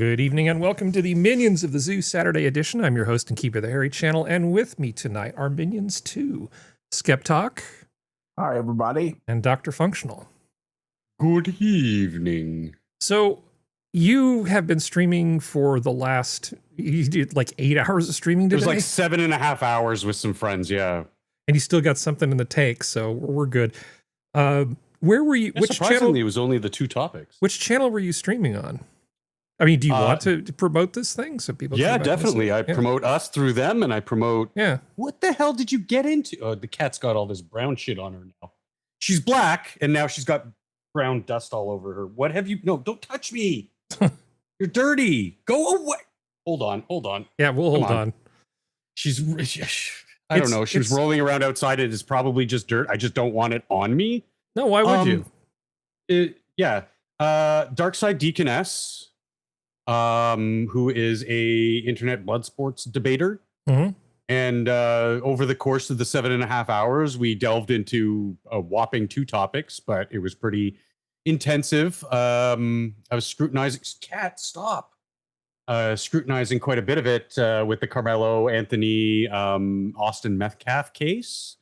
Good evening and welcome to the Minions of the Zoo Saturday edition. I'm your host and keeper of the Harry channel, and with me tonight are Minions 2, SkepTok. Hi, everybody. And DrFunctional. Good evening. So, you have been streaming for the last, you did like 8 hours of streaming today? It was like 7.5 hours with some friends, yeah. And you still got something in the tank, so we're good. Where were you? Yeah, which surprisingly, channel? it was only the 2 topics. Which channel were you streaming on? I mean, do you want to promote this thing so people? Yeah, definitely. I promote us through them, and I promote. Yeah. What the hell did you get into? Oh, the cat's got all this brown shit on her now. She's black, and now she's got brown dust all over her. What have you? No, don't touch me. You're dirty. Go away. Hold on. Yeah, we'll hold on. She's. I don't know. She was rolling around outside. It is probably just dirt. I just don't want it on me. No, why would you? Yeah. Darkside Deaconess. Who is a internet blood sports debater. Mm-hmm. And over the course of the 7.5 hours, we delved into a whopping 2 topics, but it was pretty intensive. I was scrutinizing scrutinizing quite a bit of it with the Carmelo Anthony Austin Metcalf case,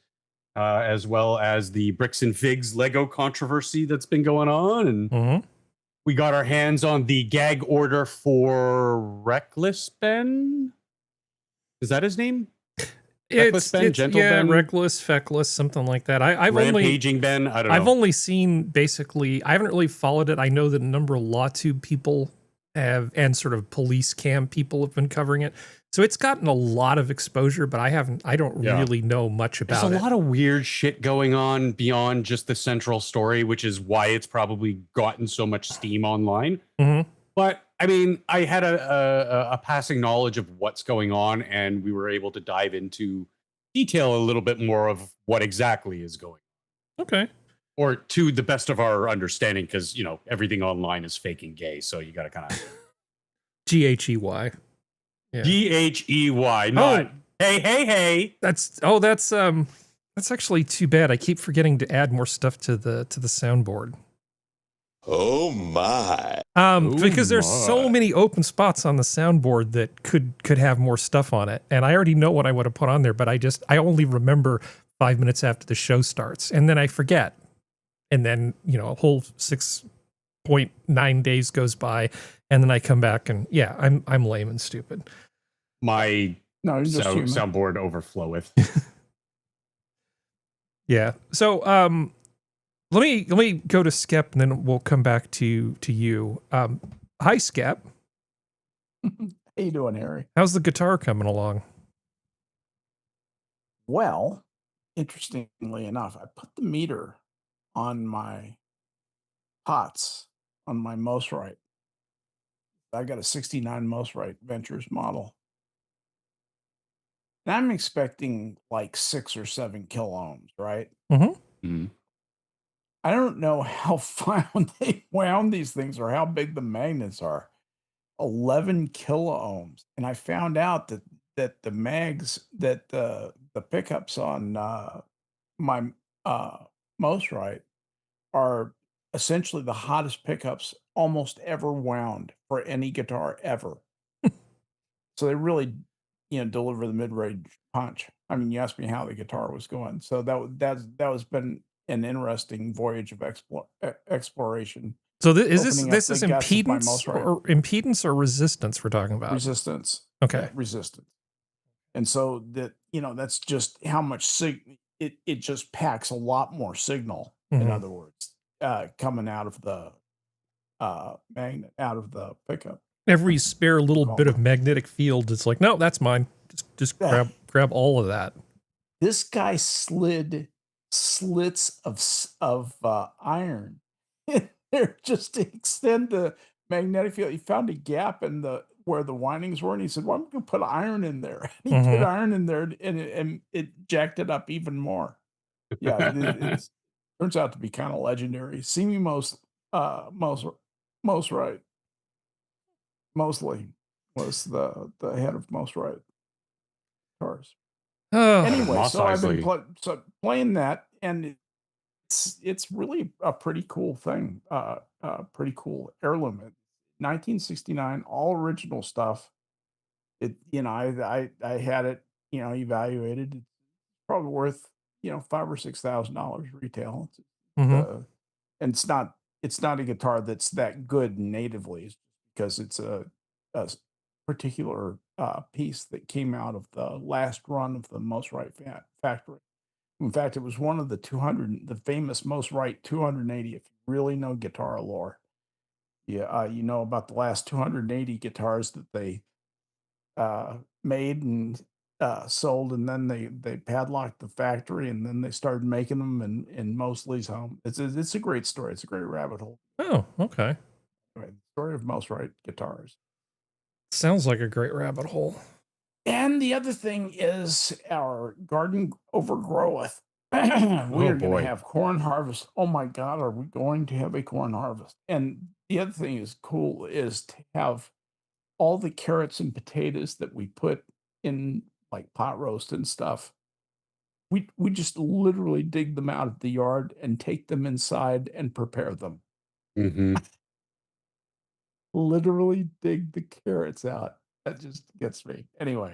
as well as the Bricks and Figs Lego controversy that's been going on. And we got our hands on the gag order for Reckless Ben. Is that his name? Reckless Ben, Gentle Ben? Reckless, Feckless, something like that. I've Rampaging Ben. I don't know. I've only seen basically. I haven't really followed it. I know that a number of LawTube people have, and sort of police cam people have been covering it. So it's gotten a lot of exposure, but I don't really know much about it. There's a lot of weird shit going on beyond just the central story, which is why it's probably gotten so much steam online. Mm-hmm. But I mean, I had a passing knowledge of what's going on, and we were able to dive into detail a little bit more of what exactly is going on. Okay. Or to the best of our understanding, because, you know, everything online is fake and gay. So you got to kind of... G-H-E-Y. Yeah. G-H-E-Y, not hey. That's actually too bad. I keep forgetting to add more stuff to the soundboard. Oh my. Because there's so many open spots on the soundboard that could have more stuff on it. And I already know what I would have put on there, but I only remember 5 minutes after the show starts, and then I forget. And then, you know, a whole 6.9 days goes by, and then I come back and I'm lame and stupid. My soundboard overfloweth. Yeah. So let me go to Skep, and then we'll come back to you. Hi, Skep. How you doing, Harry? How's the guitar coming along? Well, interestingly enough, I put the meter on my pots on my MotZ. I got a 69 MotZ Ventures model. And I'm expecting like 6 or 7 kilo ohms, right? Mm-hmm. I don't know how they wound these things or how big the magnets are. 11 kilo ohms. And I found out that the mags, that the pickups on my MotZ are essentially the hottest pickups almost ever wound for any guitar ever. So they really, deliver the mid-range punch. I mean, you asked me how the guitar was going, so that was been an interesting voyage of exploration. So this is impedance or resistance we're talking about? Resistance. Okay. Yeah, resistance. And so that's just how much it just packs a lot more signal. In other words, coming out of the magnet, out of the pickup. Every spare little bit of magnetic field, it's like, no, that's mine. Just grab all of that. This guy slid slits of iron in there just to extend the magnetic field. He found a gap in where the windings were, and he said, "Well, I'm going to put iron in there." And he put iron in there, and it jacked it up even more. Yeah, it turns out to be kind of legendary. Simi Mosley was the head of MotZ guitars. Anyway, so I've been playing that, and it's really a pretty cool thing, pretty cool heirloom. 1969, all original stuff. It, I had it, evaluated. It's probably worth, $5,000 or $6,000 retail. Hmm. And it's not a guitar that's that good natively, it's because it's a particular piece that came out of the last run of the Most Right factory. In fact, it was one of the famous Most Right 280. If you really know guitar lore, yeah, you know about the last 280 guitars that they made and sold, and then they padlocked the factory, and then they started making them in Mosley's home. It's a great story. It's a great rabbit hole. Oh, okay. Anyway, the story of Most Right guitars. Sounds like a great rabbit hole. And the other thing is our garden overgroweth. We are going boy. to have corn harvest. Oh my God, are we going to have a corn harvest? And the other thing is cool is to have all the carrots and potatoes that we put in like pot roast and stuff. We just literally dig them out of the yard and take them inside and prepare them. Mm-hmm. Literally dig the carrots out. That just gets me. Anyway,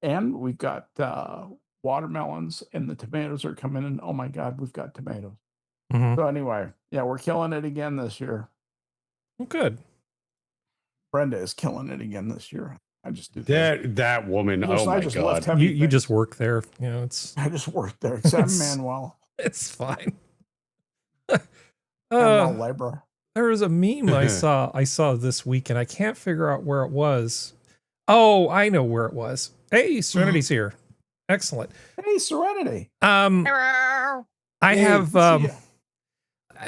and we've got watermelons, and the tomatoes are coming in. Oh my God, we've got tomatoes. Hmm. So anyway, yeah, we're killing it again this year. Well, good. Brenda is killing it again this year. I just do That woman. Oh my lift God. heavy You just things. work there. It's I just worked there, except It's- Manuel. it's fine. Manuel labor. There was a meme I saw this week, and I can't figure out where it was. Oh, I know where it was. Hey, Serenity's here. Excellent. Hey, Serenity. I Hey, have see ya.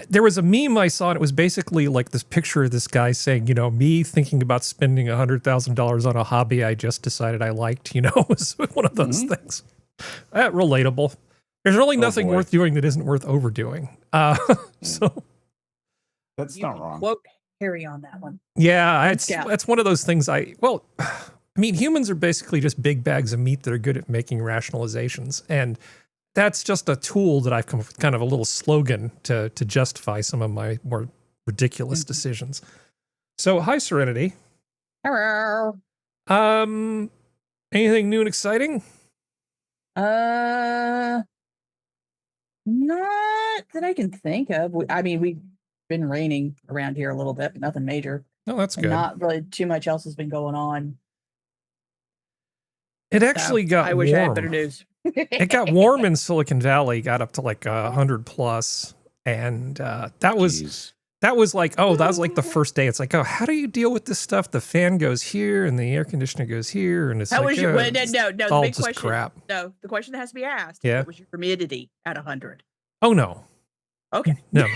there was a meme I saw, and it was basically like this picture of this guy saying, me thinking about spending $100,000 on a hobby I just decided I liked, it was one of those things. Relatable. There's really nothing boy. worth doing that isn't worth overdoing. So That's You not can wrong. quote Harry on that one. yeah, Yeah. it's one of those things humans are basically just big bags of meat that are good at making rationalizations. And that's just a tool that I've come up with, kind of a little slogan to justify some of my more ridiculous decisions. So, hi, Serenity. Hello. Anything new and exciting? Not that I can think of. We've been raining around here a little bit, but nothing major. No, that's And good. not really too much else has been going on. It actually got I warm. wish I had better news. It got warm in Silicon Valley, got up to like 100 plus. And that was Jeez. that was like the first day. It's like, oh, how do you deal with this stuff? The fan goes here and the air conditioner goes here. And it's How like, was your oh, no, it's the all big just question? crap. No, the question that has to be asked. Yeah. What was your humidity at 100? Oh, no. Okay. No.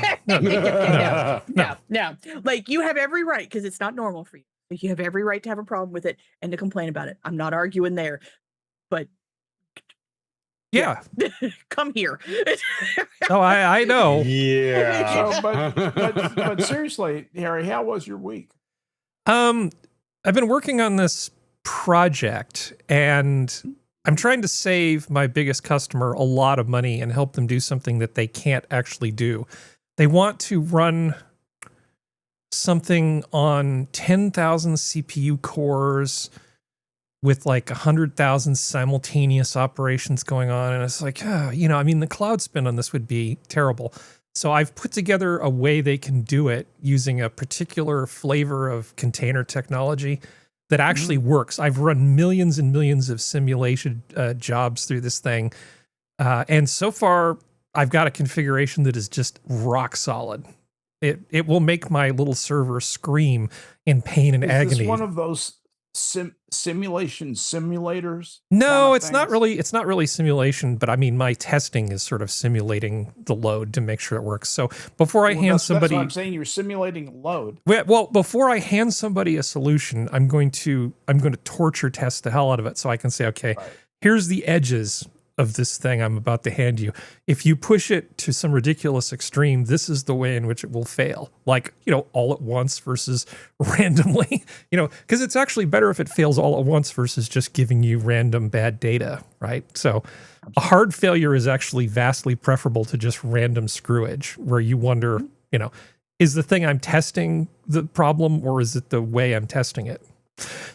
No. Like, you have every right, because it's not normal for you. Like, you have every right to have a problem with it and to complain about it. I'm not arguing there, but Yeah. come here. Oh, I know. Yeah. So, but seriously, Harry, how was your week? I've been working on this project, and I'm trying to save my biggest customer a lot of money and help them do something that they can't actually do. They want to run something on 10,000 CPU cores with like 100,000 simultaneous operations going on. And it's like, the cloud spin on this would be terrible. So I've put together a way they can do it using a particular flavor of container technology that actually works. I've run millions and millions of simulation jobs through this thing. And so far, I've got a configuration that is just rock solid. It will make my little server scream in pain and Is agony. this one of those simulation simulators? No, kind of it's not things? it's not really simulation, but I mean, my testing is sort of simulating the load to make sure it works. So before I Well, hand that's somebody, what I'm saying, you're simulating load. well, before I hand somebody a solution, I'm going to torture test the hell out of it so I can say, okay, Right. here's the edges of this thing I'm about to hand you. If you push it to some ridiculous extreme, this is the way in which it will fail. Like, all at once versus randomly, because it's actually better if it fails all at once versus just giving you random bad data, right? So a hard failure is actually vastly preferable to just random screwage where you wonder, Is the thing I'm testing the problem, or is it the way I'm testing it?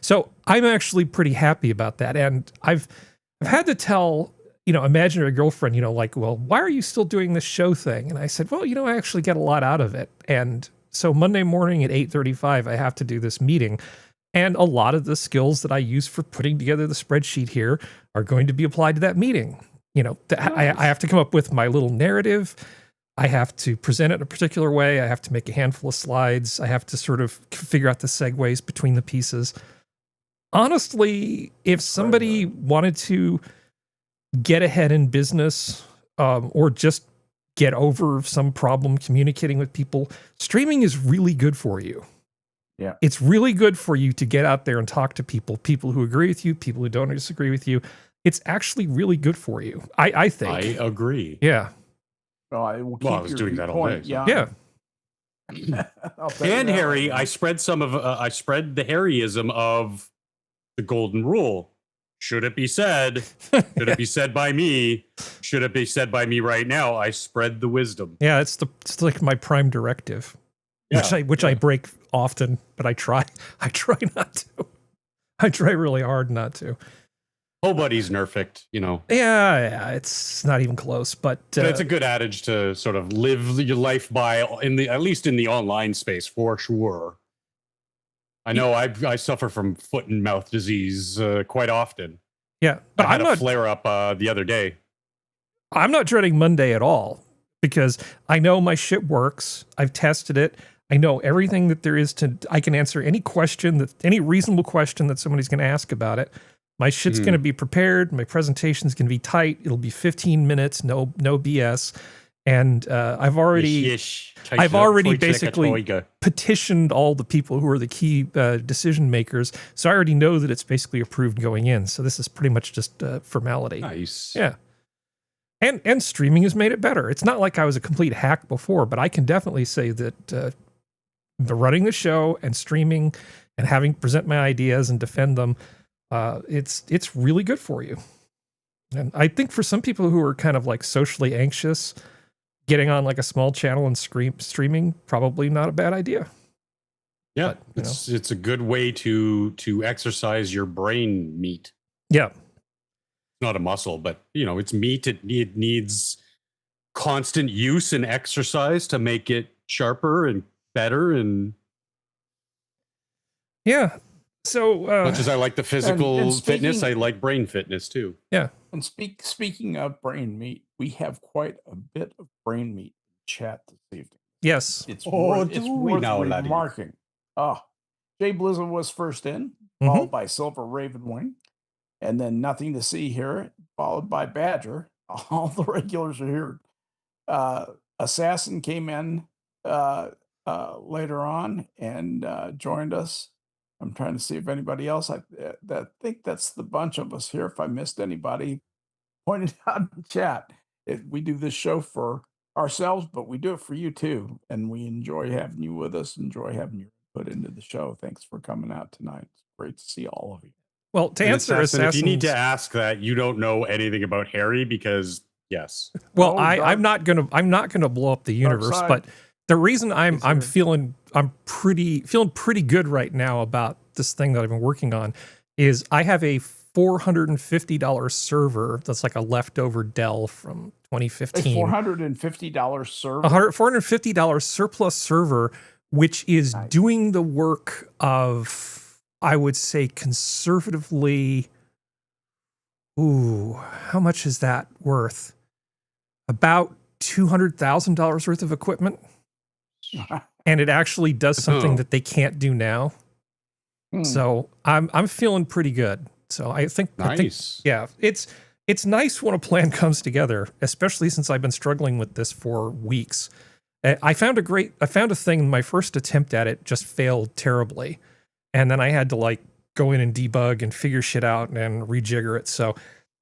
So I'm actually pretty happy about that. And I've had to tell, imaginary girlfriend, like, well, why are you still doing this show thing? And I said, well, I actually get a lot out of it. And so Monday morning at 8:35, I have to do this meeting. And a lot of the skills that I use for putting together the spreadsheet here are going to be applied to that meeting. I have to come up with my little narrative. I have to present it in a particular way. I have to make a handful of slides. I have to sort of figure out the segues between the pieces. Honestly, if somebody wanted to get ahead in business, or just get over some problem communicating with people, streaming is really good for you. Yeah. It's really good for you to get out there and talk to people who agree with you, people who don't disagree with you. It's actually really good for you. I think. I agree. Yeah. Well, I was doing that all day. So. Yeah. And Harry, I spread the Harryism of the golden rule. Should it be said? Should it be said by me? Should it be said by me right now? I spread the wisdom. Yeah, it's like my prime directive, which I break often, but I try not to. I try really hard not to. Nobody's perfect, Yeah, it's not even close, but it's a good adage to sort of live your life by, at least in the online space, for sure. I know I suffer from foot and mouth disease quite often. Yeah, but I had a flare up the other day. I'm not dreading Monday at all because I know my shit works. I've tested it. I know everything that there is I can answer any reasonable question that somebody's going to ask about it. My shit's going to be prepared. My presentation's going to be tight. It'll be 15 minutes, no BS. And I've already basically petitioned all the people who are the key decision makers. So I already know that it's basically approved going in. So this is pretty much just formality. Nice. Yeah. And streaming has made it better. It's not like I was a complete hack before, but I can definitely say that the running the show and streaming and having present my ideas and defend them, it's really good for you. And I think for some people who are kind of like socially anxious, getting on like a small channel and streaming, probably not a bad idea. Yeah, but, it's a good way to exercise your brain meat. Yeah. It's not a muscle, but it's meat. It needs constant use and exercise to make it sharper and better. And yeah. So much as I like the physical fitness, I like brain fitness too. Yeah. And speaking of brain meat, we have quite a bit of brain meat in chat this evening. Yes. It's worth remarking. Jay Blizzard was first in, followed by Silver Ravenwing, and then Nothing to See Here, followed by Badger. All the regulars are here. Assassin came in later on and joined us. I'm trying to see if anybody else. I think that's the bunch of us here. If I missed anybody, point it out in the chat. We do this show for ourselves, but we do it for you too. And we enjoy having you with us, enjoy having you put into the show. Thanks for coming out tonight. It's great to see all of you. Well, to answer Assassin, if you need to ask that, you don't know anything about Harry because yes. Well, I'm not gonna blow up the universe, but the reason I'm feeling pretty good right now about this thing that I've been working on is I have a $450 server that's like a leftover Dell from 2015. A $450 server? A $450 surplus server, which is doing the work of, I would say conservatively, how much is that worth? About $200,000 worth of equipment. And it actually does something that they can't do now. So I'm feeling pretty good. So I think, it's nice when a plan comes together, especially since I've been struggling with this for weeks. I found a thing, my first attempt at it just failed terribly. And then I had to like go in and debug and figure shit out and rejigger it. So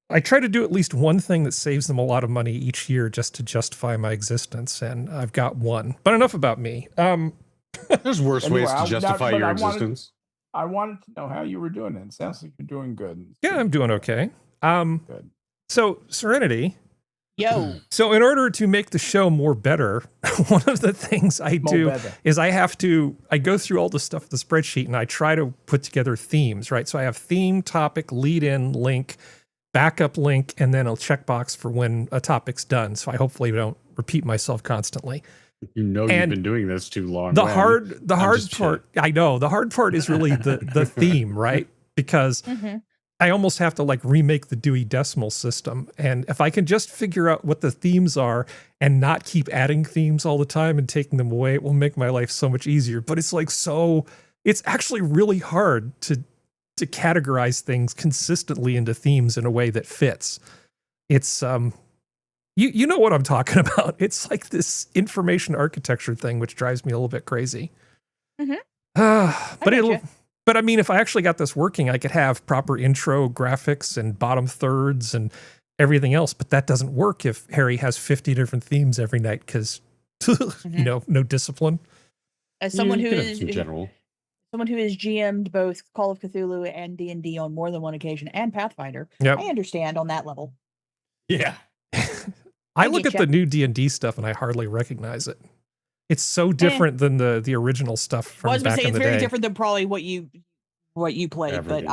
I try to do at least one thing that saves them a lot of money each year just to justify my existence. And I've got one, but enough about me. There's worse ways to justify your existence. I wanted to know how you were doing. It sounds like you're doing good. Yeah, I'm doing okay. Good. So Serenity, Yo. So in order to make the show more better, one of the things I do is I go through all the stuff in the spreadsheet and I try to put together themes, right? So I have theme, topic, lead in, link, backup link, and then a checkbox for when a topic's done. So I hopefully don't repeat myself constantly. You've been doing this too long. The hard part, I know, the hard part is really the theme, right? Because I almost have to like remake the Dewey Decimal System. And if I can just figure out what the themes are and not keep adding themes all the time and taking them away, it will make my life so much easier. But it's like it's actually really hard to categorize things consistently into themes in a way that fits. It's you know what I'm talking about. It's like this information architecture thing, which drives me a little bit crazy. But I mean, if I actually got this working, I could have proper intro graphics and bottom thirds and everything else. But that doesn't work if Harry has 50 different themes every night because, no discipline. As someone who is someone who has GM'd both Call of Cthulhu and D&D on more than one occasion and Pathfinder, Yep. I understand on that level. Yeah. I look at the new D&D stuff and I hardly recognize it. It's so different than the original stuff from back in the day. It's very different than probably what you played, but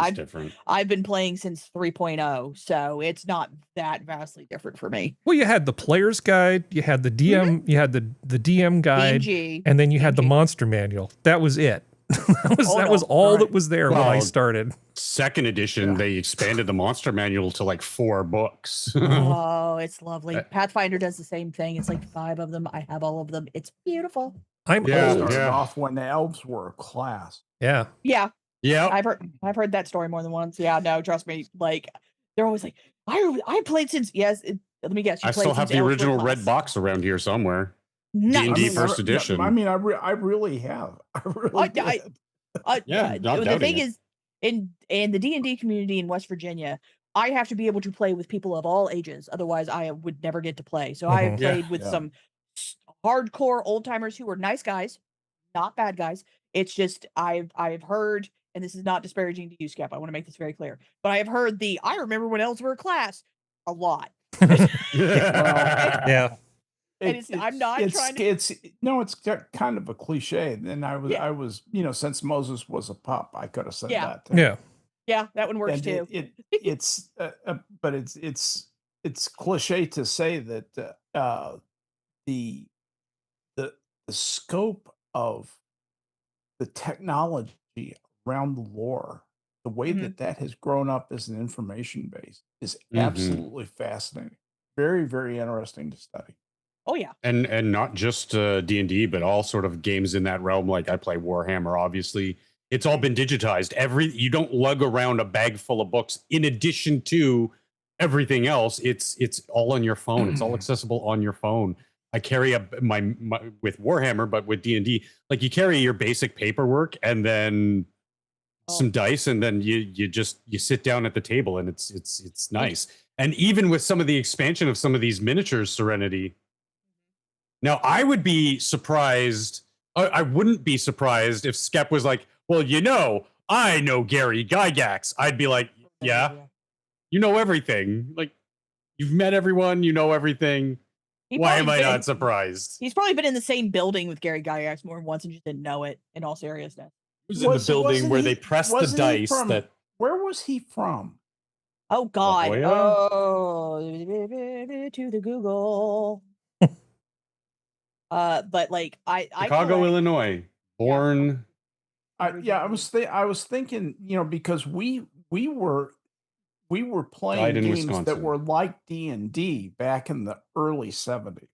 I've been playing since 3.0, so it's not that vastly different for me. Well, you had the player's guide, you had the DM, you had the DM guide, D&G, and then you had the monster manual. That was it. that was all that was there when I started. Second edition, they expanded the monster manual to like 4 books. Oh, it's lovely. Pathfinder does the same thing. It's like 5 of them. I have all of them. It's beautiful. Started off when the elves were a class. Yeah. I've heard that story more than once. Yeah, no, trust me. Like they're always like, I played since. Yes, let me guess. I still have the original red box around here somewhere. D&D first edition. I mean, I really have. I really did. The thing is, in the D&D community in West Virginia, I have to be able to play with people of all ages. Otherwise, I would never get to play. So I have played with some hardcore old timers who were nice guys, not bad guys. It's just I've heard, and this is not disparaging to you, Skep. I want to make this very clear, but I have heard I remember when elves were a class a lot. Yeah. It's kind of a cliche. And I was, since Moses was a pup, I could have said that. Yeah, that one works too. But it's cliche to say that the scope of the technology around the lore, the way that has grown up as an information base is absolutely fascinating. Very, very interesting to study. Oh yeah, and not just D&D, but all sort of games in that realm. Like I play Warhammer, obviously. It's all been digitized. You don't lug around a bag full of books. In addition to everything else, it's all on your phone. It's all accessible on your phone. I carry my with Warhammer, but with D&D, like you carry your basic paperwork and then some dice, and then you sit down at the table, and it's nice. And even with some of the expansion of some of these miniatures, Serenity. Now, I would be surprised. I wouldn't be surprised if Skep was like, well, I know Gary Gygax. I'd be like, yeah, you know everything. Like, you've met everyone, you know everything. Why am I not surprised? He's probably been in the same building with Gary Gygax more than once and just didn't know it, in all seriousness. He was in the building where they pressed the dice. Where was he from? Oh, God. Oh, to the Google. But like Chicago, Illinois, born. I was thinking, because we were playing games Wisconsin that were like D&D back in the early 70s.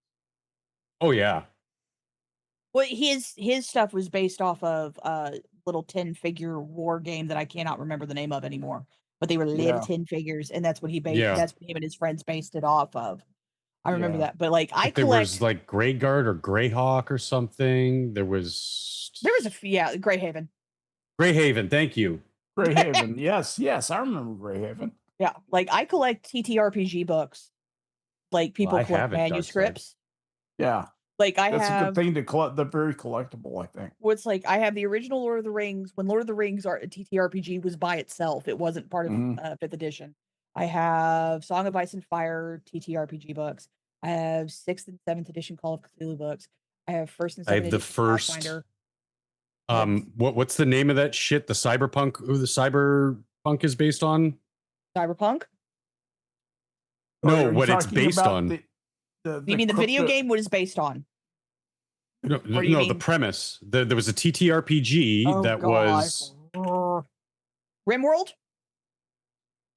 Oh yeah. Well, his stuff was based off of a little 10-figure war game that I cannot remember the name of anymore. But they were little 10 figures, and that's what he based. That's what him and his friends based it off of. I remember that, but like there was like Greyguard or Greyhawk or something. There was Greyhaven. Greyhaven, thank you. Greyhaven, yes, I remember Greyhaven. Yeah, like I collect TTRPG books. Like people collect manuscripts. Yeah, like that's a good thing to collect. They're very collectible, I think. Well, it's like I have the original Lord of the Rings. When Lord of the Rings TTRPG was by itself, it wasn't part of 5th edition. I have Song of Ice and Fire TTRPG books. I have 6th and 7th edition Call of Cthulhu books. I have 1st and 7th I have the edition first. Pathfinder. What's the name of that shit? The cyberpunk? Who the cyberpunk is based on? Cyberpunk? No, what it's based on. You mean the video game? What it's based on? No, the premise. There was a TTRPG that was RimWorld?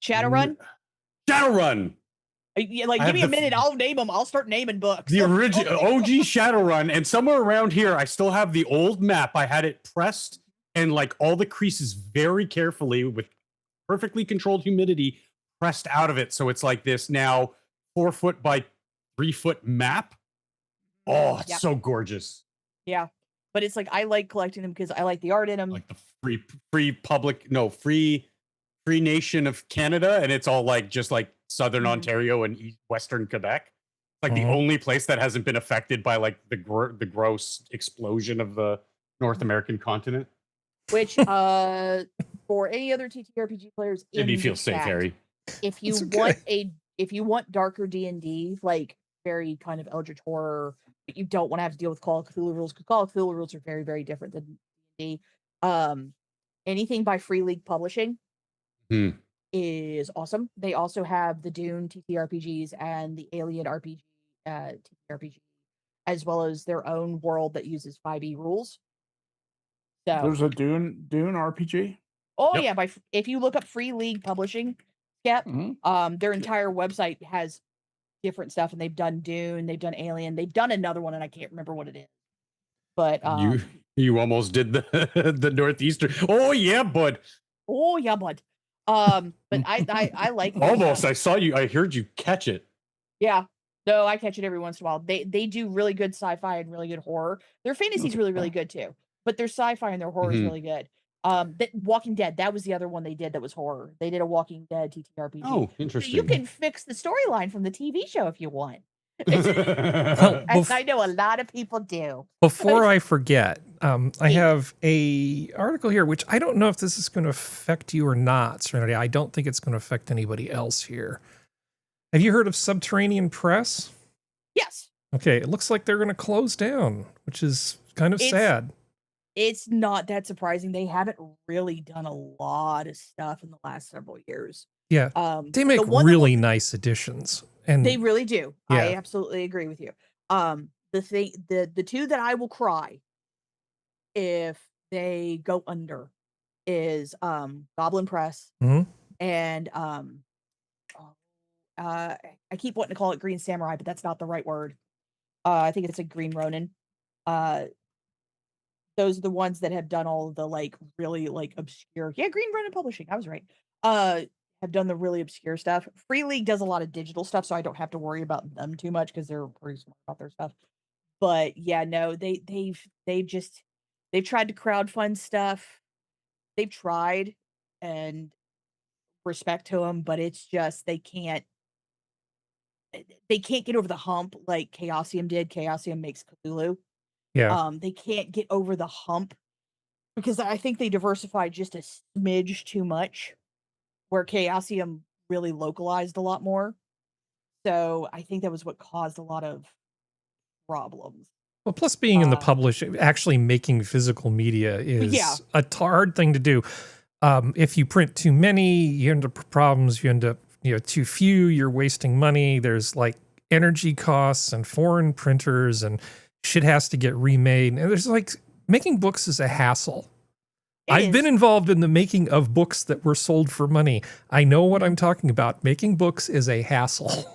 Shadowrun? Shadowrun. Yeah, like give me a minute. I'll name them. I'll start naming books. The original OG Shadowrun, and somewhere around here, I still have the old map. I had it pressed and like all the creases very carefully with perfectly controlled humidity pressed out of it. So it's like this now 4 foot by 3 foot map. Oh, it's so gorgeous. Yeah. But it's like I like collecting them because I like the art in them. Like the free nation of Canada, and it's all like just like Southern Ontario and Western Quebec. It's like the only place that hasn't been affected by like the gross explosion of the North American continent. Which for any other TTRPG players, made me feel safe, Harry. If you want darker D&D, like very kind of Eldritch horror, but you don't want to have to deal with Call of Cthulhu rules, because Call of Cthulhu rules are very, very different than D&D. Anything by Free League Publishing is awesome. They also have the Dune TTRPGs and the Alien RPG TTRPG, as well as their own world that uses 5e rules. So there's a Dune RPG. Oh yeah, if you look up Free League Publishing, their entire website has different stuff, and they've done Dune, they've done Alien, they've done another one, and I can't remember what it is. But you almost did the Northeastern. Oh yeah, bud. Oh yeah, bud. But I like almost. I saw you. I heard you catch it. Yeah. No, I catch it every once in a while. They do really good sci-fi and really good horror. Their fantasy's really, really good too. But their sci-fi and their horror is really good. That Walking Dead, that was the other one they did that was horror. They did a Walking Dead TTRPG. Oh, interesting. So you can fix the storyline from the TV show if you want. Well, I know a lot of people do. Before I forget, I have a article here, which I don't know if this is going to affect you or not, Serenity. I don't think it's going to affect anybody else here. Have you heard of Subterranean Press? Yes. Okay, it looks like they're going to close down, which is kind of sad. It's not that surprising. They haven't really done a lot of stuff in the last several years. Yeah, they make really nice additions. And they really do. Yeah. I absolutely agree with you. The two that I will cry if they go under is Goblin Press and I keep wanting to call it Green Samurai, but that's not the right word. I think it's a Green Ronin. Those are the ones that have done all the like really like obscure. Yeah, Green Ronin Publishing. I was right. Have done the really obscure stuff. Free League does a lot of digital stuff, so I don't have to worry about them too much because they're pretty smart about their stuff. But yeah, no, they've tried to crowdfund stuff. They've tried, and respect to them, but it's just they can't get over the hump like Chaosium did. Chaosium makes Cthulhu. Yeah. They can't get over the hump because I think they diversified just a smidge too much, where Chaosium really localized a lot more. So I think that was what caused a lot of problems. Well, plus being in the publishing, actually making physical media is a hard thing to do. If you print too many, you end up with problems. You end up, too few, you're wasting money. There's like energy costs and foreign printers and shit has to get remade. And there's like, making books is a hassle. I've been involved in the making of books that were sold for money. I know what I'm talking about. Making books is a hassle.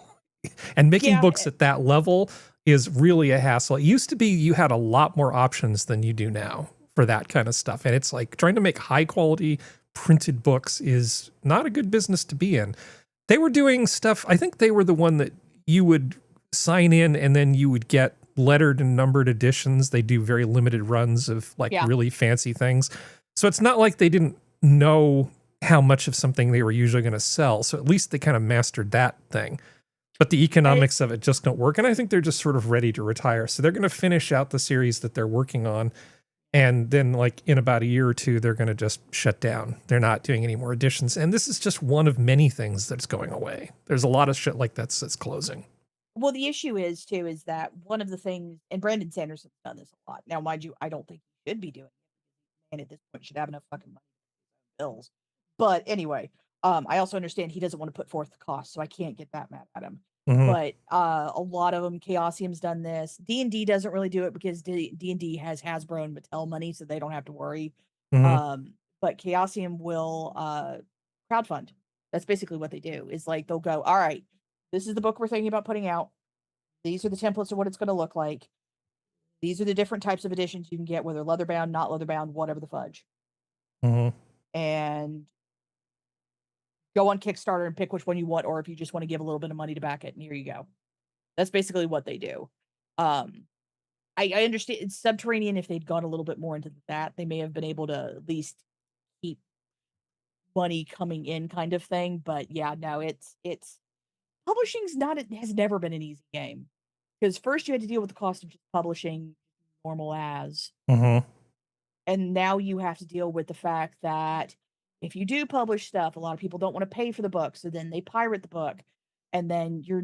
And making books at that level is really a hassle. It used to be you had a lot more options than you do now for that kind of stuff. And it's like trying to make high quality printed books is not a good business to be in. They were doing stuff. I think they were the one that you would sign in and then you would get lettered and numbered editions. They do very limited runs of like really fancy things. So it's not like they didn't know how much of something they were usually going to sell. So at least they kind of mastered that thing. But the economics of it just don't work. And I think they're just sort of ready to retire. So they're going to finish out the series that they're working on And then like in about a year or two, they're going to just shut down. They're not doing any more editions. And this is just one of many things that's going away. There's a lot of shit like that's closing. Well, the issue is too, is that one of the things, and Brandon Sanderson's done this a lot. Now, mind you, I don't think he should be doing it. And at this point should have enough fucking money to pay bills. But anyway, I also understand he doesn't want to put forth the cost, so I can't get that mad at him. But a lot of them, Chaosium's done this. D&D doesn't really do it because D&D has Hasbro and Mattel money, so they don't have to worry. But Chaosium will crowdfund. That's basically what they do. Is like they'll go, all right, this is the book we're thinking about putting out. These are the templates of what it's going to look like. These are the different types of editions you can get, whether leather bound, not leather bound, whatever the fudge. And go on Kickstarter and pick which one you want, or if you just want to give a little bit of money to back it, and here you go. That's basically what they do. I understand it's Subterranean. If they'd gone a little bit more into that, they may have been able to at least keep money coming in, kind of thing. But yeah, no, it's publishing's not, it has never been an easy game, because first you had to deal with the cost of just publishing normal as, and now you have to deal with the fact that if you do publish stuff, a lot of people don't want to pay for the book, so then they pirate the book, and then you're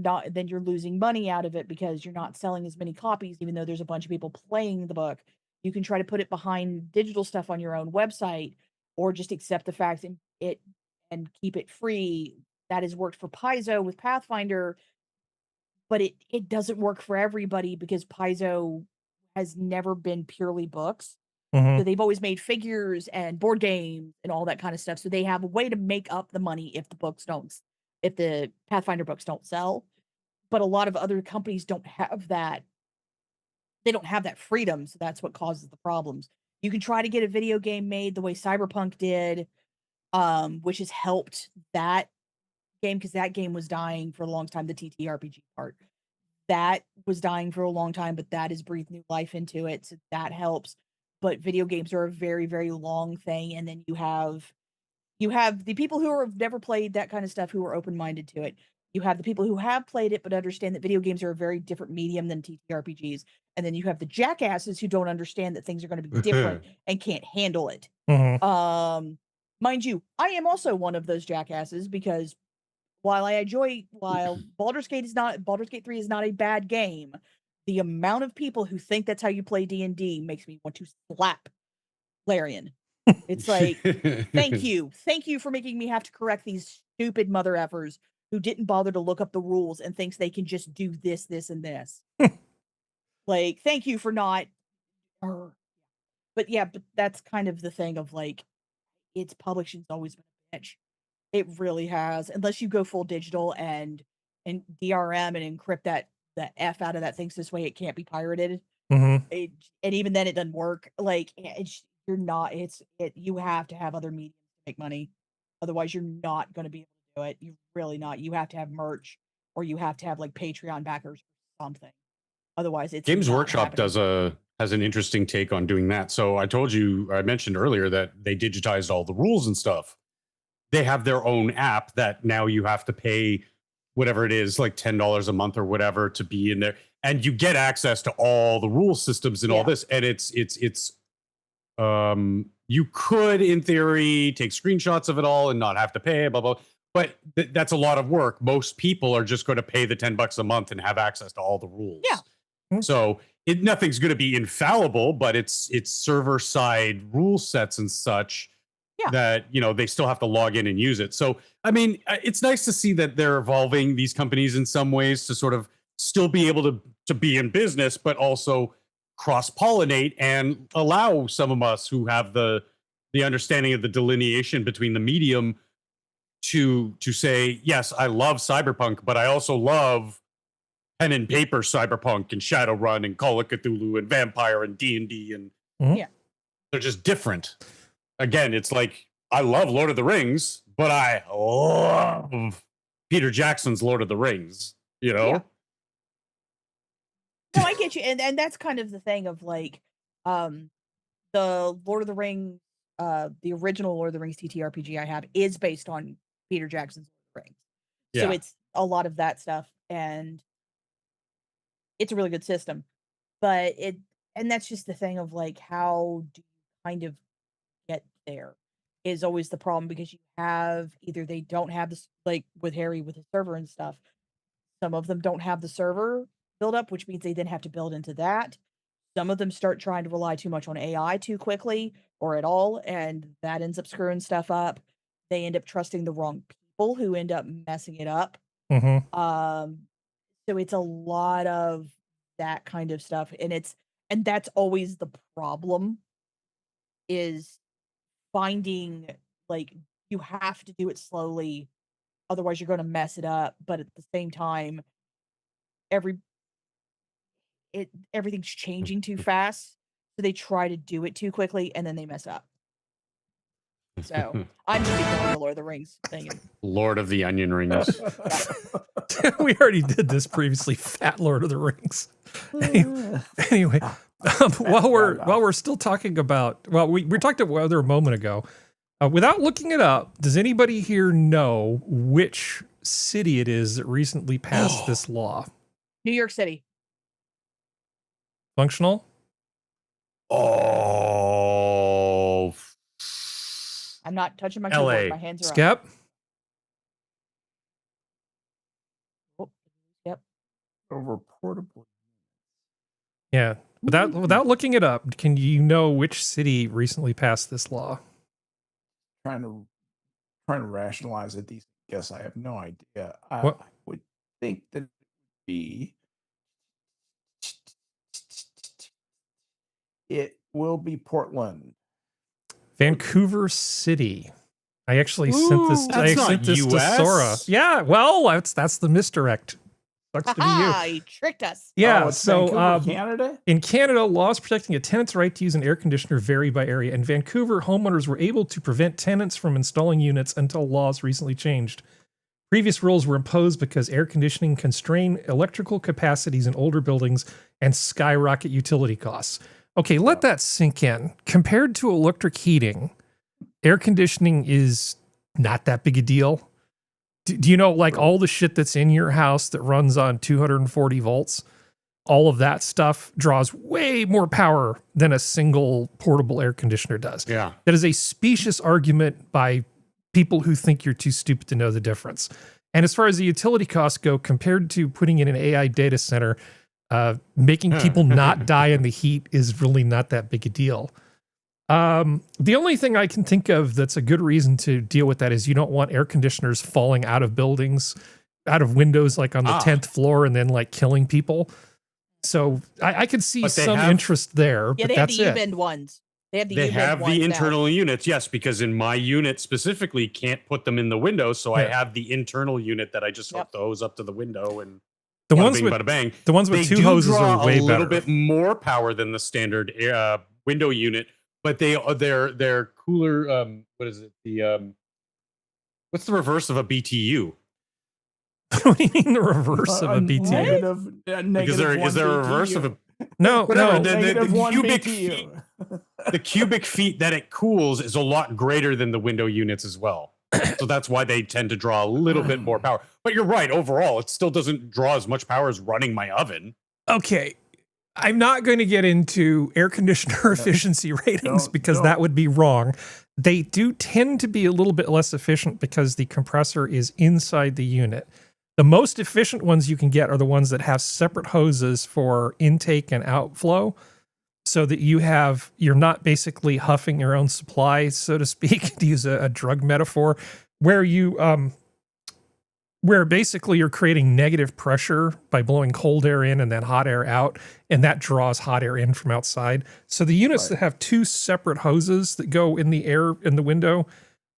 losing money out of it because you're not selling as many copies, even though there's a bunch of people playing the book. You can try to put it behind digital stuff on your own website, or just accept the fact and keep it free. That has worked for Paizo with Pathfinder, but it doesn't work for everybody, because Paizo has never been purely books. So they've always made figures and board games and all that kind of stuff. So they have a way to make up the money if the Pathfinder books don't sell. But a lot of other companies don't have that. They don't have that freedom. So that's what causes the problems. You can try to get a video game made the way Cyberpunk did, which has helped that game, because that game was dying for a long time. The TTRPG part, that was dying for a long time, but that has breathed new life into it. So that helps. But video games are a very, very long thing. And then you have the people who have never played that kind of stuff, who are open-minded to it. You have the people who have played it, but understand that video games are a very different medium than TTRPGs. And then you have the jackasses who don't understand that things are going to be different and can't handle it. Mind you, I am also one of those jackasses, because while Baldur's Gate 3 is not a bad game, the amount of people who think that's how you play D&D makes me want to slap Larian. It's like, thank you for making me have to correct these stupid mother effers who didn't bother to look up the rules and thinks they can just do this, this, and this. Like, thank you for not. But yeah, but that's kind of the thing of like, its publishing's always been a bitch. It really has, unless you go full digital and DRM and encrypt the F out of that thing, so this way it can't be pirated. And even then it doesn't work. Like, you have to have other mediums to make money. Otherwise you're not going to be able to do it. You're really not. You have to have merch, or you have to have like Patreon backers or something. Otherwise it's Games not Workshop happening. has an interesting take on doing that. So I mentioned earlier that they digitized all the rules and stuff. They have their own app that now you have to pay whatever it is, like $10 a month or whatever, to be in there, and you get access to all the rule systems and all this. And it's you could, in theory, take screenshots of it all and not have to pay, blah blah. But that's a lot of work. Most people are just going to pay the $10 a month and have access to all the rules. So nothing's going to be infallible, but it's server side rule sets and such that, they still have to log in and use it. So, I mean, it's nice to see that they're evolving, these companies, in some ways, to sort of still be able to be in business, but also cross-pollinate and allow some of us who have the understanding of the delineation between the medium to say, yes, I love Cyberpunk, but I also love pen and paper Cyberpunk and Shadowrun and Call of Cthulhu and Vampire and D&D, and they're just different. Again, it's like, I love Lord of the Rings, but I love Peter Jackson's Lord of the Rings, No, I get you. And that's kind of the thing of like, the Lord of the Rings, the original Lord of the Rings TTRPG I have is based on Peter Jackson's Lord of the Rings. So it's a lot of that stuff, and it's a really good system. But and that's just the thing of like, how do you kind of get there is always the problem, because you have either they don't have this, like with Harry with his server and stuff, some of them don't have the server build up, which means they then have to build into that. Some of them start trying to rely too much on AI too quickly or at all, and that ends up screwing stuff up. They end up trusting the wrong people who end up messing it up. So it's a lot of that kind of stuff, and that's always the problem, is finding, like, you have to do it slowly, otherwise you're going to mess it up. But at the same time, everything's changing too fast, so they try to do it too quickly and then they mess up. So I'm just ignoring the Lord of the Rings thing. Lord of the Onion Rings. We already did this previously. Fat Lord of the Rings. Anyway, while we're still talking about, we talked about weather a moment ago. Without looking it up, does anybody here know which city it is that recently passed this law? New York City. Functional? Oh. I'm not touching my LA. keyboard. My hands are up. Skep? Yep. Over portable. Yeah. Without looking it up, can you know which city recently passed this law? Trying to rationalize a decent guess. I have no idea. I would think that it would be. It will be Portland. Vancouver City. I actually sent this. I sent this to Sora. Yeah, well, that's the misdirect. Sucks to be you. He tricked us. Yeah, it's so Vancouver, Canada? In Canada, laws protecting a tenant's right to use an air conditioner vary by area. In Vancouver, homeowners were able to prevent tenants from installing units until laws recently changed. Previous rules were imposed because air conditioning constrained electrical capacities in older buildings and skyrocket utility costs. Okay, let that sink in. Compared to electric heating, air conditioning is not that big a deal. Do you know, like, all the shit that's in your house that runs on 240 volts, all of that stuff draws way more power than a single portable air conditioner does. Yeah. That is a specious argument by people who think you're too stupid to know the difference. And as far as the utility costs go, compared to putting in an AI data center, making people not die in the heat is really not that big a deal. The only thing I can think of that's a good reason to deal with that is you don't want air conditioners falling out of buildings, out of windows, like on the 10th floor, and then like killing people. So I could see some interest there. Yeah, but they have that's the it. U-bend ones. They have the internal units, yes, because in my unit specifically can't put them in the window, so I have the internal unit that I just hook the hose up to the window and the bada ones bing, with bada bang. The ones with they two hoses are way a little better. bit more power than the standard window unit, but they're cooler. What is it? What's the reverse of a BTU? What do you mean the reverse of a BTU? Because is there a reverse of a no? The cubic feet that it cools is a lot greater than the window units as well. So that's why they tend to draw a little bit more power. But you're right, overall, it still doesn't draw as much power as running my oven. Okay. I'm not going to get into air conditioner efficiency ratings because that would be wrong. They do tend to be a little bit less efficient because the compressor is inside the unit. The most efficient ones you can get are the ones that have separate hoses for intake and outflow, so that you're not basically huffing your own supply, so to speak, to use a drug metaphor, where where basically you're creating negative pressure by blowing cold air in and then hot air out, and that draws hot air in from outside. So the units that have two separate hoses that go in the air in the window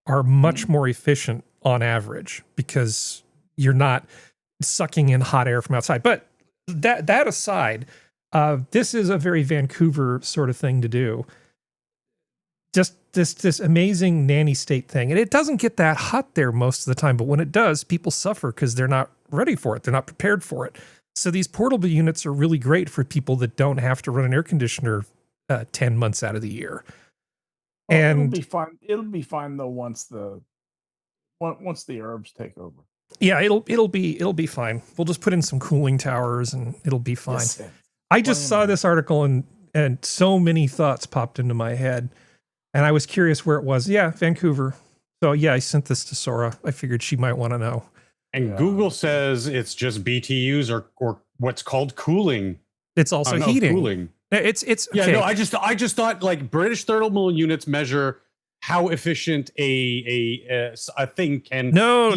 are much more efficient on average because you're not sucking in hot air from outside. But that aside, this is a very Vancouver sort of thing to do. Just this amazing nanny state thing. And it doesn't get that hot there most of the time, but when it does, people suffer because they're not ready for it. They're not prepared for it. So these portable units are really great for people that don't have to run an air conditioner 10 months out of the year. And it'll be fine. It'll be fine though once the herbs take over. Yeah, it'll be fine. We'll just put in some cooling towers and it'll be fine. Yes, I just saw this article and and so many thoughts popped into my head, and I was curious where it was. Yeah, Vancouver. So yeah, I sent this to Sora. I figured she might want to know. And Google says it's just BTUs or what's called cooling. It's also heating. Cooling. It's yeah. okay. No, I just thought like British thermal units measure how efficient a thing can. No.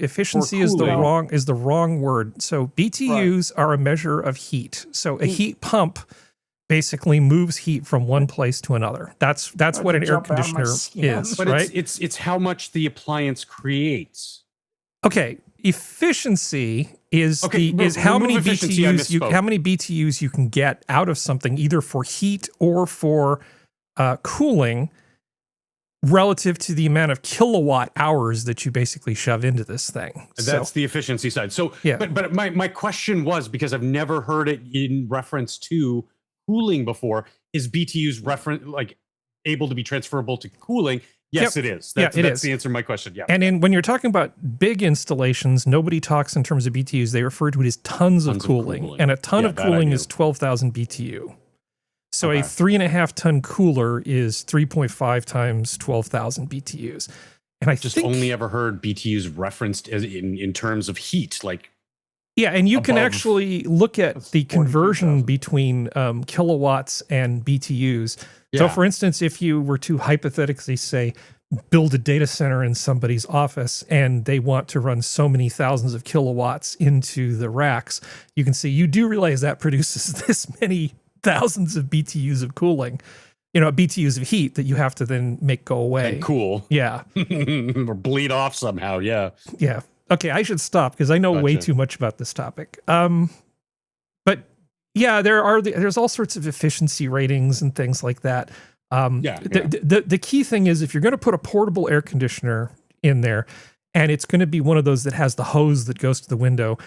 Efficiency is the wrong word. So BTUs are a measure of heat. So a heat pump basically moves heat from one place to another. That's what an air conditioner is, but right? It's how much the appliance creates. Okay, efficiency is how many BTUs you can get out of something, either for heat or for cooling, relative to the amount of kilowatt hours that you basically shove into this thing. That's the efficiency side. So, yeah. But my question was, because I've never heard it in reference to cooling before, is BTUs able to be transferable to cooling? Yes, it is. That's the answer to my question. Yeah. And when you're talking about big installations, nobody talks in terms of BTUs. They refer to it as tons of cooling. And a ton of cooling is 12,000 BTU. So a 3.5 ton cooler is 3.5 times 12,000 BTUs. And I just only ever heard BTUs referenced as in terms of heat, like. Yeah, and you can actually look at the conversion between kilowatts and BTUs. Yeah. So, for instance, if you were to hypothetically say, build a data center in somebody's office and they want to run so many thousands of kilowatts into the racks, you can see you do realize that produces this many thousands of BTUs of cooling, BTUs of heat that you have to then make go away. And cool. Yeah. Or bleed off somehow. Yeah. Yeah. Okay, I should stop because I know way too much about this topic. But yeah, there's all sorts of efficiency ratings and things like that. The key thing is, if you're going to put a portable air conditioner in there, and it's going to be one of those that has the hose that goes to the window,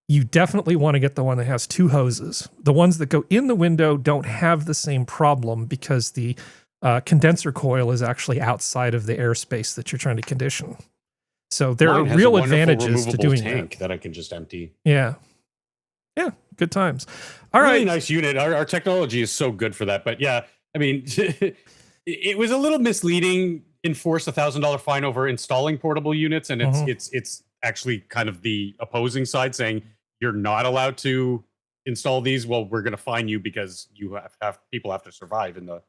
you definitely want to get the one that has two hoses. The ones that go in the window don't have the same problem because the condenser coil is actually outside of the airspace that you're trying to condition. So there are real advantages to doing that I can just empty. Yeah. Yeah. Good times. All right. Really nice unit. Our technology is so good for that. But yeah, I mean, it was a little misleading. Enforce $1,000 fine over installing portable units, and it's actually kind of the opposing side saying you're not allowed to install these. Well, we're going to fine you because you people have to survive in the.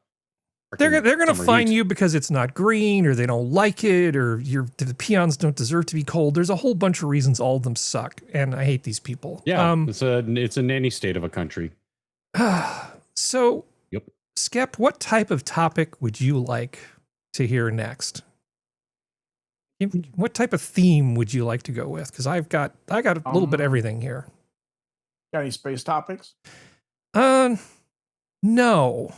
They're going to fine you because it's not green, or they don't like it, or the peons don't deserve to be cold. There's a whole bunch of reasons. All of them suck, and I hate these people. Yeah, it's in any state of a country. So, Skep, what type of topic would you like to hear next? What type of theme would you like to go with? Because I got a little bit of everything here. Got any space topics? No.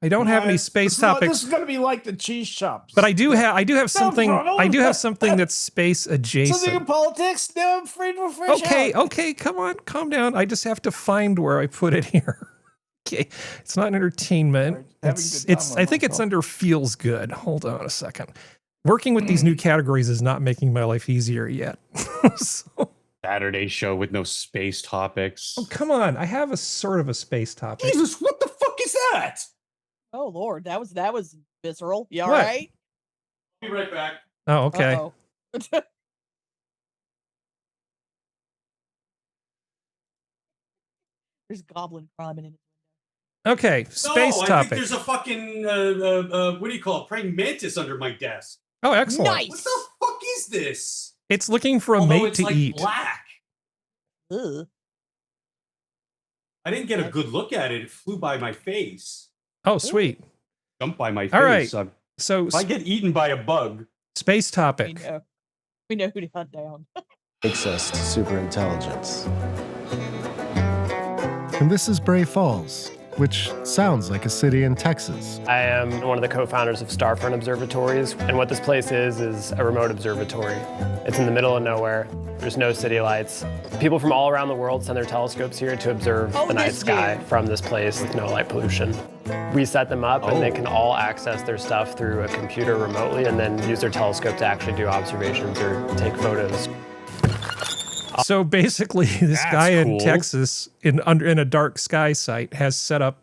I don't have any space topics. This is going to be like the cheese shops. But I do have something. I do have something that's space adjacent. Something in politics. No, I'm afraid we're fresh out. Okay. Come on, calm down. I just have to find where I put it here. Okay, it's not entertainment. I think it's under feels good. Hold on a second. Working with these new categories is not making my life easier yet. Saturday show with no space topics. Oh, come on. I have a sort of a space topic. Jesus, what the fuck is that? Oh Lord, that was visceral. You all right? I'll be right back. Oh, okay. There's goblin climbing in it. Okay, space topic. I think there's a fucking what do you call it? Praying mantis under my desk. Oh, excellent. Nice. What the fuck is this? It's looking for a mate to eat. Black. Ugh. I didn't get a good look at it. It flew by my face. Oh, sweet. Jumped by my face. All right. So if I get eaten by a bug. Space topic. We know who to hunt down. Makes us super intelligence. And this is Bray Falls, which sounds like a city in Texas. I am one of the co-founders of Starfront Observatories, and what this place is a remote observatory. It's in the middle of nowhere. There's no city lights. People from all around the world send their telescopes here to observe the night sky from this place with no light pollution. We set them up and they can all access their stuff through a computer remotely and then use their telescope to actually do observations or take photos. So basically, this That's guy in cool. Texas in a dark sky site has set up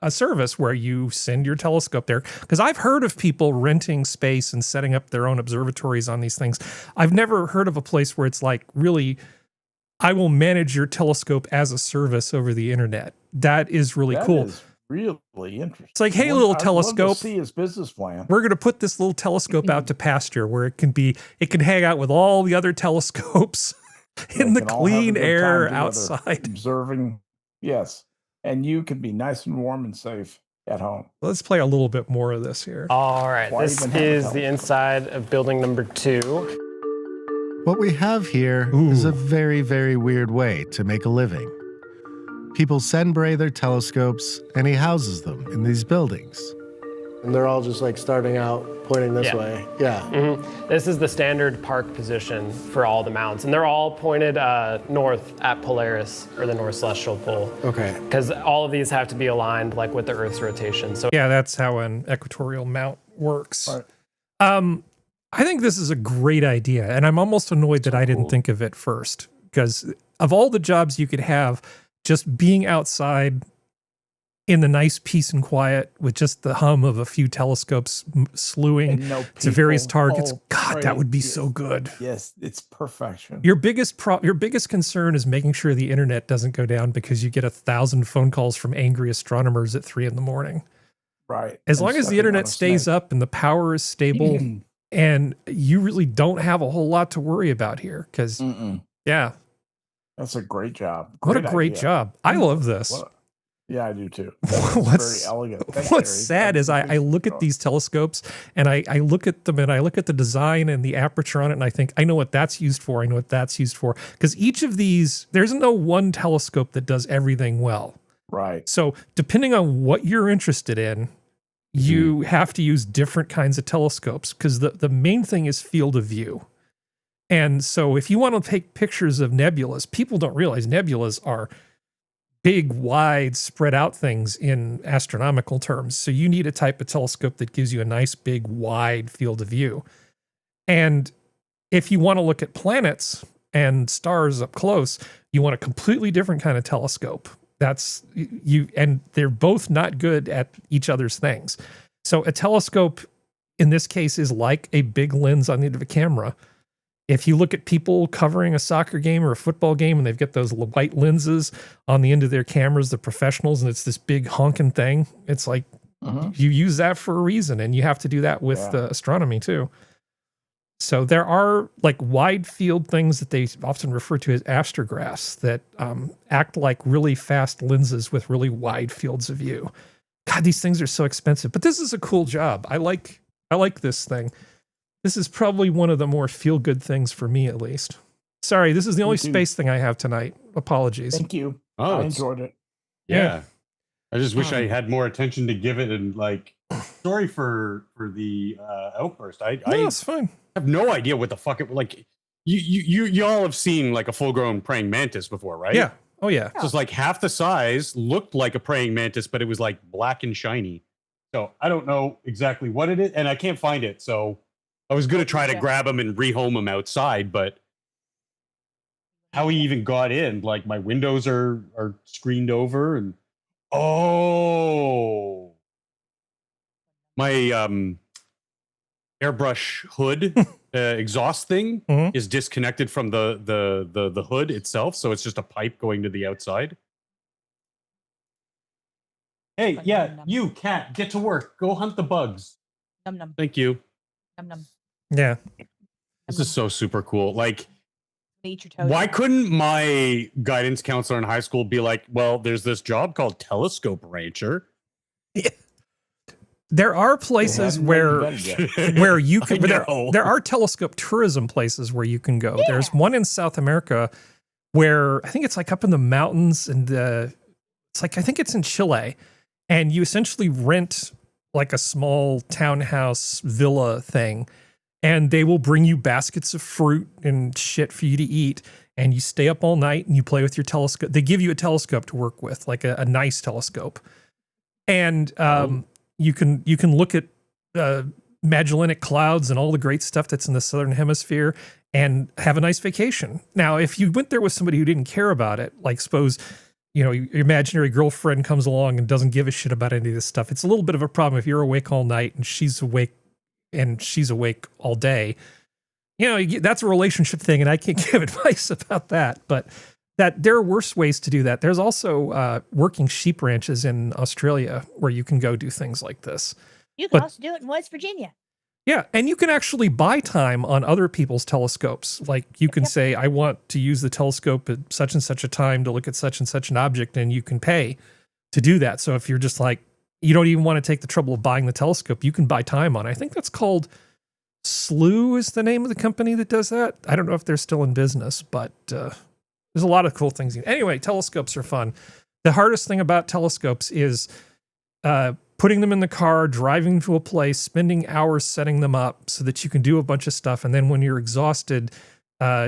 a service where you send your telescope there. Because I've heard of people renting space and setting up their own observatories on these things. I've never heard of a place where it's like, really, I will manage your telescope as a service over the internet. That is really cool. Is really interesting. It's like, hey, little telescope. See his business plan. We're going to put this little telescope out to pasture where it can hang out with all the other telescopes in the clean air outside. Observing. Yes. And you can be nice and warm and safe at home. Let's play a little bit more of this here. All right, this is the inside of building number 2. What we have here is a very, very weird way to make a living. People send Bray their telescopes, and he houses them in these buildings. And they're all just like starting out pointing this way. Yeah. Mm-hmm. This is the standard park position for all the mounts. And they're all pointed north at Polaris, or the North Celestial Pole. Okay. Because all of these have to be aligned like with the Earth's rotation. So yeah, that's how an equatorial mount works. Right. I think this is a great idea, and I'm almost annoyed that I didn't think of it first. Because of all the jobs you could have, just being outside in the nice peace and quiet with just the hum of a few telescopes slewing to various targets. God, that would be so good. Yes, it's perfection. Your biggest concern is making sure the internet doesn't go down because you get 1,000 phone calls from angry astronomers at 3 a.m. Right. As long as the internet stays up and the power is stable and you really don't have a whole lot to worry about here. Because, yeah. That's a great job. What a great job. I love this. Yeah, I do too. What's very elegant. What's sad is I look at these telescopes and I look at them and I look at the design and the aperture on it and I think, I know what that's used for. I know what that's used for. Because each of these, there's no one telescope that does everything well. Right. So depending on what you're interested in, you have to use different kinds of telescopes because the main thing is field of view. And so if you want to take pictures of nebulas, people don't realize nebulas are big, wide, spread out things in astronomical terms. So you need a type of telescope that gives you a nice, big, wide field of view. And if you want to look at planets and stars up close, you want a completely different kind of telescope. And they're both not good at each other's things. So a telescope in this case is like a big lens on the end of a camera. If you look at people covering a soccer game or a football game and they've got those white lenses on the end of their cameras, the professionals, and it's this big honking thing, it's like you use that for a reason, and you have to do that with astronomy too. So there are like wide field things that they often refer to as astrographs that act like really fast lenses with really wide fields of view. God, these things are so expensive, but this is a cool job. I like this thing. This is probably one of the more feel-good things for me, at least. Sorry, this is the only space thing I have tonight. Apologies. Thank you. Oh, I enjoyed it. Yeah. I just wish I had more attention to give it, and like, sorry for the outburst. It's fine. Have no idea what the fuck it like. You all have seen like a full-grown praying mantis before, right? Yeah. Oh yeah. So it's like half the size, looked like a praying mantis, but it was like black and shiny. So I don't know exactly what it is, and I can't find it. So I was gonna try to grab him and rehome him outside, but how he even got in? Like my windows are screened over, and my airbrush hood exhaust thing is disconnected from the hood itself, so it's just a pipe going to the outside. Hey, you cat, get to work. Go hunt the bugs. Num num. Thank you. Num num. Yeah. This is so super cool. Like, Eat your toes. why couldn't my guidance counselor in high school be like, well, there's this job called telescope rancher? Yeah. There are places where you can. There are telescope tourism places where you can go. Yeah. There's one in South America where I think it's like up in the mountains, and it's like I think it's in Chile, and you essentially rent like a small townhouse villa thing, and they will bring you baskets of fruit and shit for you to eat, and you stay up all night and you play with your telescope. They give you a telescope to work with, like a nice telescope, and you can look at Magellanic clouds and all the great stuff that's in the southern hemisphere, and have a nice vacation. Now, if you went there with somebody who didn't care about it, like suppose, your imaginary girlfriend comes along and doesn't give a shit about any of this stuff, it's a little bit of a problem if you're awake all night and she's awake all day. That's a relationship thing, and I can't give advice about that, but that there are worse ways to do that. There's also working sheep ranches in Australia where you can go do things like this. You can also do it in West Virginia. Yeah, and you can actually buy time on other people's telescopes. Like you can say, I want to use the telescope at such and such a time to look at such and such an object, and you can pay to do that. So if you're just like, you don't even want to take the trouble of buying the telescope, you can buy time on it. I think that's called Slew is the name of the company that does that. I don't know if they're still in business, but there's a lot of cool things. Anyway, telescopes are fun. The hardest thing about telescopes is putting them in the car, driving to a place, spending hours setting them up so that you can do a bunch of stuff. And then when you're exhausted,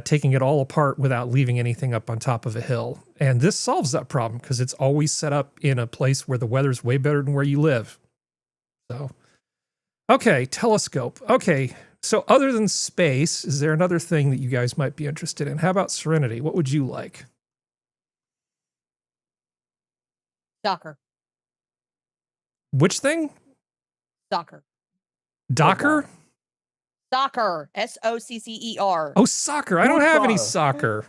taking it all apart without leaving anything up on top of a hill. And this solves that problem because it's always set up in a place where the weather's way better than where you live. So, okay, telescope. Okay, so other than space, is there another thing that you guys might be interested in? How about Serenity? What would you like? Soccer. Which thing? Soccer. Docker? Soccer. SOCCER. Oh, soccer. I don't have any soccer.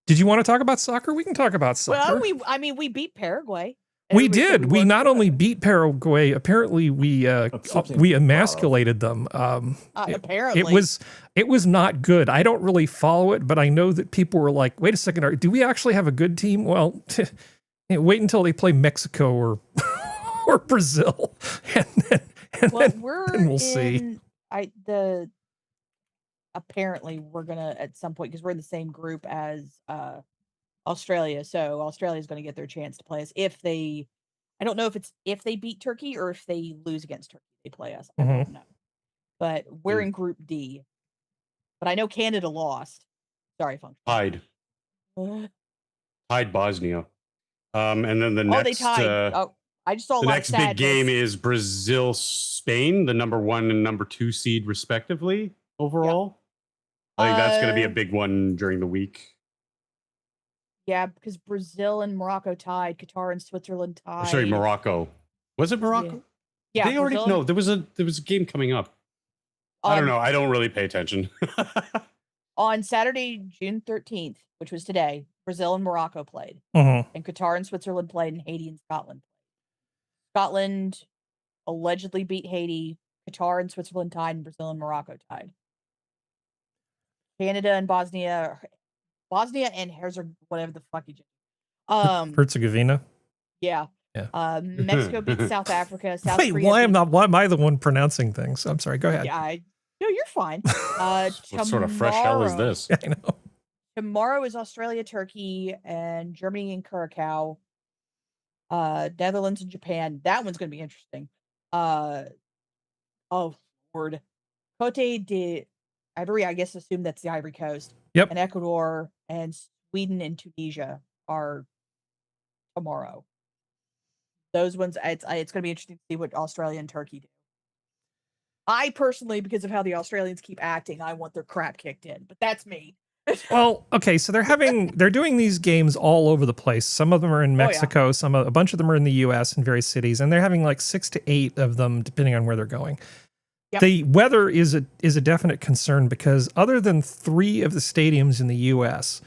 Did you want to talk about soccer? We can talk about soccer. Well, we beat Paraguay. We did. We not only beat Paraguay, apparently we emasculated them. Apparently. It was not good. I don't really follow it, but I know that people were like, wait a second, do we actually have a good team? Well, wait until they play Mexico or Brazil. And then we'll see. Apparently we're gonna at some point, because we're in the same group as Australia, so Australia is going to get their chance to play us I don't know if they beat Turkey or if they lose against Turkey, they play us. I don't know, but we're in Group D. But I know Canada lost. Sorry, Function. Tied Bosnia. And then the next. They tied. I just saw the next big game is Brazil, Spain, the number 1 and number 2 seed respectively overall. I think that's going to be a big one during the week. Yeah, because Brazil and Morocco tied, Qatar and Switzerland tied. Sorry, Morocco. Was it Morocco? Yeah. They already know there was a game coming up. I don't know. I don't really pay attention. On Saturday, June 13th, which was today, Brazil and Morocco played, and Qatar and Switzerland played, and Haiti and Scotland. Scotland allegedly beat Haiti. Qatar and Switzerland tied, and Brazil and Morocco tied. Canada and Bosnia and Herzegovina, whatever the fuck you just. Herzegovina. Yeah. Mexico beat South Africa. Wait, why am I the one pronouncing things? I'm sorry. Go ahead. Yeah, no, you're fine. What sort of fresh hell is this? I know. Tomorrow is Australia, Turkey, and Germany and Curacao. Netherlands and Japan. That one's going to be interesting. Oh Lord, Cote d'Ivory. I guess assume that's the Ivory Coast. Yep. And Ecuador and Sweden and Tunisia are tomorrow. Those ones, it's going to be interesting to see what Australia and Turkey do. I personally, because of how the Australians keep acting, I want their crap kicked in. But that's me. Well, okay, so they're doing these games all over the place. Some of them are in Mexico, a bunch of them are in the US in various cities, and they're having like 6 to 8 of them depending on where they're going. Yep. The weather is a definite concern because other than 3 of the stadiums in the US,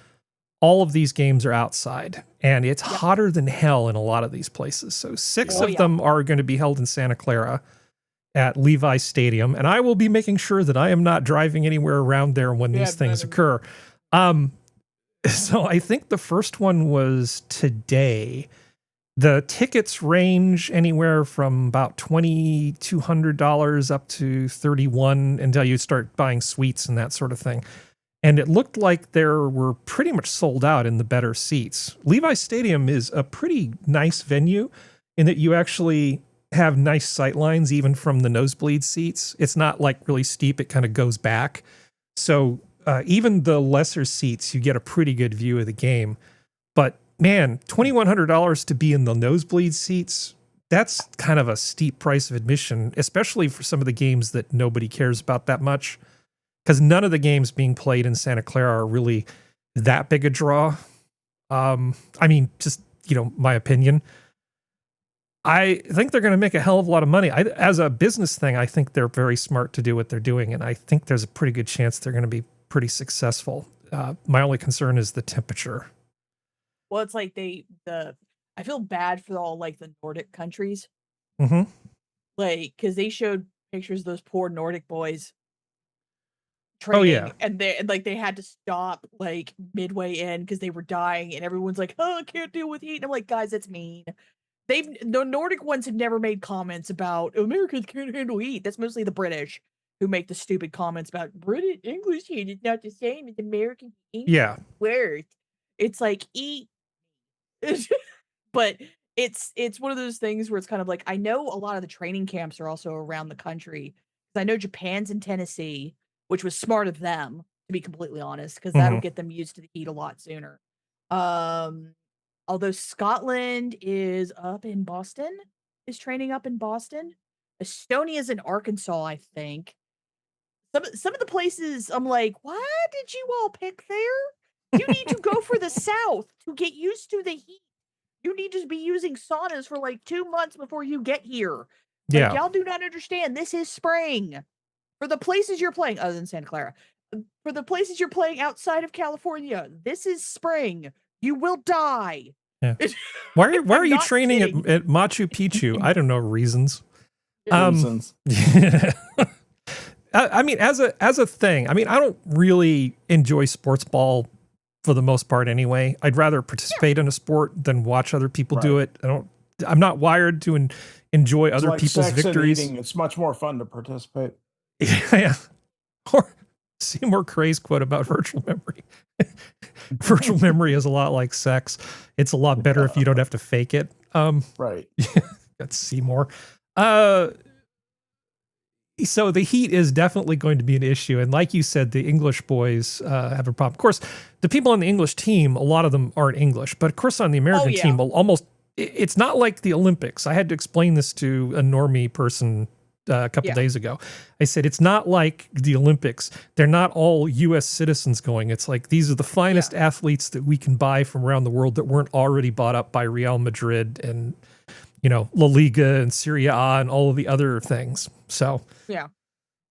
all of these games are outside, and it's hotter than hell in a lot of these places. So 6 of them are going to be held in Santa Clara at Levi Stadium, and I will be making sure that I am not driving anywhere around there when these things occur. So I think the first one was today. The tickets range anywhere from about $2,200 up to $31 until you start buying suites and that sort of thing. And it looked like there were pretty much sold out in the better seats. Levi Stadium is a pretty nice venue in that you actually have nice sight lines even from the nosebleed seats. It's not like really steep. It kind of goes back. So even the lesser seats, you get a pretty good view of the game. But man, $2,100 to be in the nosebleed seats, that's kind of a steep price of admission, especially for some of the games that nobody cares about that much. because none of the games being played in Santa Clara are really that big a draw. I mean, just, my opinion. I think they're going to make a hell of a lot of money. As a business thing, I think they're very smart to do what they're doing, and I think there's a pretty good chance they're going to be pretty successful. My only concern is the temperature. Well, it's like I feel bad for all like the Nordic countries. Mm-hmm. Like, because they showed pictures of those poor Nordic boys training, and they had to stop like midway in because they were dying, and everyone's like, "Oh, I can't deal with heat." And I'm like, guys, that's mean. The Nordic ones have never made comments about Americans can't handle heat. That's mostly the British who make the stupid comments about British English heat is not the same as American English. Yeah, words. It's like eat, but it's one of those things where it's kind of like, I know a lot of the training camps are also around the country. I know Japan's in Tennessee, which was smart of them, to be completely honest, because that'll get them used to the heat a lot sooner. Although Scotland is training up in Boston. Estonia's in Arkansas, I think. Some of the places I'm like, why did you all pick there? You need to go for the South to get used to the heat. You need to be using saunas for like 2 months before you get here. Like, y'all do not understand. This is spring. For the places you're playing, other than Santa Clara, for the places you're playing outside of California, this is spring. You will die. Yeah. Why are you training at Machu Picchu? I don't know reasons. Reasons. I mean, as a thing, I mean, I don't really enjoy sports ball for the most part anyway. I'd rather participate in a sport than watch other people do it. I'm not wired to enjoy other people's victories. It's much more fun to participate. Yeah. Or Seymour Cray's quote about virtual memory. Virtual memory is a lot like sex. It's a lot better if you don't have to fake it. Right. That's Seymour. So the heat is definitely going to be an issue. And like you said, the English boys have a problem. Of course, the people on the English team, a lot of them aren't English. But of course, on the American team, it's not like the Olympics. I had to explain this to a normie person a couple days ago. I said, it's not like the Olympics. They're not all U.S. citizens going. It's like, these are the finest athletes that we can buy from around the world that weren't already bought up by Real Madrid and, La Liga and Serie A and all of the other things. So, yeah.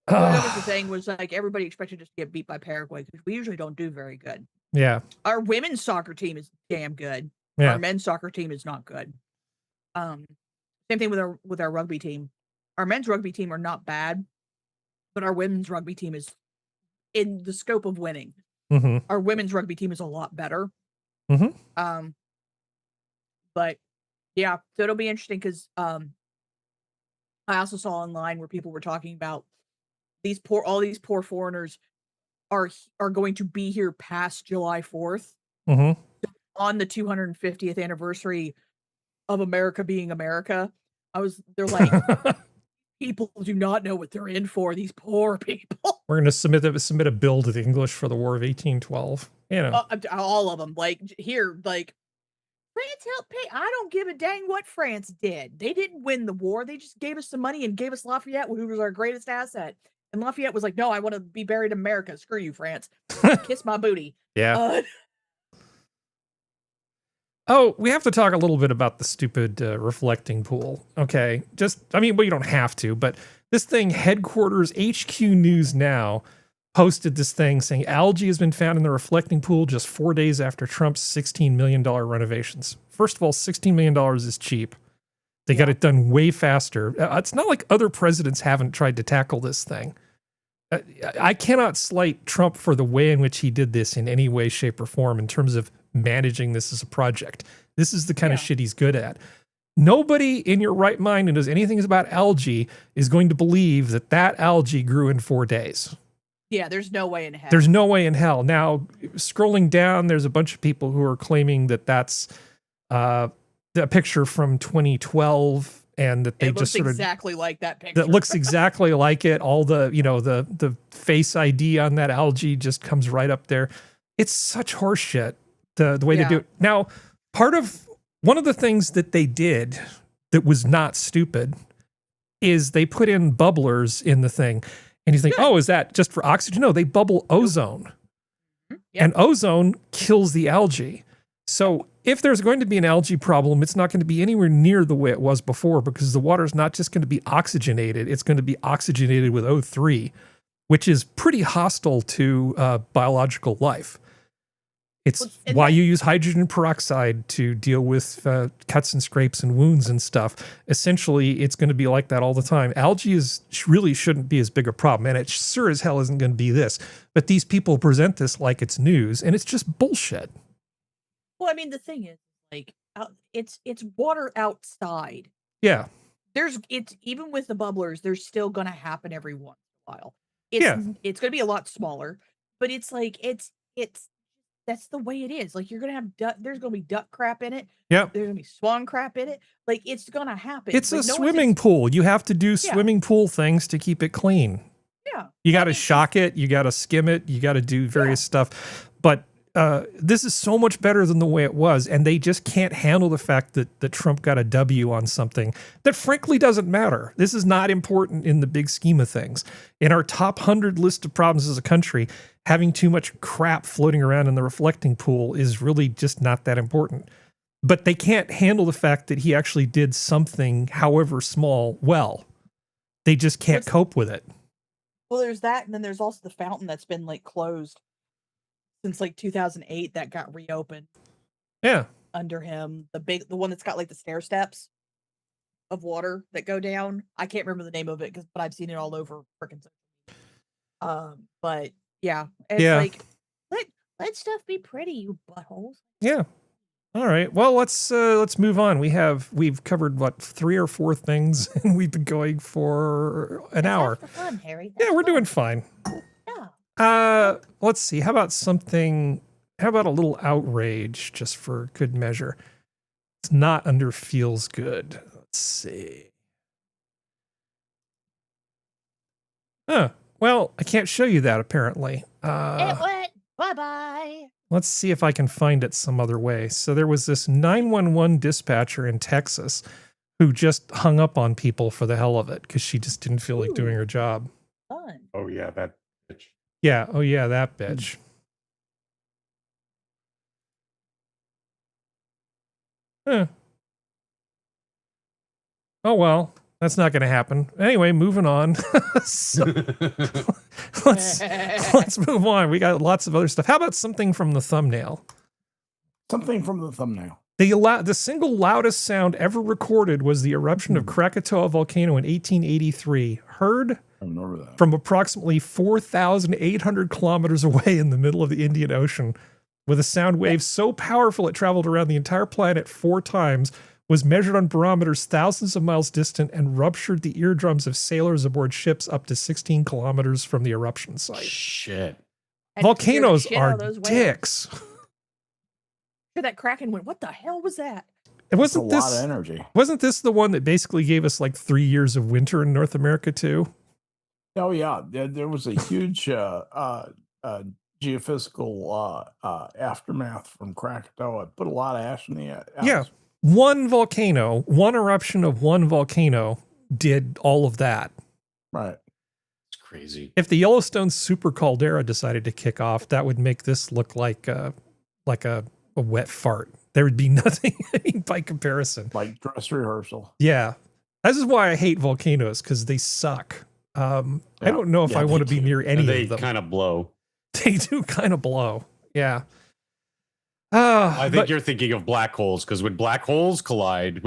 That was the thing, was like, everybody expected us to get beat by Paraguay because we usually don't do very good. Yeah. Our women's soccer team is damn good. Yeah. Our men's soccer team is not good. Same thing with our rugby team. Our men's rugby team are not bad, but our women's rugby team is in the scope of winning. Mm-hmm. Our women's rugby team is a lot better. Mm-hmm. But yeah, so it'll be interesting because I also saw online where people were talking about all these poor foreigners are going to be here past July 4th on the 250th anniversary of America being America. They're like, people do not know what they're in for. These poor people. We're going to submit a bill to the English for the War of 1812. All of them. Like, here, like, France helped pay. I don't give a dang what France did. They didn't win the war. They just gave us some money and gave us Lafayette, who was our greatest asset. And Lafayette was like, no, I want to be buried in America. Screw you, France. Kiss my booty. Yeah. Oh, we have to talk a little bit about the stupid reflecting pool. Okay. You don't have to, but this thing, Headquarters HQ News Now, posted this thing saying algae has been found in the reflecting pool just 4 days after Trump's $16 million renovations. First of all, $16 million is cheap. They got it done way faster. It's not like other presidents haven't tried to tackle this thing. I cannot slight Trump for the way in which he did this in any way, shape, or form in terms of managing this as a project. This is the kind of shit he's good at. Nobody in your right mind who knows anything about algae is going to believe that algae grew in 4 days. Yeah, there's no way in hell. There's no way in hell. Now, scrolling down, there's a bunch of people who are claiming that that's a picture from 2012 and that they just sort of exactly like that picture. That looks exactly like it. All the, the face ID on that algae just comes right up there. It's such horseshit, the way to do it. Now, one of the things that they did that was not stupid is they put in bubblers in the thing. And you think, oh, is that just for oxygen? No, they bubble ozone. Yep. And ozone kills the algae. So if there's going to be an algae problem, it's not going to be anywhere near the way it was before, because the water is not just going to be oxygenated. It's going to be oxygenated with O3, which is pretty hostile to biological life. It's why you use hydrogen peroxide to deal with cuts and scrapes and wounds and stuff. Essentially, it's going to be like that all the time. Algae really shouldn't be as big a problem, and it sure as hell isn't going to be this. But these people present this like it's news, and it's just bullshit. Well, I mean, the thing is, like, it's water outside. Yeah. It's even with the bubblers, there's still going to happen every once in a while. It's going to be a lot smaller, but it's like that's the way it is. Like, you're going to have there's going to be duck crap in it. Yeah. There's going to be swan crap in it. Like, it's going to happen. It's a swimming pool. You have to do swimming pool things to keep it clean. Yeah. You got to shock it. You got to skim it. You got to do various stuff. But this is so much better than the way it was. And they just can't handle the fact that Trump got a W on something that frankly doesn't matter. This is not important in the big scheme of things. In our top 100 list of problems as a country, having too much crap floating around in the reflecting pool is really just not that important. But they can't handle the fact that he actually did something, however small, well. They just can't cope with it. Well, there's that, and then there's also the fountain that's been like closed since like 2008 that got reopened. Yeah. Under him, the one that's got like the stair steps of water that go down. I can't remember the name of it, but I've seen it all over freaking. But yeah, it's like let stuff be pretty, you buttholes. Yeah. All right. Well, let's move on. We've covered what 3 or 4 things, and we've been going for an hour. That's fun, Harry. That's we're doing fine. Yeah. Let's see. How about a little outrage, just for good measure? It's not under feels good. Let's see. Well, I can't show you that apparently. It went bye-bye. Let's see if I can find it some other way. So there was this 911 dispatcher in Texas who just hung up on people for the hell of it because she just didn't feel like doing her job. Fun. Oh yeah, that bitch. Yeah. Oh yeah, that bitch. Oh well, that's not going to happen. Anyway, moving on. let's move on. We got lots of other stuff. How about something from the thumbnail? Something from the thumbnail. The single loudest sound ever recorded was the eruption of Krakatoa volcano in 1883, heard from approximately 4,800 kilometers away in the middle of the Indian Ocean, with a sound wave so powerful it traveled around the entire planet 4 times, was measured on barometers thousands of miles distant, and ruptured the eardrums of sailors aboard ships up to 16 kilometers from the eruption site. Shit. Volcanoes are dicks. That Kraken went, what the hell was that? It wasn't a lot of energy. Wasn't this the one that basically gave us like 3 years of winter in North America too? Oh yeah, there was a huge geophysical aftermath from Krakatoa. It put a lot of ash in the atmosphere. Yeah. One eruption of one volcano did all of that. Right. It's crazy. If the Yellowstone super caldera decided to kick off, that would make this look like a wet fart. There would be nothing by comparison. Like dress rehearsal. Yeah. This is why I hate volcanoes, because they suck. I don't know if I want to be near any of them. They kind of blow. They do kind of blow. Yeah. I think you're thinking of black holes, because when black holes collide,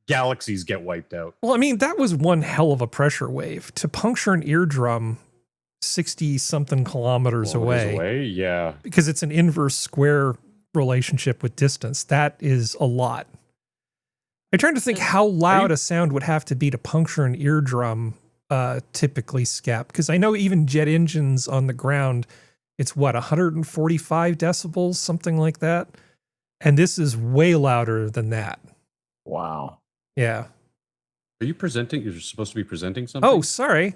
galaxies get wiped out. Well, I mean, that was one hell of a pressure wave. To puncture an eardrum 60-something kilometers away. Yeah. Because it's an inverse square relationship with distance. That is a lot. I'm trying to think how loud a sound would have to be to puncture an eardrum, typically, Skep. Because I know even jet engines on the ground, it's 145 decibels, something like that. And this is way louder than that. Wow. Yeah. Are you presenting? You're supposed to be presenting something? Oh, sorry.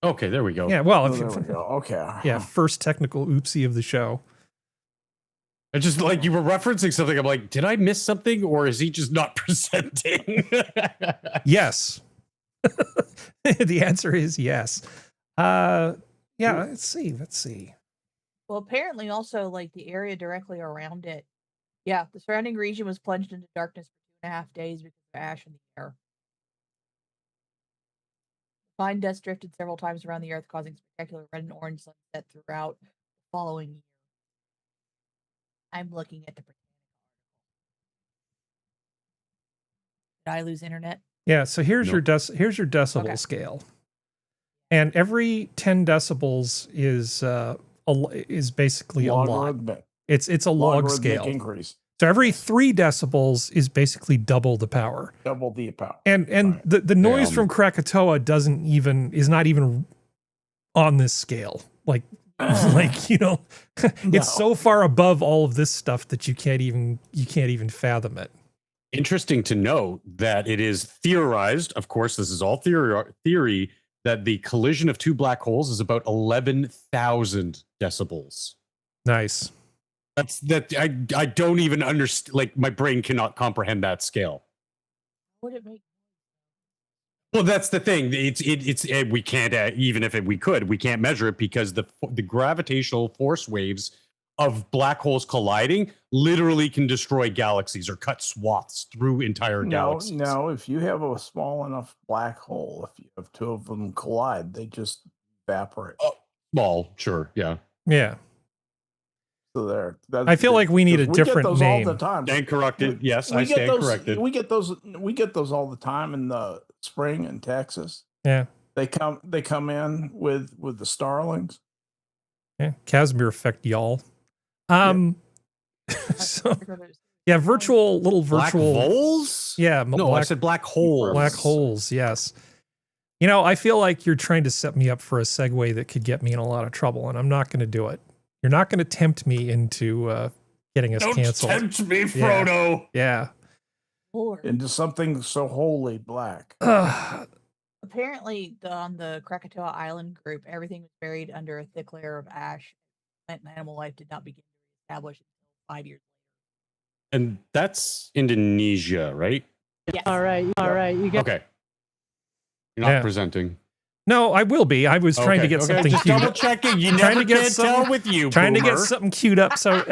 Okay, there we go. Yeah, well, there we go. Okay. Yeah, first technical oopsie of the show. I just like you were referencing something. I'm like, did I miss something, or is he just not presenting? Yes. The answer is yes. Yeah, let's see. Well, apparently also like the area directly around it. Yeah, the surrounding region was plunged into darkness for 2.5 days because of ash in the air. Fine dust drifted several times around the earth, causing spectacular red and orange sunset throughout the following year. I'm looking at the Did I lose internet? Yeah, so here's your decibel scale. And every 10 decibels is basically a lot. It's a log scale. Increase. So every 3 decibels is basically double the power. Double the power. And right. the noise from Krakatoa is not even on this scale. Like it's so far above all of this stuff that you can't even fathom it. Interesting to note that it is theorized, of course, this is all theory, that the collision of 2 black holes is about 11,000 decibels. Nice. I don't even understand. Like, my brain cannot comprehend that scale. What would it make? Well, that's the thing. We can't even if we could, we can't measure it because the gravitational force waves of black holes colliding literally can destroy galaxies or cut swaths through entire galaxies. No, if you have a small enough black hole, if you have 2 of them collide, they just evaporate. Oh, small, sure, yeah. Yeah. So there. I feel like we need a different name. All the time. Stand corrected. Yes, I stand corrected. We get those all the time in the spring in Texas. Yeah. They come in with the starlings. Yeah. Casimir effect, y'all. So yeah, little virtual black holes. Yeah, I said black holes. Black holes, yes. I feel like you're trying to set me up for a segue that could get me in a lot of trouble, and I'm not going to do it. You're not going to tempt me into getting us canceled. Don't tempt me, Frodo. Yeah. Into something so wholly black. Apparently, on the Krakatoa Island group, everything was buried under a thick layer of ash. Plant and animal life did not begin to be established until 5 years later. And that's Indonesia, right? Yes. All right. You get okay. You're not presenting. No, I will be. I was trying to get something just double checking. You never can tell with you. Trying to get something queued up. So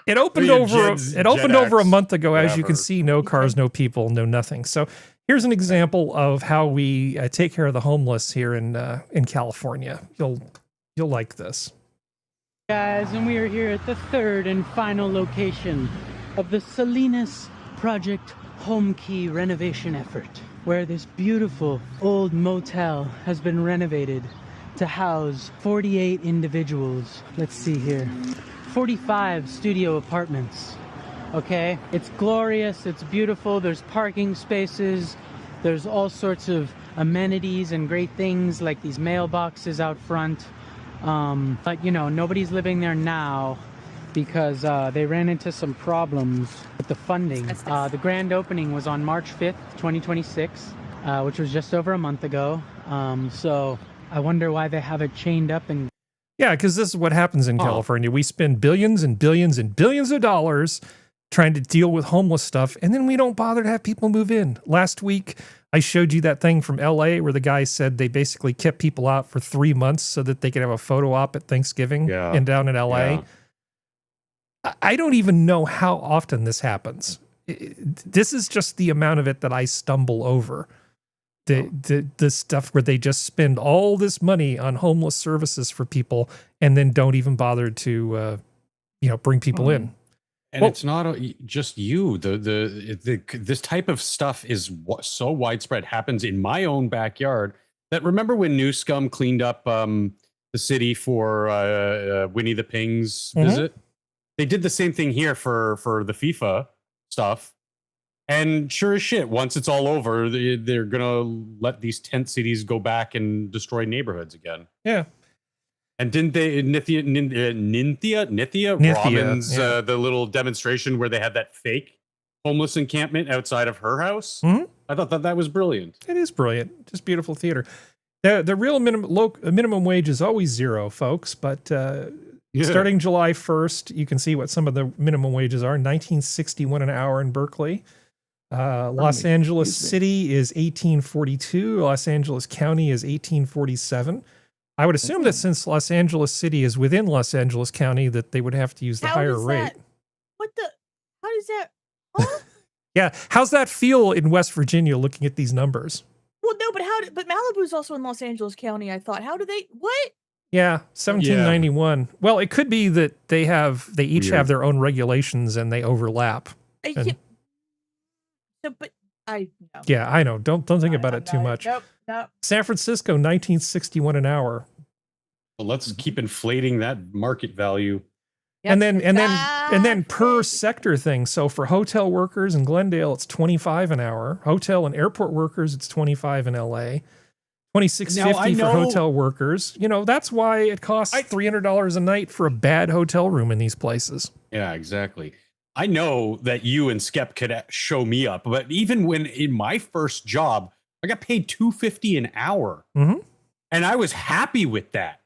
it opened over a month ago. As you can see, no cars, no people, no nothing. So here's an example of how we take care of the homeless here in California. You'll like this. Guys, and we are here at the 3rd and final location of the Salinas Project Home Key renovation effort, where this beautiful old motel has been renovated to house 48 individuals. Let's see here. 45 studio apartments. Okay? It's glorious, it's beautiful, there's parking spaces, there's all sorts of amenities and great things like these mailboxes out front. But nobody's living there now because they ran into some problems with the funding. The grand opening was on March 5th, 2026, which was just over a month ago. So I wonder why they have it chained up. And yeah, because this is what happens in California. We spend billions and billions and billions of dollars trying to deal with homeless stuff, and then we don't bother to have people move in. Last week, I showed you that thing from LA where the guy said they basically kept people out for 3 months so that they could have a photo op at Thanksgiving and down in LA. Yeah. I don't even know how often this happens. This is just the amount of it that I stumble over. The stuff where they just spend all this money on homeless services for people and then don't even bother to bring people in. And it's not just you. This type of stuff is so widespread. Happens in my own backyard. That remember when New Scum cleaned up the city for Winnie the Ping's visit? They did the same thing here for the FIFA stuff. And sure as shit, once it's all over, they're gonna let these tent cities go back and destroy neighborhoods again. Yeah. And didn't they Nithya Raman's the little demonstration where they had that fake homeless encampment outside of her house? Mm-hmm. I thought that was brilliant. It is brilliant. Just beautiful theater. The real minimum wage is always zero, folks. But starting July 1st, you can see what some of the minimum wages are. $19.61 an hour in Berkeley. Los Angeles City is 1842. Los Angeles County is 1847. I would assume that since Los Angeles City is within Los Angeles County, that they would have to use the higher rate. How does that? Huh? Yeah, how's that feel in West Virginia looking at these numbers? Well, no, but Malibu's also in Los Angeles County. I thought, how do they? What? Yeah, 1791. Yeah. Well, it could be that they each have their own regulations and they overlap. Yeah, I know. Don't think about it too much. Nope. San Francisco, 1961 an hour. Well, let's keep inflating that market value. Yep. And then per sector thing. So for hotel workers in Glendale, it's 25 an hour. Hotel and airport workers, it's 25 in LA. $26.50 for hotel workers. You know, that's why it costs $300 a night for a bad hotel room in these places. Yeah, exactly. I know that you and Skep could show me up, but even when in my first job, I got paid $250 an hour. Mm-hmm. And I was happy with that.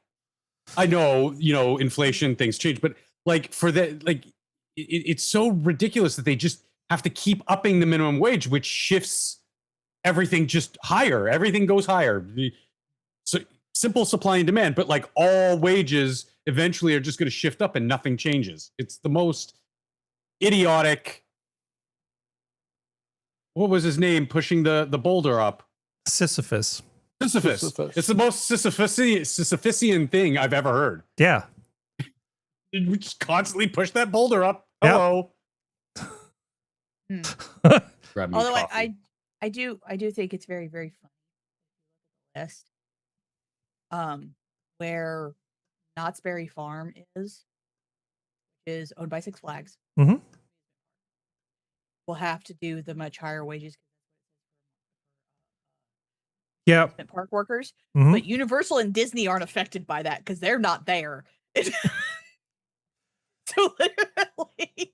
I know, inflation, things change, but it's so ridiculous that they just have to keep upping the minimum wage, which shifts everything just higher. Everything goes higher. So simple supply and demand, but like all wages eventually are just going to shift up and nothing changes. It's the most idiotic. What was his name pushing the boulder up? Sisyphus. It's the most Sisyphusian thing I've ever heard. Yeah. We just constantly push that boulder up. Hello. Grab me Although coffee. I do think it's very, very funny list. Where Knott's Berry Farm is owned by Six Flags. Mm-hmm. We'll have to do the much higher wages. Yeah. Park workers, Mm-hmm. but Universal and Disney aren't affected by that because they're not there. So literally,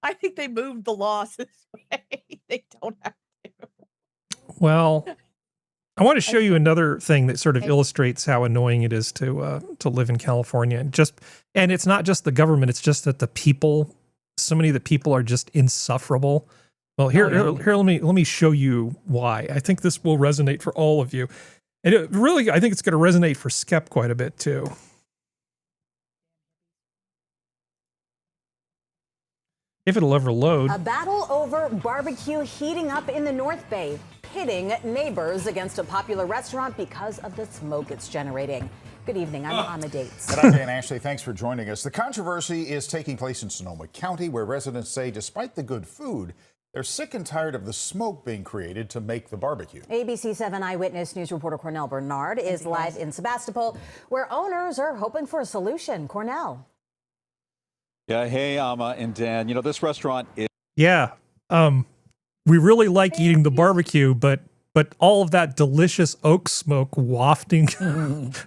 I think they moved the laws this way. They don't have to. Well, I want to show you another thing that sort of illustrates how annoying it is to live in California. And it's not just the government; it's just that the people. So many of the people are just insufferable. Well, here, let me show you why. I think this will resonate for all of you, and I think it's going to resonate for Skep quite a bit too. If it'll ever load. A battle over barbecue heating up in the North Bay, pitting neighbors against a popular restaurant because of the smoke it's generating. Good evening, I'm Amma Dates. And I'm Dan Ashley, thanks for joining us. The controversy is taking place in Sonoma County, where residents say despite the good food, they're sick and tired of the smoke being created to make the barbecue. ABC 7 Eyewitness News reporter Cornell Bernard is live in Sebastopol, where owners are hoping for a solution. Cornell. Yeah, hey, Amma and Dan. You know, this restaurant is... Yeah, we really like eating the barbecue, but all of that delicious oak smoke wafting over.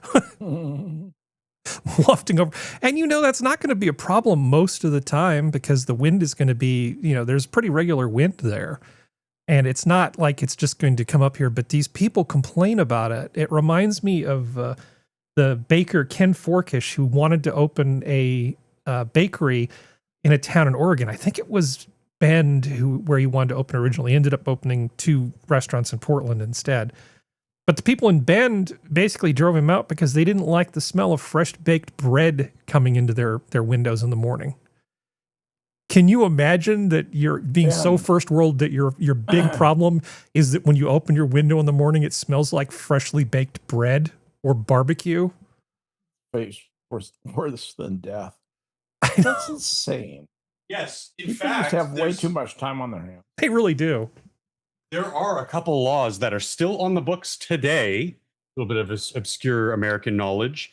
And that's not going to be a problem most of the time because the wind is going to be, there's pretty regular wind there. And it's not like it's just going to come up here, but these people complain about it. It reminds me of the baker Ken Forkish, who wanted to open a bakery in a town in Oregon. I think it was Bend where he wanted to open originally. He ended up opening 2 restaurants in Portland instead. But the people in Bend basically drove him out because they didn't like the smell of fresh baked bread coming into their windows in the morning. Can you imagine that you're being so first world that your big problem is that when you open your window in the morning, it smells like freshly baked bread or barbecue? Worse than death. That's insane. Yes, in People fact, just have way too much time on their hands. They really do. There are a couple laws that are still on the books today, a little bit of obscure American knowledge,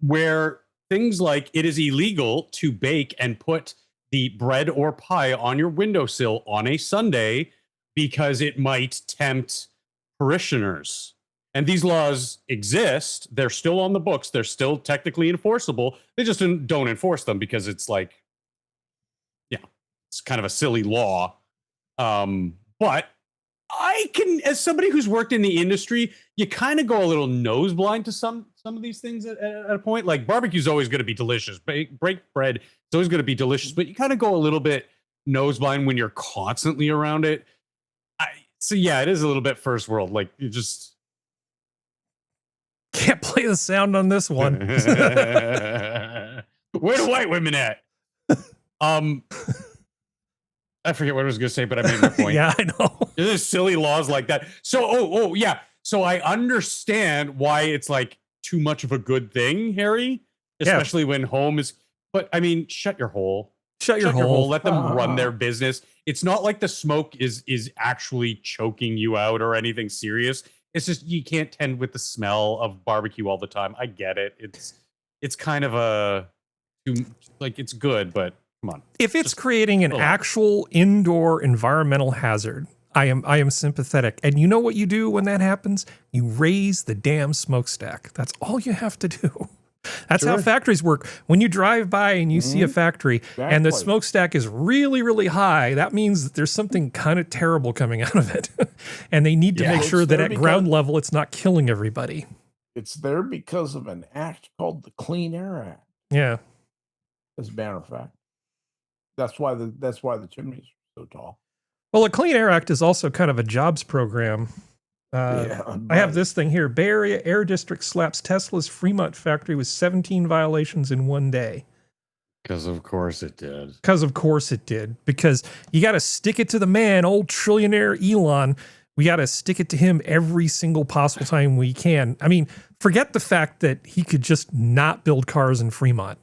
where things like it is illegal to bake and put the bread or pie on your windowsill on a Sunday because it might tempt parishioners. And these laws exist. They're still on the books. They're still technically enforceable. They just don't enforce them because it's like, it's kind of a silly law. But I can, as somebody who's worked in the industry, you kind of go a little nose blind to some of these things at a point. Like barbecue's always going to be delicious. Break bread is always going to be delicious, but you kind of go a little bit nose blind when you're constantly around it. So yeah, it is a little bit first world. Like you just can't play the sound on this one. Where the white women at? I forget what I was going to say, but I made my point. Yeah, I know. There's silly laws like that. So, yeah. So I understand why it's like too much of a good thing, Harry, especially when home is. But I mean, shut your hole. Shut your hole. Let them run their business. It's not like the smoke is actually choking you out or anything serious. It's just you can't tend with the smell of barbecue all the time. I get it. It's kind of it's good, but come on. If it's creating an actual indoor environmental hazard, I am sympathetic. And you know what you do when that happens? You raise the damn smokestack. That's all you have to do. That's how factories work. When you drive by and you see a factory and the smokestack is really, really high, that means that there's something kind of terrible coming out of it. And they need to make sure that at ground level, it's not killing everybody. It's there because of an act called the Clean Air Act. Yeah. As a matter of fact. That's why the chimneys are so tall. Well, the Clean Air Act is also kind of a jobs program. I have this thing here. Bay Area Air District slaps Tesla's Fremont factory with 17 violations in one day. Because of course it did. Because you got to stick it to the man, old trillionaire Elon. We got to stick it to him every single possible time we can. I mean, forget the fact that he could just not build cars in Fremont.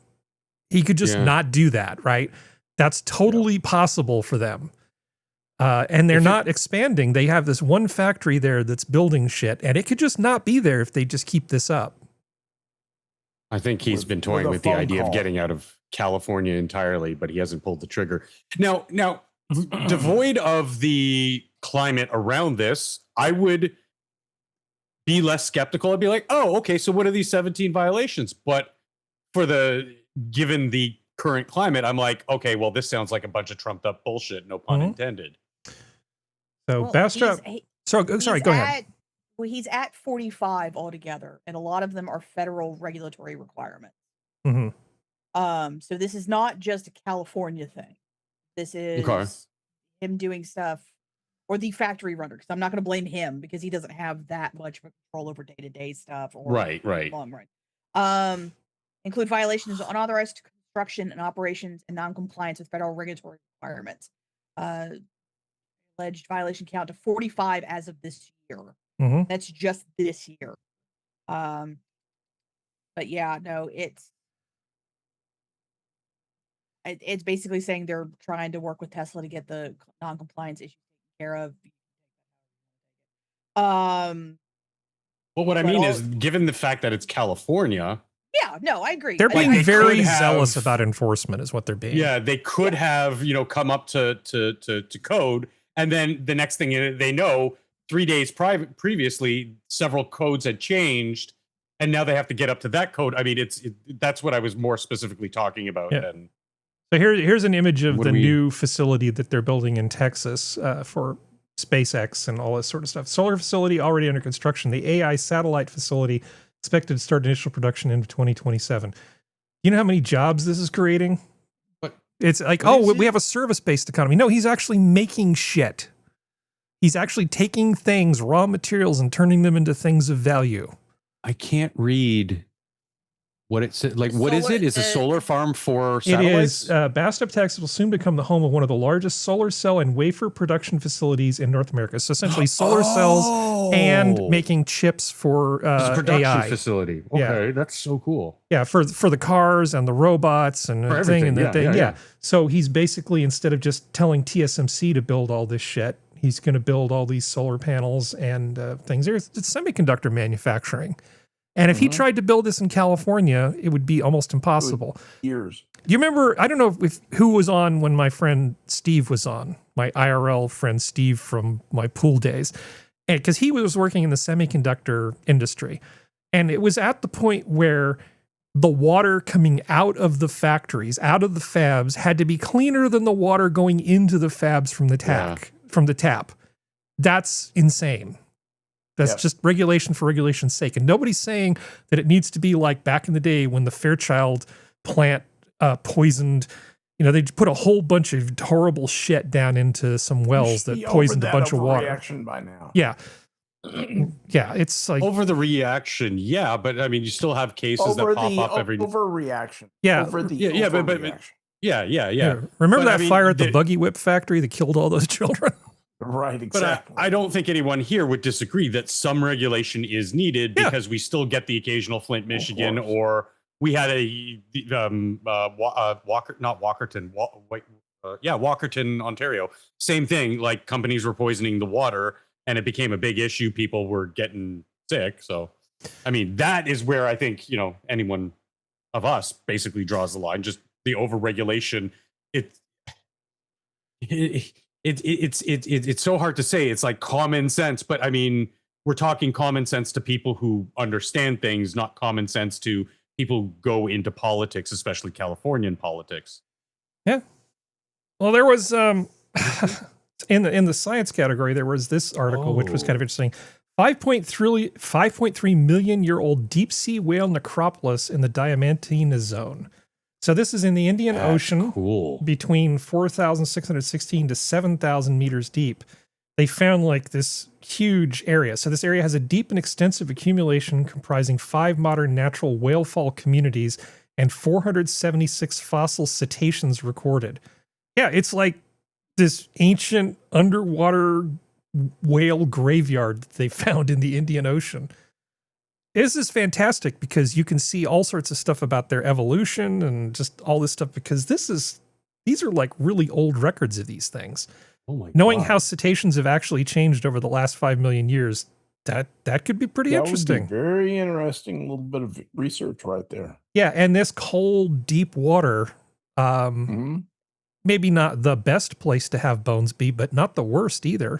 He could just not do that, right? That's totally possible for them. And they're not expanding. They have this one factory there that's building shit, and it could just not be there if they just keep this up. I think he's been toying with the idea of getting out of California entirely, but he hasn't pulled the trigger. Now, devoid of the climate around this, I would be less skeptical. I'd be like, oh, okay, so what are these 17 violations? But given the current climate, I'm like, okay, well, this sounds like a bunch of trumped up bullshit, no pun intended. So Bastrop, sorry, go ahead. Well, he's at 45 altogether, and a lot of them are federal regulatory requirements. So this is not just a California thing. This is him doing stuff, or the factory runner, because I'm not going to blame him because he doesn't have that much control over day-to-day stuff. Or right. Long run. Include violations of unauthorized construction and operations and non-compliance with federal regulatory requirements. Alleged violation count to 45 as of this year. That's just this year. But yeah, no, it's basically saying they're trying to work with Tesla to get the non-compliance issue taken care of. Well, what I mean is, given the fact that it's California. Yeah, no, I agree. They're being very zealous about enforcement, is what they're being. Yeah, they could have, come up to code, and then the next thing they know, 3 days previously, several codes had changed, and now they have to get up to that code. I mean, that's what I was more specifically talking about. Yeah. So here's an image of the new facility that they're building in Texas for SpaceX and all this sort of stuff. Solar facility already under construction. The AI satellite facility expected to start initial production in 2027. You know how many jobs this is creating? It's like, we have a service-based economy. No, he's actually making shit. He's actually taking things, raw materials, and turning them into things of value. I can't read what it says. Like, what is it? Is a solar farm for satellites? It is. Bastrop, Texas will soon become the home of one of the largest solar cell and wafer production facilities in North America. So essentially solar cells and making chips for production AI. Facility. Okay, that's so cool. Yeah, for the cars and the robots and the thing and the thing. Yeah. So he's basically, instead of just telling TSMC to build all this shit, he's going to build all these solar panels and things. It's semiconductor manufacturing. And if he tried to build this in California, it would be almost impossible. Years. Do you remember, I don't know who was on when my friend Steve was on, my IRL friend Steve from my pool days, because he was working in the semiconductor industry. And it was at the point where the water coming out of the factories, out of the fabs, had to be cleaner than the water going into the fabs from the tap. That's insane. That's just regulation for regulation's sake. And nobody's saying that it needs to be like back in the day when the Fairchild plant poisoned, they put a whole bunch of horrible shit down into some wells that poisoned a bunch of water. Reaction by now. Yeah. Yeah, it's like over the reaction. Yeah, but I mean, you still have cases that pop up every overreaction. Yeah, yeah. Remember that fire at the buggy whip factory that killed all those children? Right, exactly. But I don't think anyone here would disagree that some regulation is needed because we still get the occasional Flint, Michigan, or we had Walkerton, Ontario. Same thing. Like companies were poisoning the water, and it became a big issue. People were getting sick. So, I mean, that is where I think anyone of us basically draws the line. Just the overregulation. It's so hard to say. It's like common sense, but I mean, we're talking common sense to people who understand things, not common sense to people who go into politics, especially Californian politics. Yeah. Well, there was in the science category, there was this article which was kind of interesting. 5.3 million year old deep sea whale necropolis in the Diamantina zone. So this is in the Indian Ocean, between 4,616 to 7,000 meters deep. They found like this huge area. So this area has a deep and extensive accumulation comprising 5 modern natural whale fall communities and 476 fossil cetaceans recorded. Yeah, it's like this ancient underwater whale graveyard that they found in the Indian Ocean. This is fantastic because you can see all sorts of stuff about their evolution and just all this stuff, because these are like really old records of these things. Oh my Knowing God. how cetaceans have actually changed over the last 5 million years, that could be pretty interesting. Would be very interesting little bit of research right there. Yeah, and this cold, deep water, maybe not the best place to have bones be, but not the worst either.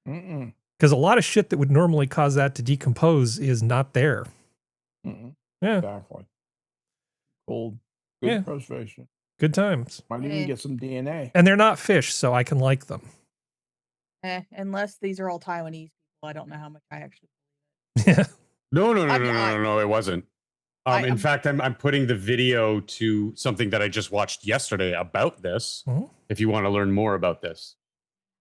Because a lot of shit that would normally cause that to decompose is not there. Yeah. Exactly. Cold. Good preservation. Good times. Might even get some DNA. And they're not fish, so I can like them. Unless these are all Taiwanese people, I don't know how much I actually. No, it wasn't. In fact, I'm putting the video to something that I just watched yesterday about this. If you want to learn more about this.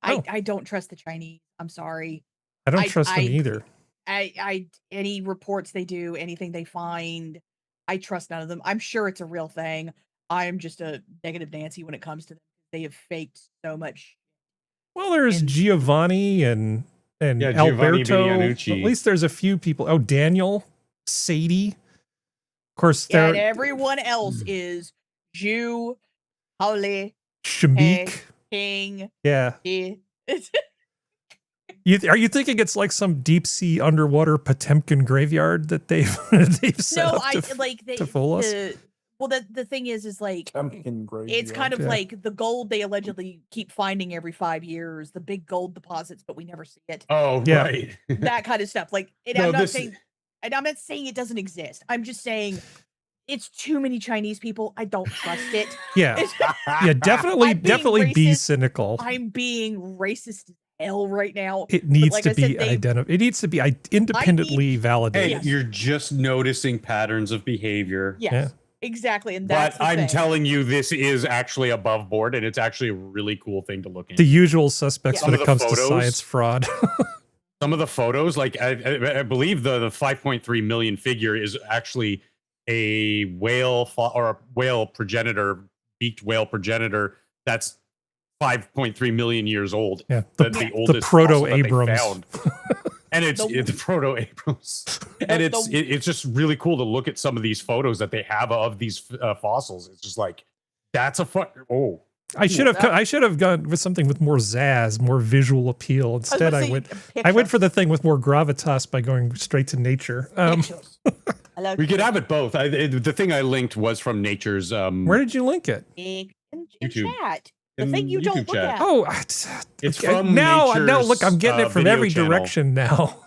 I don't trust the Chinese. I'm sorry. I don't trust them either. Any reports they do, anything they find, I trust none of them. I'm sure it's a real thing. I'm just a negative Nancy when it comes to them. They have faked so much. Well, there's Giovanni and Alberto. At least there's a few people. Oh, Daniel, Sadie. Of course, and everyone else is Zhu, Haole, Shamik, King. Yeah. Are you thinking it's like some deep sea underwater Potemkin graveyard that they've set up to fool us? Well, the thing is like it's kind of like the gold they allegedly keep finding every 5 years, the big gold deposits, but we never see it. Oh, yeah. Right. That kind of stuff. Like, I'm not saying it doesn't exist. I'm just saying it's too many Chinese people. I don't trust it. Yeah, definitely be cynical. I'm being racist as hell right now. It needs to be identified. It needs to be independently validated. Hey, you're just noticing patterns of behavior. Yes. Yeah. Exactly, and that's but I'm telling you, this is actually above board, and it's actually a really cool thing to look at. The usual suspects when it comes to science fraud. Some of the photos, like I believe the 5.3 million figure is actually a whale or a whale progenitor, beaked whale progenitor that's 5.3 million years old. Yeah, the oldest proto Abrams. And it's the proto Abrams, and it's just really cool to look at some of these photos that they have of these fossils. It's just like that's I should have gone with something with more zazz, more visual appeal. Instead, I went for the thing with more gravitas by going straight to nature. We could have it both. The thing I linked was from Nature's. Where did you link it? In YouTube. Chat. The thing you don't look at. Oh, it's from now. Nature's, Look, I'm getting it from every channel. direction now.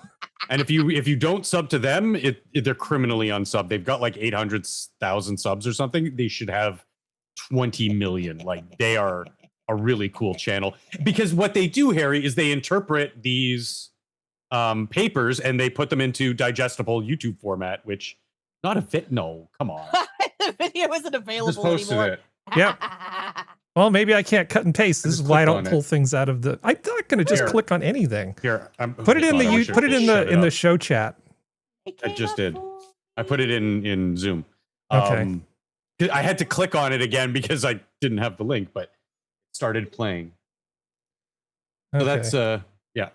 And if you don't sub to them, they're criminally unsub. They've got like 800,000 subs or something. They should have 20 million. Like, they are a really cool channel, because what they do, Harry, is they interpret these papers and they put them into digestible YouTube format, which not a fit. No, come on. The video isn't available Just posted anymore. it. Yep. Well, maybe I can't cut and paste. This is why I don't pull it. things out of the. I'm not going to just Here. click on anything. Here, put it in the put it in the show chat. I just did. I put it in Zoom. Okay. I had to click on it again because I didn't have the link, but it started playing. So that's yeah.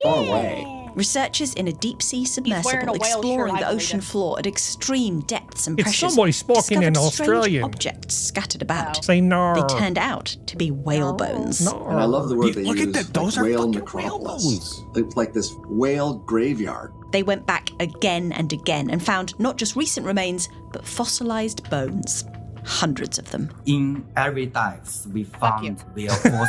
Far away. Researchers in a deep-sea submersible exploring the ocean floor at extreme depths and pressures somebody spoken in discovered strange Australian. objects scattered about. Say no. They turned out to be whale bones. And I love the word they Look use. at that. Those are whale fucking necropolis. whale bones. It's like this whale graveyard. They went back again and again and found not just recent remains, but fossilized bones. Hundreds of them. In every dives, we found whale fossils.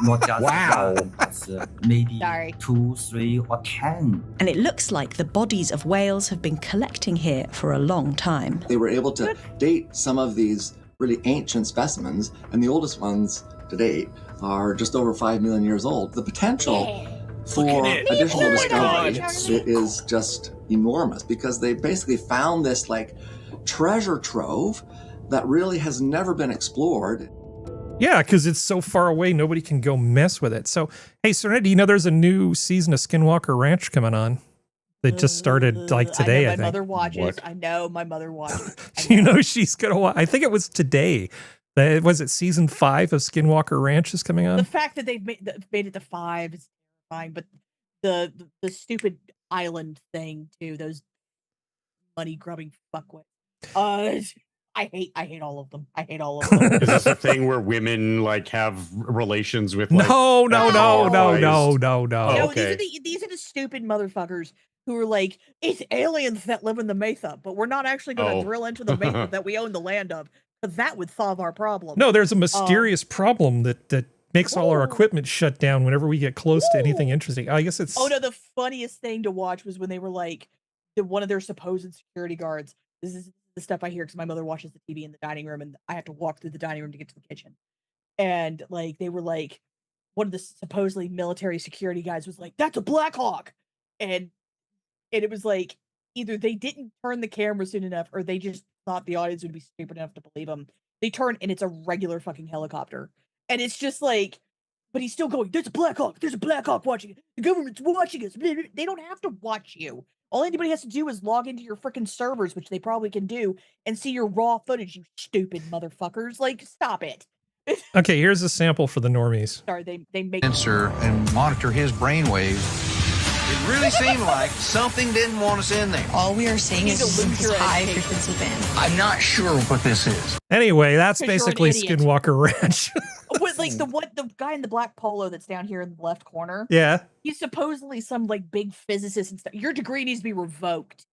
Not just one, but maybe 2, 3, or 10. And it looks like the bodies of whales have been collecting here for a long time. They were able to date some of these really ancient specimens, and the oldest ones to date are just over 5 million years old. The potential for additional discovery is just enormous because they basically found this like treasure trove that really has never been explored. Yeah, because it's so far away, nobody can go mess with it. So, hey, Serena, do you know there's a new season of Skinwalker Ranch coming on? That just started like today, I think. My mother watches. I know my mother watches. You know she's gonna watch. I think it was today. Was it season 5 of Skinwalker Ranch is coming on? The fact that they've made it to 5 is fine, but the stupid island thing too. Those money grubbing fuckwits. I hate all of them. I hate all of them. Is this a thing where women like have relations with? Like, No. No, okay. These are the stupid motherfuckers who are like, it's aliens that live in the Mesa, but we're not actually going to drill into the Mesa that we own the land of, because that would solve our problem. No, there's a mysterious problem that makes all our equipment shut down whenever we get close to anything interesting. I guess it's. Oh no, the funniest thing to watch was when they were like, one of their supposed security guards. This is the stuff I hear because my mother watches the TV in the dining room, and I have to walk through the dining room to get to the kitchen. And like they were like, one of the supposedly military security guys was like, "That's a Black Hawk," and it was like either they didn't turn the camera soon enough, or they just thought the audience would be stupid enough to believe them. They turn and it's a regular fucking helicopter, and it's just like, but he's still going, "There's a Black Hawk. There's a Black Hawk watching it. The government's watching us." They don't have to watch you. All anybody has to do is log into your freaking servers, which they probably can do, and see your raw footage, you stupid motherfuckers. Like, stop it. Okay, here's a sample for the normies. Sorry, they make sensor and monitor his brainwaves. It really seemed like something didn't want us in there. All we are seeing is this high frequency band. I'm not sure what this is. Anyway, that's Because you're an basically idiot. Skinwalker Ranch. What, like the guy in the black polo that's down here in the left corner? Yeah. He's supposedly some like big physicist and stuff. Your degree needs to be revoked.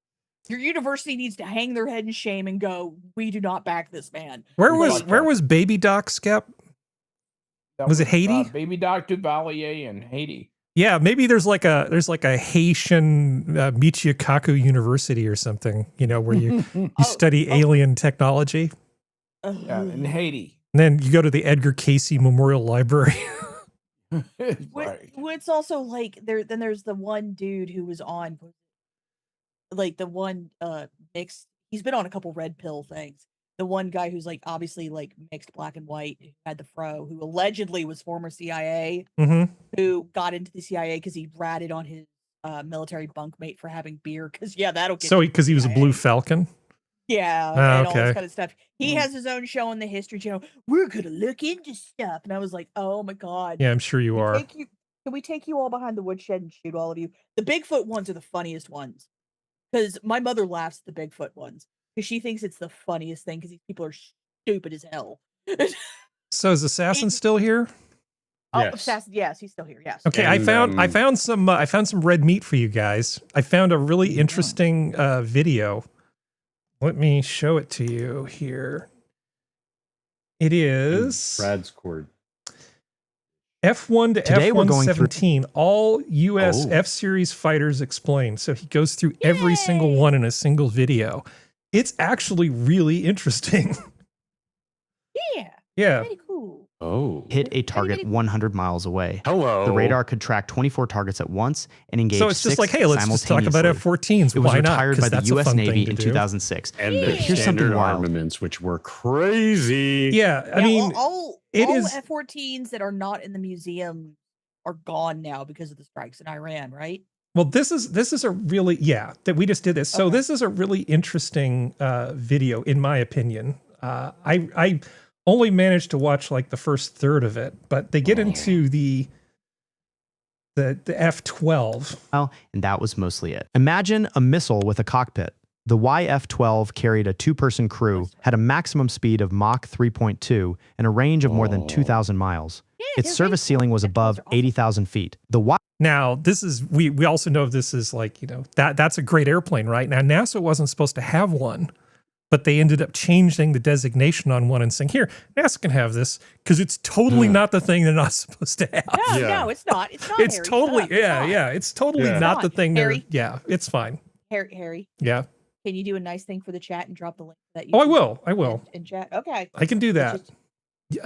Your university needs to hang their head in shame and go, "We do not back this man." Where was Baby Doc Skep? Was it Haiti? Baby Doc Duvalier in Haiti. Yeah, maybe there's like a Haitian Michikaku University or something, you know, where you study alien technology. Yeah, in Haiti. And then you go to the Edgar Cayce Memorial Library. Right. It's also like then there's the one dude who was on like the one mixed, he's been on a couple red pill things. The one guy who's like obviously like mixed black and white, who had the fro, who allegedly was former CIA, who got into the CIA because he ratted on his military bunkmate for having beer. Because that'll get So because he was a Blue Falcon. Yeah, and all this kind of stuff. He has his own show on the History Channel. We're gonna look into stuff, and I was like, oh my god. Yeah, I'm sure you are. Can we take you all behind the woodshed and shoot all of you? The Bigfoot ones are the funniest ones, because my mother laughs at the Bigfoot ones because she thinks it's the funniest thing because these people are stupid as hell. So is Assassin still here? Oh, Assassin, yes, he's still here. Yes. Okay, I found some red meat for you guys. I found a really interesting video. Let me show it to you here. It is Brad's cord. F1 to Today we're going F117, all US F-Series fighters explained. So he goes through every single one in a single video. It's actually really interesting. Yeah. Pretty cool. Oh. Hit a target 100 miles away. Hello. The radar could track 24 targets at once and engage So it's just 6 like, hey, let's just talk about simultaneously. F-14s. It was Why not? retired 'Cause by the that's a U.S. fun Navy thing to in do. 2006. And the Here's something standard wild. armaments, which were crazy. Yeah, I mean, all All F-14s that are not in the museum are gone now because of the strikes in Iran, right? Well, this is a really, that we just did this. So this is a really interesting video, in my opinion. I only managed to watch like the first third of it, but they get into the F-12. Well, and that was mostly it. Imagine a missile with a cockpit. The YF-12 carried a 2-person crew, had a maximum speed of Mach 3.2 and a range of more than 2,000 miles. Its service ceiling was above 80,000 feet. Now, this is, we also know this is like, that's a great airplane, right? Now, NASA wasn't supposed to have one, but they ended up changing the designation on one and saying, here, NASA can have this because it's totally not the thing they're not supposed to have. No, it's not. It's not, It's Harry. totally, Stop. it's totally It's not the thing Harry. It's fine. Harry. Yeah. Can you do a nice thing for the chat and drop the link that you Oh, I will. in chat? Okay. I can do that.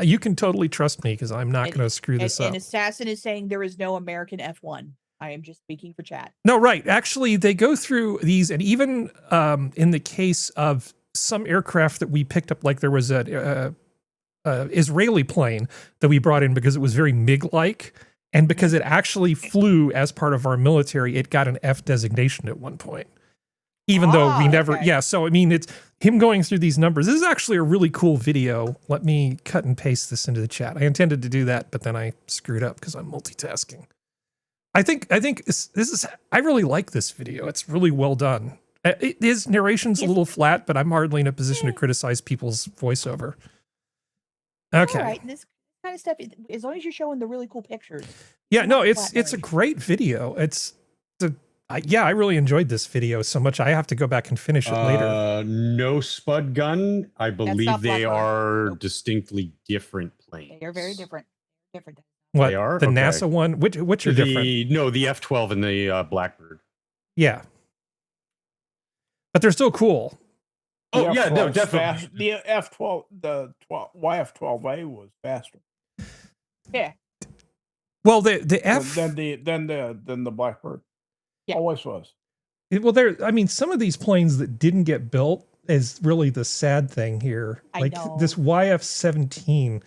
You can totally trust me because I'm not going to screw this up. And Assassin is saying there is no American F1. I am just speaking for chat. No, right. Actually, they go through these, and even in the case of some aircraft that we picked up, like there was a Israeli plane that we brought in because it was very MiG-like, and because it actually flew as part of our military, it got an F designation at one point. Even though we never, so I mean, it's him going through these numbers. This is actually a really cool video. Let me cut and paste this into the chat. I intended to do that, but then I screwed up because I'm multitasking. I think this is, I really like this video. It's really well done. His narration's a little flat, but I'm hardly in a position to criticize people's voiceover. Okay. All right. And this kind of stuff, as long as you're showing the really cool pictures. Yeah, no, it's a great video. I really enjoyed this video so much. I have to go back and finish it later. No Spud gun. I believe they are distinctly different planes. They are very different. What? They are? The NASA one? Which are different? No, the F-12 and the Blackbird. Yeah. But they're still cool. Oh, yeah, no, definitely. The F-12, the YF-12A was faster. Yeah. Well, the F... Than the Blackbird. Yeah. Always was. Some of these planes that didn't get built is really the sad thing here. Like this YF-17,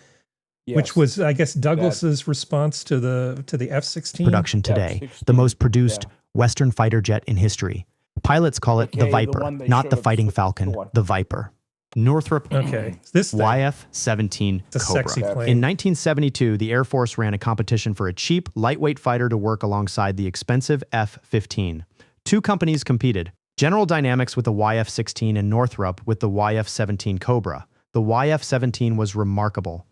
which was, I guess, Douglas's response to the F-16. Production today, the most produced Western fighter jet in history. Pilots call it the Viper, not the Fighting Falcon, the Viper. Northrop this YF-17 Cobra. In 1972, the Air Force ran a competition for a cheap, lightweight fighter to work alongside the expensive F-15. 2 companies competed, General Dynamics with the YF-16 and Northrop with the YF-17 Cobra. The YF-17 was remarkable.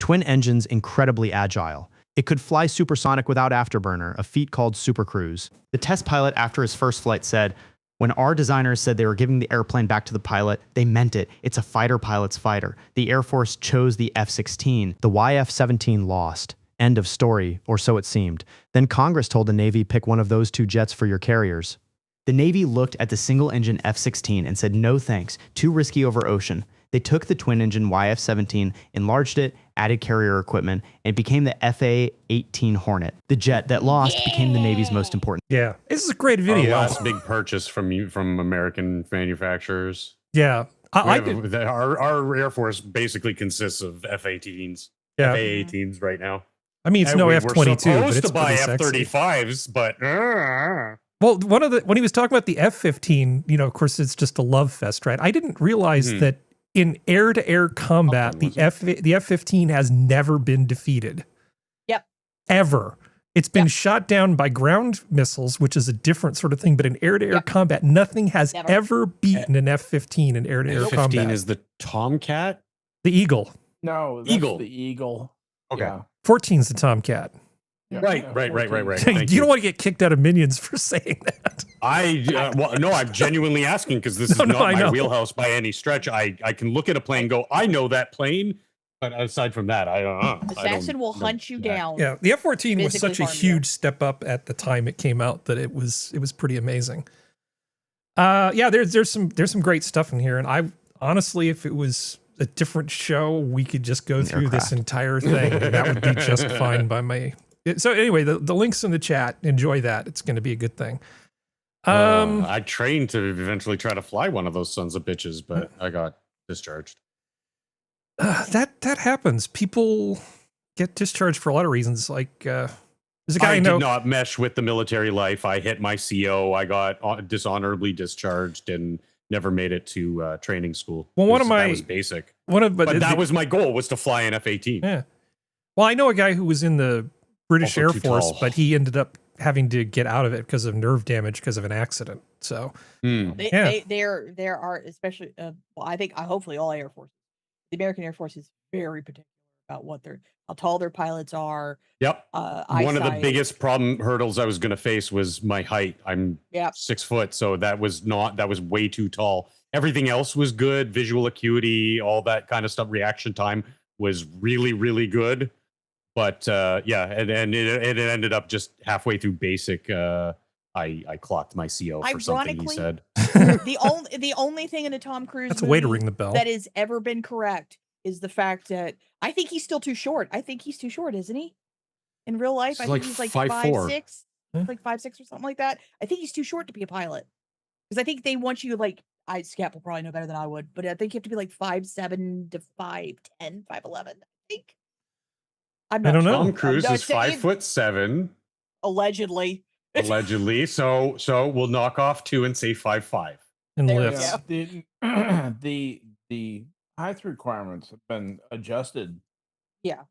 Twin engines, incredibly agile. It could fly supersonic without afterburner, a feat called supercruise. The test pilot after his first flight said, "When our designers said they were giving the airplane back to the pilot, they meant it. It's a fighter pilot's fighter. The Air Force chose the F-16. The YF-17 lost. End of story, or so it seemed. Then Congress told the Navy, pick one of those 2 jets for your carriers. The Navy looked at the single-engine F-16 and said, no thanks, too risky over ocean. They took the twin-engine YF-17, enlarged it, added carrier equipment, and it became the FA-18 Hornet. The jet that lost became the Navy's most important." Yeah, this is a great video. Our last big purchase from American manufacturers. Yeah, our Air Force basically consists of F-18s. Yeah. FA-18s right now. I mean, it's no F-22, but it's supposed to buy pretty sexy. F-35s, but well, when he was talking about the F-15, of course, it's just a love fest, right? I didn't realize that in air-to-air combat, the F-15 has never been defeated. Yep. Ever. It's been shot down by ground missiles, which is a different sort of thing, but in air-to-air combat, nothing has ever beaten an F-15 in air-to-air combat. F-15 is the Tomcat? The Eagle. No, that's the Eagle. Okay. Yeah. 14's the Tomcat. Yeah. Right. You don't want to get kicked out of Minions for saying that. I'm genuinely asking because this is not my wheelhouse by any stretch. I can look at a plane and go, I know that plane. But aside from that, Assassin will hunt you down. Yeah, the F-14 was such a huge step up at the time it came out that it was pretty amazing. There's some great stuff in here, and I honestly, if it was a different show, we could just go through this entire thing, and that would be just fine by me. So anyway, the link's in the chat. Enjoy that. It's going to be a good thing. I trained to eventually try to fly one of those sons of bitches, but I got discharged. That happens. People get discharged for a lot of reasons. Like there's a guy I I know. did not mesh with the military life. I hit my CO. I got dishonorably discharged and never made it to training school. Well, that was basic. But that was my goal, was to fly an F-18. Yeah. Well, I know a guy who was in the British Also Air too Force, tall. but he ended up having to get out of it because of nerve damage because of an accident. So There are especially well, I think hopefully all Air Forces. The American Air Force is very particular about how tall their pilots are. Yep. One of the eyesight. biggest hurdles I was going to face was my height. I'm 6 foot, so that was way too tall. Everything else was good. Visual acuity, all that kind of stuff. Reaction time was really, really good. But and it ended up just halfway through basic. I clocked my CO for something he said. the only thing in a Tom Cruise That's a way to movie ring the bell. that has ever been correct is the fact that I think he's still too short. I think he's too short, isn't he? In real life, I think he's like 5'6", like 5'6" or something like that. I think he's too short to be a pilot because I think they want you like Scap will probably know better than I would, but I think you have to be like 5'7" to 5'10", 5'11". I think. I don't know. Tom Cruise is 5'7". Allegedly. Allegedly. So we'll knock off 2 and say 5'5". And lifts. The height requirements have been adjusted. Yeah.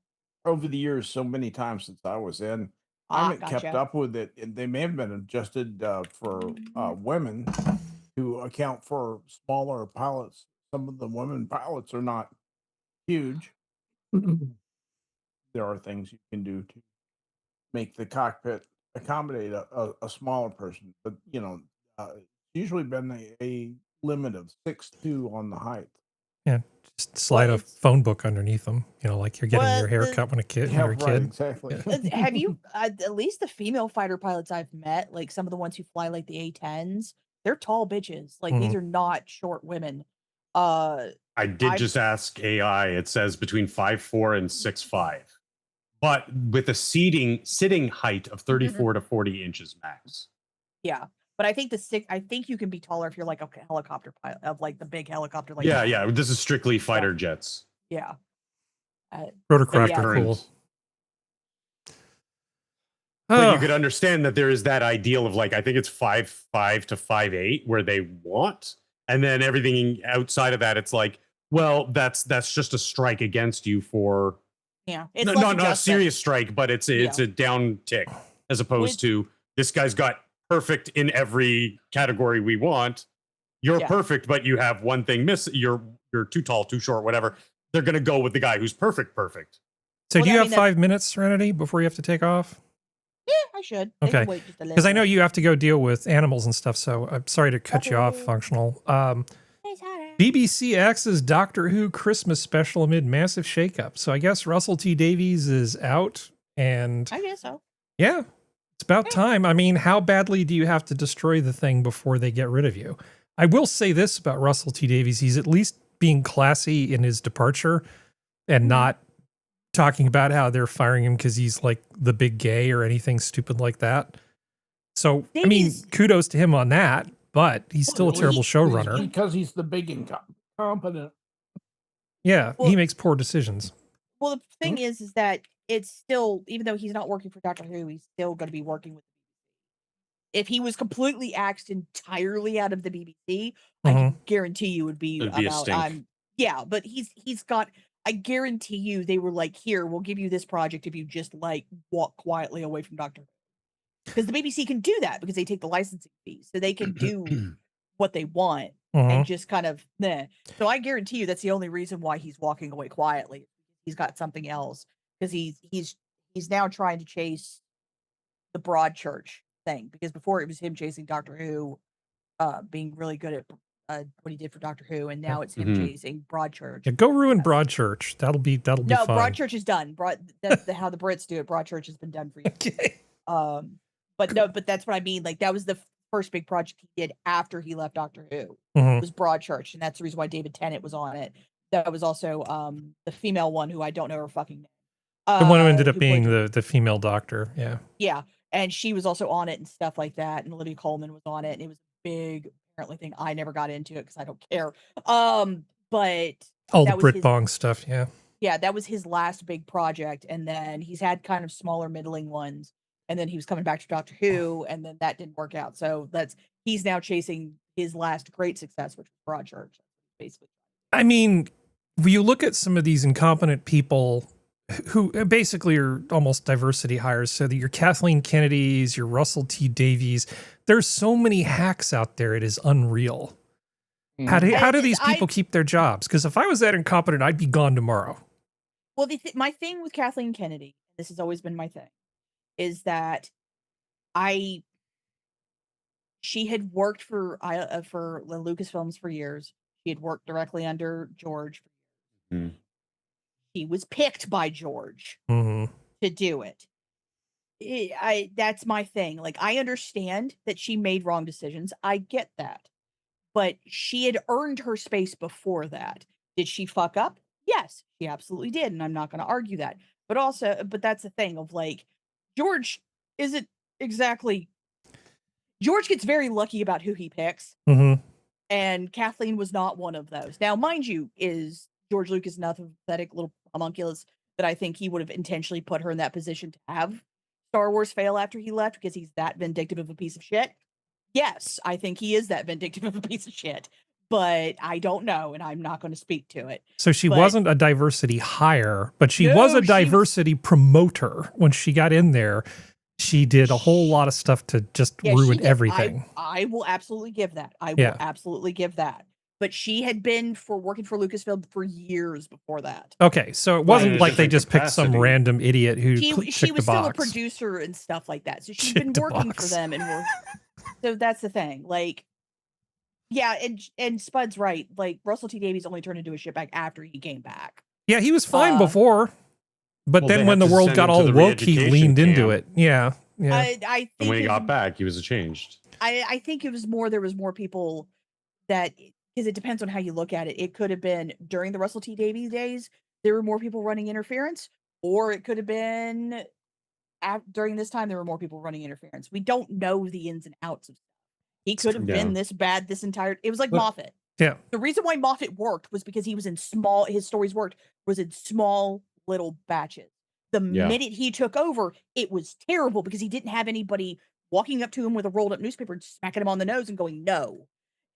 Over the years, so many times since I was in, I haven't kept up with it. And they may have been adjusted for women to account for smaller pilots. Some of the women pilots are not huge. There are things you can do to make the cockpit accommodate a smaller person, but it's usually been a limit of 6'2" on the height. Yeah, just slide a phone book underneath them. Like you're getting your hair cut when you're a kid. Exactly. Have you at least the female fighter pilots I've met, like some of the ones who fly like the A-10s, they're tall bitches. Like these are not short women. I did just ask AI. It says between 5'4" and 6'5", but with a sitting height of 34 to 40 inches max. Yeah, but I think I think you can be taller if you're like a helicopter pilot of like the big helicopter. Like Yeah. This is strictly fighter jets. Yeah. Rotorcraft are cool. But you could understand that there is that ideal of like, I think it's 5'5" to 5'8" where they want, and then everything outside of that, it's like, well, that's just a strike against you for it's not a serious strike, but it's a down tick as opposed to this guy's got perfect in every category we want. You're perfect, but you have one thing missing. You're too tall, too short, whatever. They're gonna go with the guy who's perfect. So do you have 5 minutes, Serenity, before you have to take off? Yeah, I should. Okay, because I know you have to go deal with animals and stuff. So I'm sorry to cut you off, Functional. BBC X's Doctor Who Christmas special amid massive shakeup. So I guess Russell T Davies is out, and I guess so. Yeah, it's about time. I mean, how badly do you have to destroy the thing before they get rid of you? I will say this about Russell T Davies: he's at least being classy in his departure, and not talking about how they're firing him because he's like the big gay or anything stupid like that. So, I mean, kudos to him on that, but he's still a terrible showrunner. Because he's the big incompetent. Yeah, he makes poor decisions. Well, the thing is that it's still, even though he's not working for Doctor Who, he's still going to be working with the BBC. If he was completely axed entirely out of the BBC, I can guarantee you would be about yeah, but he's got, I guarantee you they were like, here, we'll give you this project if you just like walk quietly away from Doctor Who. Because the BBC can do that because they take the licensing fees. So they can do what they want and just kind of So I guarantee you that's the only reason why he's walking away quietly. He's got something else. Because he's now trying to chase the Broadchurch thing. Because before it was him chasing Doctor Who, being really good at what he did for Doctor Who, and now it's him chasing Broadchurch. Yeah, go ruin Broadchurch. That'll be fun. No, Broadchurch is done. That's how the Brits do it. Broadchurch has been done for you. Okay. But that's what I mean. Like that was the first big project he did after he left Doctor Who. Was Broadchurch, and that's the reason why David Tennant was on it. That was also the female one who I don't know her fucking name. The one who ended up being the female doctor. Yeah. Yeah, and she was also on it and stuff like that. And Olivia Colman was on it, and it was a big apparently thing. I never got into it because I don't care. but all the that was Brit Bong stuff. Yeah. Yeah, that was his last big project, and then he's had kind of smaller, middling ones, and then he was coming back to Doctor Who, and then that didn't work out. So he's now chasing his last great success, which was Broadchurch, basically. I mean, when you look at some of these incompetent people who basically are almost diversity hires, so that your Kathleen Kennedys, your Russell T Davies, there's so many hacks out there. It is unreal. How do these people keep their jobs? Because if I was that incompetent, I'd be gone tomorrow. Well, my thing with Kathleen Kennedy, this has always been my thing, is that she had worked for Lucasfilms for years. She had worked directly under George. Mm. She was picked by George to do it. That's my thing. Like, I understand that she made wrong decisions. I get that. But she had earned her space before that. Did she fuck up? Yes, she absolutely did. And I'm not going to argue that. But that's the thing of like, George isn't exactly. George gets very lucky about who he picks. And Kathleen was not one of those. Now, mind you, is George Lucas enough of a pathetic little homunculus that I think he would have intentionally put her in that position to have Star Wars fail after he left because he's that vindictive of a piece of shit? Yes, I think he is that vindictive of a piece of shit, but I don't know, and I'm not going to speak to it. So she wasn't a diversity hire, but she was a diversity promoter. When she got in there, she did a whole lot of stuff to just ruin everything. I will absolutely give that. I will absolutely give that. But she had been working for Lucasfilm for years before that. Okay, so it wasn't like they just picked some random idiot who she was still a producer and stuff like that. So she'd been working for them and so that's the thing. Like, yeah, and Spud's right. Like, Russell T Davies only turned into a shitbag after he came back. Yeah, he was fine before. But then when the world got all woke, he leaned into it. Yeah. I think and when he got back, he was changed. I think it was there was more people that, because it depends on how you look at it. It could have been during the Russell T Davies days, there were more people running interference, or it could have been during this time, there were more people running interference. We don't know the ins and outs of stuff. He could have been this bad this entire. It was like Moffat. Yeah. The reason why Moffat worked was because he was in his stories was in small little batches. The minute he took over, it was terrible because he didn't have anybody walking up to him with a rolled up newspaper and smacking him on the nose and going, no.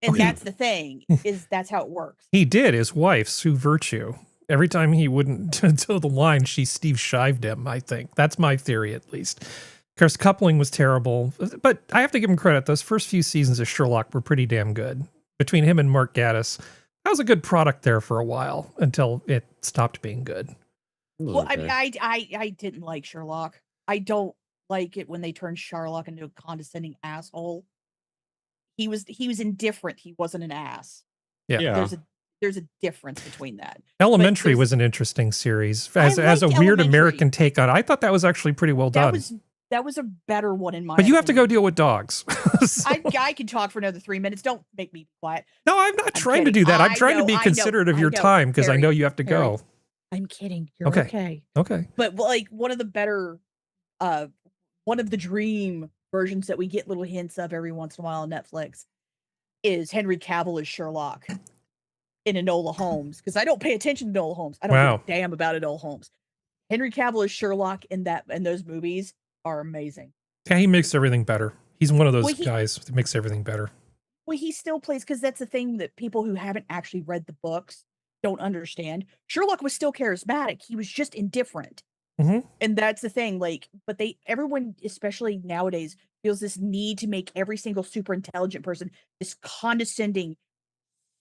And that's the thing, is that's how it works. He did. His wife, Sue Virtue. Every time he wouldn't toe the line, she Steve Shived him, I think. That's my theory, at least. Of course, coupling was terrible. But I have to give him credit. Those first few seasons of Sherlock were pretty damn good. Between him and Mark Gatiss, that was a good product there for a while until it stopped being good. Well, I mean, I didn't like Sherlock. I don't like it when they turned Sherlock into a condescending asshole. He was indifferent. He wasn't an ass. Yeah. There's a difference between that. Elementary was an interesting series as a weird American take on it. I thought that was actually pretty well done. That was a better one in my But you have to go deal with dogs. I can talk for another 3 minutes. Don't make me quiet. No, I'm not trying to do that. I'm trying to be considerate of your time because I know you have to go. I'm kidding. You're okay. Okay. But like one of the better, one of the dream versions that we get little hints of every once in a while on Netflix is Henry Cavill as Sherlock in Enola Holmes, because I don't pay attention to Enola Holmes. I don't give a damn about Enola Holmes. Henry Cavill as Sherlock in those movies are amazing. Yeah, he makes everything better. He's one of those guys that makes everything better. Well, he still plays, because that's the thing that people who haven't actually read the books don't understand. Sherlock was still charismatic. He was just indifferent. And that's the thing. Like, but everyone, especially nowadays, feels this need to make every single super intelligent person this condescending,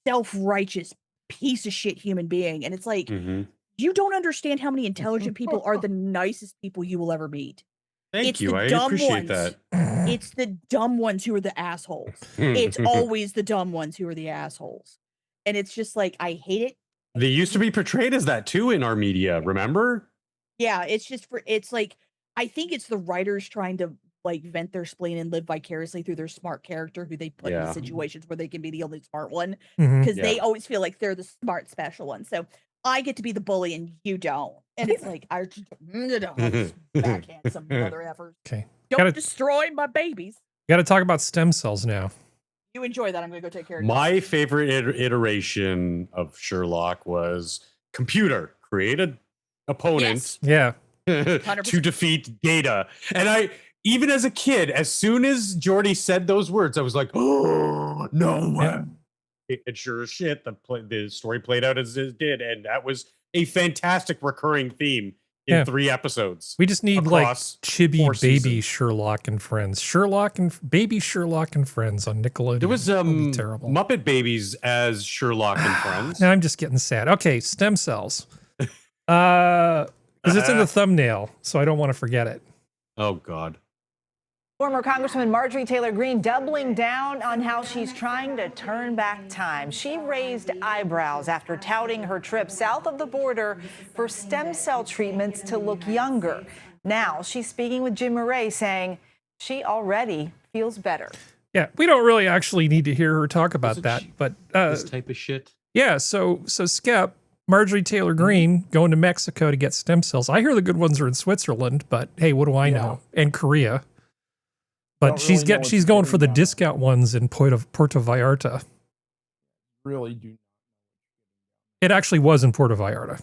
self-righteous piece of shit human being. And it's like, you don't understand how many intelligent people are the nicest people you will ever meet. Thank you. I appreciate that. It's the dumb ones who are the assholes. It's always the dumb ones who are the assholes. And it's just like, I hate it. They used to be portrayed as that too in our media, remember? Yeah, it's like, I think it's the writers trying to like vent their spleen and live vicariously through their smart character who they put in situations where they can be the only smart one, because they always feel like they're the smart special one. So I get to be the bully and you don't. And it's like, I just backhand some mother effers. Okay. Don't destroy my babies. Got to talk about stem cells now. You enjoy that. I'm going to go take care of My favorite iteration of Sherlock was computer, create an opponent Yeah. to defeat Data. And even as a kid, as soon as Jordy said those words, I was like, oh, no way. And sure as shit, the story played out as it did. And that was a fantastic recurring theme in 3 episodes. We just need like chibi 4 baby seasons. Sherlock and Friends. Baby Sherlock and Friends on Nickelodeon. There was terrible. Muppet Babies as Sherlock and Friends. Now I'm just getting sad. Okay, stem cells. Because it's in the thumbnail, so I don't want to forget it. Oh, God. Former Congresswoman Marjorie Taylor Greene doubling down on how she's trying to turn back time. She raised eyebrows after touting her trip south of the border for stem cell treatments to look younger. Now she's speaking with Jim Murray saying she already feels better. Yeah, we don't really actually need to hear her talk about that, but this type of shit. Yeah, so Skep, Marjorie Taylor Greene going to Mexico to get stem cells. I hear the good ones are in Switzerland, but hey, what do I know? And Korea. But she's going for the discount ones in Puerto Vallarta. Really do. It actually was in Puerto Vallarta.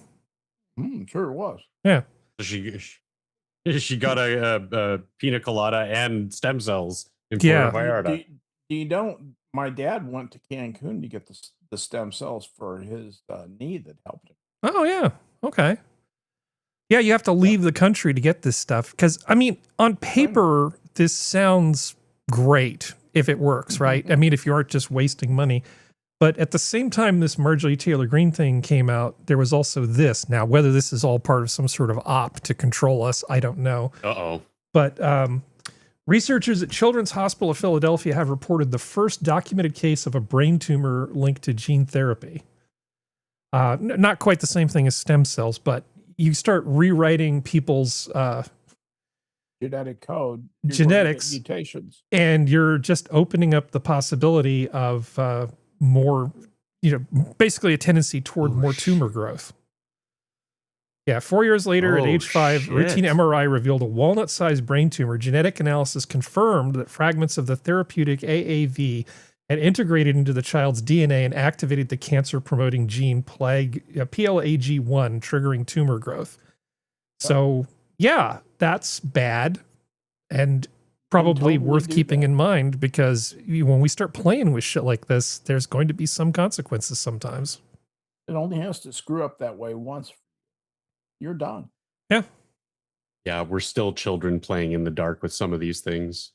Sure it was. Yeah. She got a pina colada and stem cells in Puerto Vallarta. My dad went to Cancun to get the stem cells for his knee that helped him. Oh, yeah. Okay. Yeah, you have to leave the country to get this stuff. Because, I mean, on paper, this sounds great if it works, right? I mean, if you aren't just wasting money. But at the same time this Marjorie Taylor Greene thing came out, there was also this. Now, whether this is all part of some sort of op to control us, I don't know. Uh-oh. But researchers at Children's Hospital of Philadelphia have reported the first documented case of a brain tumor linked to gene therapy. Not quite the same thing as stem cells, but you start rewriting people's genetic code, genetics, mutations, and you're just opening up the possibility of more, basically a tendency toward more tumor growth. Yeah, 4 years later, at age 5, routine MRI revealed a walnut-sized brain tumor. Genetic analysis confirmed that fragments of the therapeutic AAV had integrated into the child's DNA and activated the cancer-promoting gene PLAG1, triggering tumor growth. So, yeah, that's bad and probably worth keeping in mind, because when we start playing with shit like this, there's going to be some consequences sometimes. It only has to screw up that way once. You're done. Yeah. Yeah, we're still children playing in the dark with some of these things,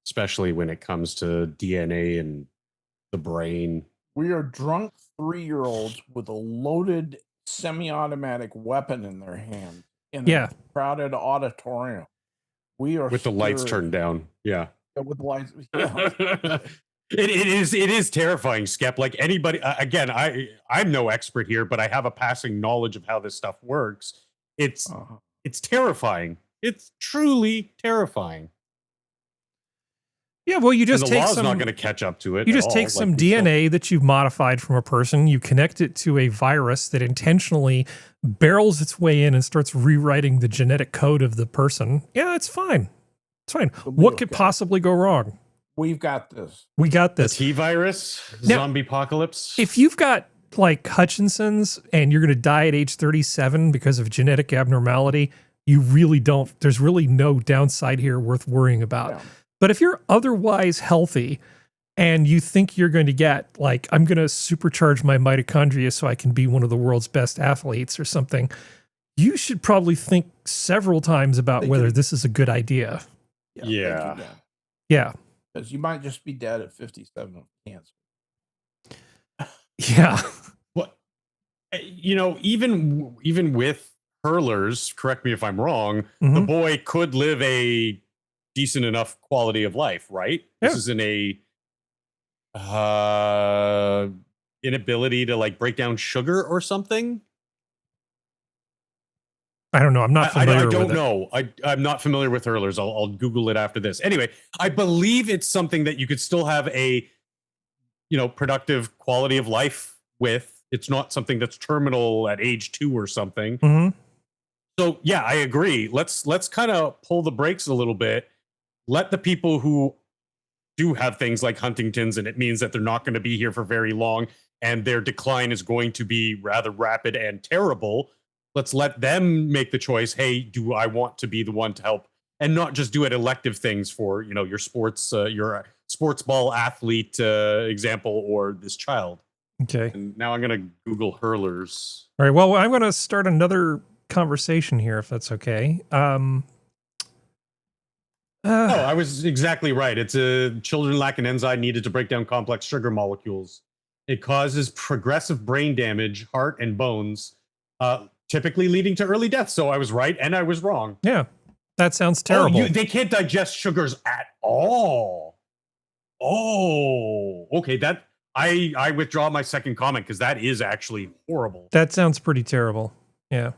especially when it comes to DNA and the brain. We are drunk 3-year-olds with a loaded semi-automatic weapon in their hand in a crowded auditorium. We are with the lights turned down. Yeah. With the lights. Yeah. It is terrifying, Skep. Like anybody, again, I'm no expert here, but I have a passing knowledge of how this stuff works. It's terrifying. It's truly terrifying. Yeah, well, you just and the law's not going to catch up to it. You just take some DNA that you've modified from a person, you connect it to a virus that intentionally barrels its way in and starts rewriting the genetic code of the person. Yeah, it's fine. It's fine. What could possibly go wrong? We've got this. We got this. The T-virus, zombie apocalypse. If you've got like Hutchinson's and you're going to die at age 37 because of genetic abnormality, you really don't. There's really no downside here worth worrying about. Yeah. But if you're otherwise healthy and you think you're going to get like, I'm going to supercharge my mitochondria so I can be one of the world's best athletes or something, you should probably think several times about whether this is a good idea. Yeah. Yeah. Because you might just be dead at 57 of cancer. Yeah. Well, even with hurlers, correct me if I'm wrong, the boy could live a decent enough quality of life, right? Yeah. This isn't a inability to like break down sugar or something. I don't know. I'm not familiar with it. I don't know. I'm not familiar with hurlers. I'll Google it after this. Anyway, I believe it's something that you could still have a, productive quality of life with. It's not something that's terminal at age 2 or something. Mm-hmm. So yeah, I agree. Let's kind of pull the brakes a little bit. Let the people who do have things like Huntington's, and it means that they're not going to be here for very long, and their decline is going to be rather rapid and terrible. Let's let them make the choice. Hey, do I want to be the one to help, and not just do it elective things for, you know, your sports ball athlete example, or this child. Okay. And now I'm going to Google hurlers. All right. Well, I'm going to start another conversation here, if that's okay. I was exactly right. It's children lack an enzyme needed to break down complex sugar molecules. It causes progressive brain damage, heart and bones, typically leading to early death. So I was right and I was wrong. Yeah, that sounds terrible. They can't digest sugars at all. Oh, okay. That I withdraw my second comment, because that is actually horrible. That sounds pretty terrible. Yeah.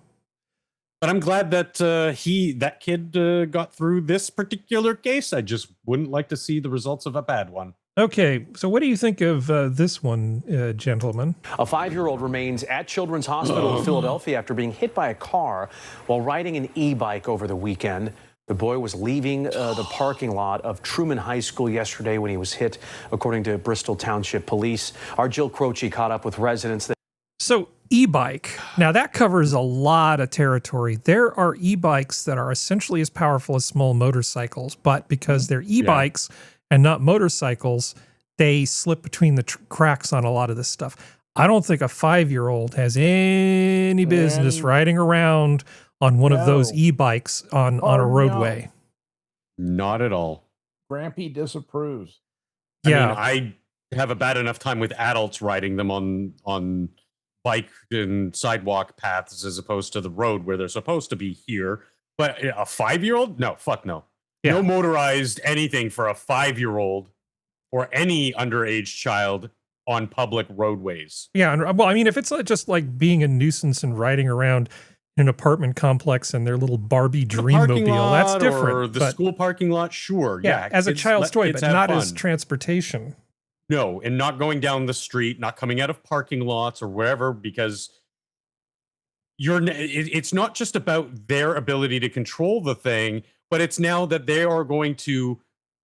But I'm glad that that kid got through this particular case. I just wouldn't like to see the results of a bad one. Okay, so what do you think of this one, gentlemen? A 5-year-old remains at Children's Hospital in Philadelphia after being hit by a car while riding an e-bike over the weekend. The boy was leaving the parking lot of Truman High School yesterday when he was hit, according to Bristol Township Police. Our Jill Croce caught up with residents. So e-bike, now that covers a lot of territory. There are e-bikes that are essentially as powerful as small motorcycles, but because they're e-bikes and not motorcycles, they slip between the cracks on a lot of this stuff. I don't think a 5-year-old has any business riding around on one of those e-bikes on a roadway. Not at all. Grampy disapproves. Yeah. I mean, I have a bad enough time with adults riding them on bike and sidewalk paths as opposed to the road where they're supposed to be here. But a 5-year-old? No, fuck no. Yeah. No motorized anything for a 5-year-old or any underage child on public roadways. Yeah, well, I mean, if it's just like being a nuisance and riding around an apartment complex and their little Barbie Dreammobile, that's different. Or the school parking lot, sure. Yeah, as a child's toy, but not as transportation. No, and not going down the street, not coming out of parking lots or wherever, because it's not just about their ability to control the thing, but it's now that they are going to,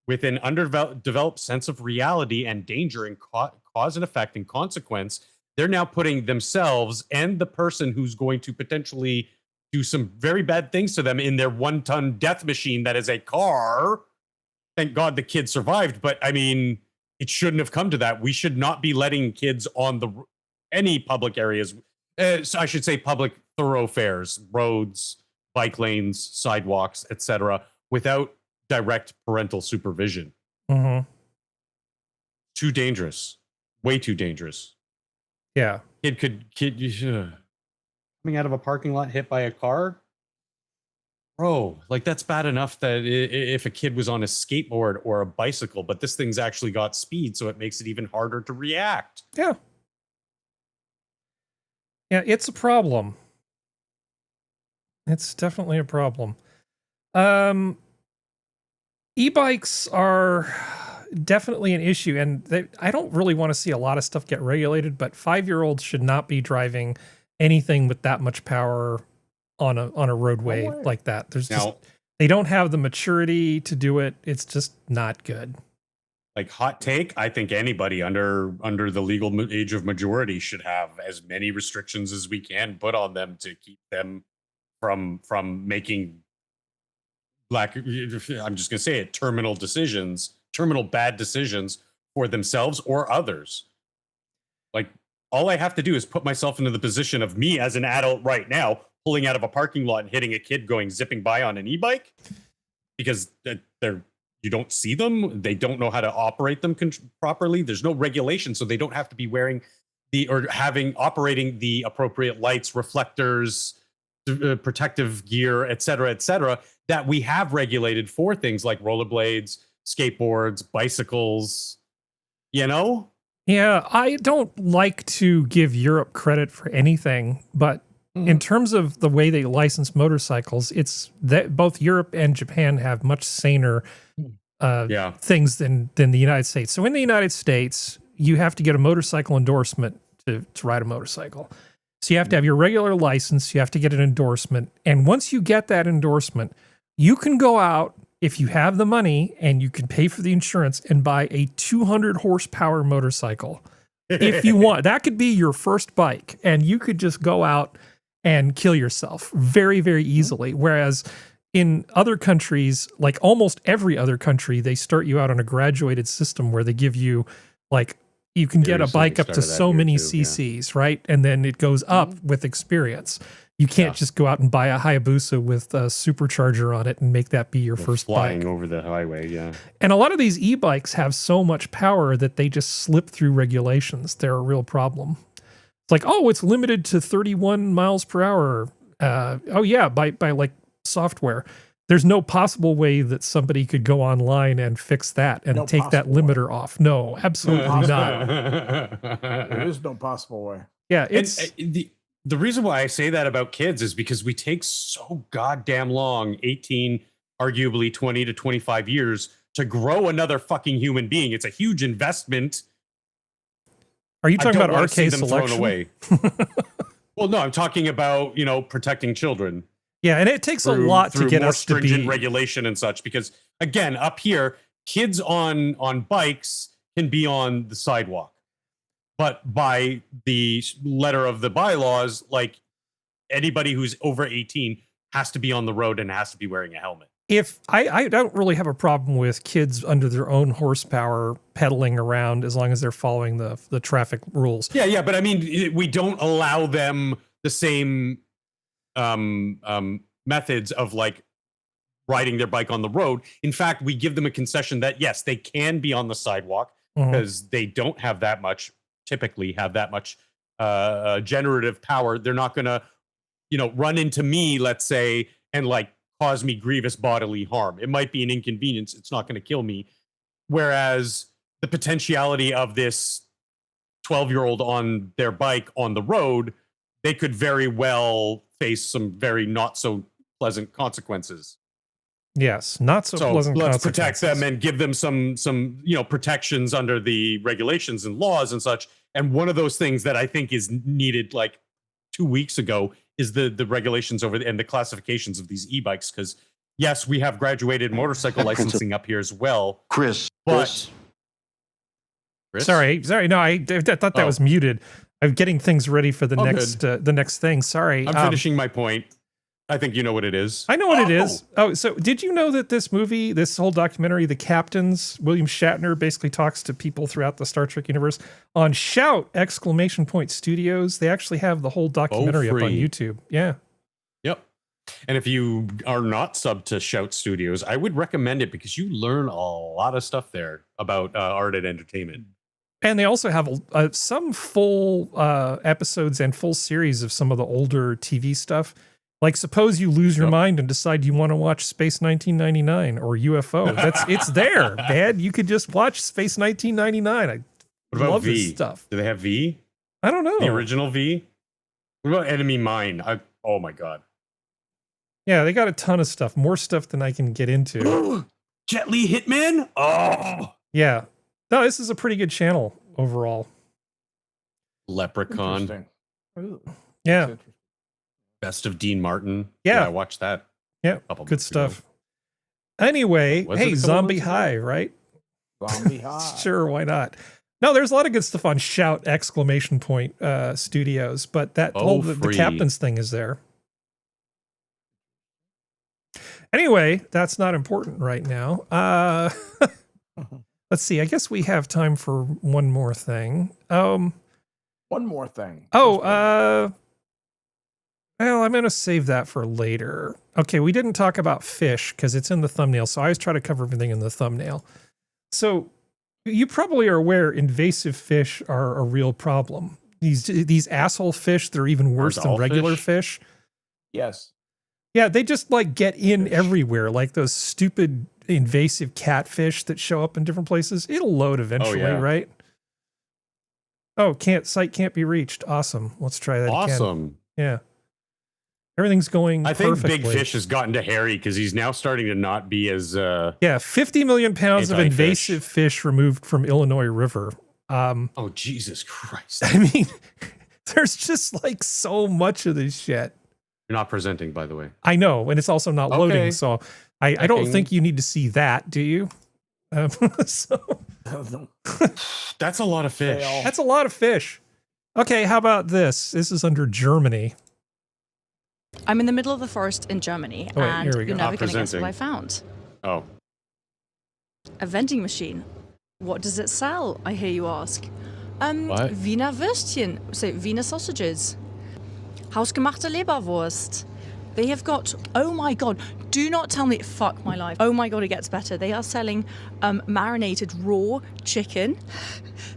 with an underdeveloped sense of reality and danger and cause and effect and consequence, they're now putting themselves and the person who's going to potentially do some very bad things to them in their 1-ton death machine that is a car. Thank God the kid survived, but I mean, it shouldn't have come to that. We should not be letting kids on any public areas. So I should say public thoroughfares, roads, bike lanes, sidewalks, etc., without direct parental supervision. Mm-hmm. Too dangerous. Way too dangerous. Yeah. Coming out of a parking lot hit by a car? Bro, like that's bad enough that if a kid was on a skateboard or a bicycle, but this thing's actually got speed, so it makes it even harder to react. Yeah. Yeah, it's a problem. It's definitely a problem. E-bikes are definitely an issue, and I don't really want to see a lot of stuff get regulated, but 5-year-olds should not be driving anything with that much power on a roadway like that. They don't have the maturity to do it. It's just not good. Like, hot take, I think anybody under the legal age of majority should have as many restrictions as we can put on them to keep them from making I'm just gonna say it, terminal bad decisions for themselves or others. Like, all I have to do is put myself into the position of me as an adult right now, pulling out of a parking lot and hitting a kid going zipping by on an e-bike, because you don't see them. They don't know how to operate them properly. There's no regulation, so they don't have to be wearing operating the appropriate lights, reflectors, protective gear, etc., that we have regulated for things like rollerblades, skateboards, bicycles, you know? Yeah, I don't like to give Europe credit for anything, but in terms of the way they license motorcycles, it's that both Europe and Japan have much saner things than the United States. So in the United States, you have to get a motorcycle endorsement to ride a motorcycle. So you have to have your regular license, you have to get an endorsement, and once you get that endorsement, you can go out if you have the money and you can pay for the insurance and buy a 200 horsepower motorcycle, if you want, that could be your first bike, and you could just go out and kill yourself very, very easily. Whereas in other countries, like almost every other country, they start you out on a graduated system where they give you like, you can get a bike up to so many cc's, right? And then it goes up with experience. You can't just go out and buy a Hayabusa with a supercharger on it and make that be your first flying bike. over the highway, yeah. And a lot of these e-bikes have so much power that they just slip through regulations. They're a real problem. It's like, oh, it's limited to 31 miles per hour. Oh yeah, by like software. There's no possible way that somebody could go online and fix that and take that limiter off. No, absolutely not. There is no possible way. Yeah, it's the reason why I say that about kids is because we take so goddamn long, 18, arguably 20 to 25 years to grow another fucking human being. It's a huge investment. Are you talking about RK RK them selection? thrown away. Well, no, I'm talking about, protecting children. Yeah, and it takes a lot to get more us to stringent be regulation and such, because again, up here, kids on bikes can be on the sidewalk. But by the letter of the bylaws, like anybody who's over 18 has to be on the road and has to be wearing a helmet. If I don't really have a problem with kids under their own horsepower pedaling around as long as they're following the traffic rules. Yeah, but I mean, we don't allow them the same methods of like riding their bike on the road. In fact, we give them a concession that yes, they can be on the sidewalk because they don't have that much. Typically have that much generative power. They're not going to, run into me, let's say, and like cause me grievous bodily harm. It might be an inconvenience. It's not going to kill me. Whereas the potentiality of this 12-year-old on their bike on the road, they could very well face some very not so pleasant consequences. Yes, not so pleasant let's consequences. protect them and give them some protections under the regulations and laws and such. And one of those things that I think is needed like 2 weeks ago is the regulations over and the classifications of these e-bikes. Because yes, we have graduated motorcycle licensing up here as well. Chris. Sorry. No, I thought that was muted. I'm getting things ready for the next thing. Sorry, I'm finishing my point. I think you know what it is. I know what it is. Oh, so did you know that this movie, this whole documentary, The Captains, William Shatner basically talks to people throughout the Star Trek universe on Shout! Studios. They actually have the whole documentary up on YouTube. Yeah. Yep. And if you are not subbed to Shout Studios, I would recommend it because you learn a lot of stuff there about art and entertainment. And they also have some full episodes and full series of some of the older TV stuff. Like, suppose you lose your mind and decide you want to watch Space 1999 or UFO. It's there, man. You could just watch Space 1999. What about love V? this stuff. Do they have V? I don't know. The original V? What about Enemy Mine? Oh my God. Yeah, they got a ton of stuff. More stuff than I can get into. Jet Li Hitman? Oh. Yeah. No, this is a pretty good channel overall. Leprechaun. Yeah. Best of Dean Martin. Yeah. I watched that. Yeah. Good stuff. Anyway, hey, Zombie High, right? Zombie High. Sure, why not? No, there's a lot of good stuff on Shout! Studios, but that whole the Captains thing is there. Anyway, that's not important right now. Let's see. I guess we have time for one more thing. One more thing. Well, I'm going to save that for later. Okay, we didn't talk about fish because it's in the thumbnail, so I always try to cover everything in the thumbnail. So you probably are aware invasive fish are a real problem. These asshole fish, they're even worse than regular fish. Yes. Yeah, they just like get in everywhere, like those stupid invasive catfish that show up in different places. It'll load eventually, right? Oh, site can't be reached. Awesome. Let's try that again. Awesome. Yeah. Everything's going I think perfectly. Big Fish has gotten to Harry because he's now starting to not be as... 50 million pounds of invasive fish removed from Illinois River. Oh, Jesus Christ. I mean, there's just like so much of this shit. You're not presenting, by the way. I know, and it's also not loading, Okay. so I don't think you need to see that, do you? So that's a lot of fish. That's a lot of fish. Okay, how about this? This is under Germany. I'm in the middle of the forest in Germany, Oh, wait, and here we go. you're never Not going to guess what presenting. I found. Oh. A vending machine. What does it sell, I hear you ask? What? Wiener Würstchen, so Wiener sausages. Hausgemachte Leberwurst. They have got, oh my God, do not tell me, fuck my life. Oh my God, it gets better. They are selling marinated raw chicken.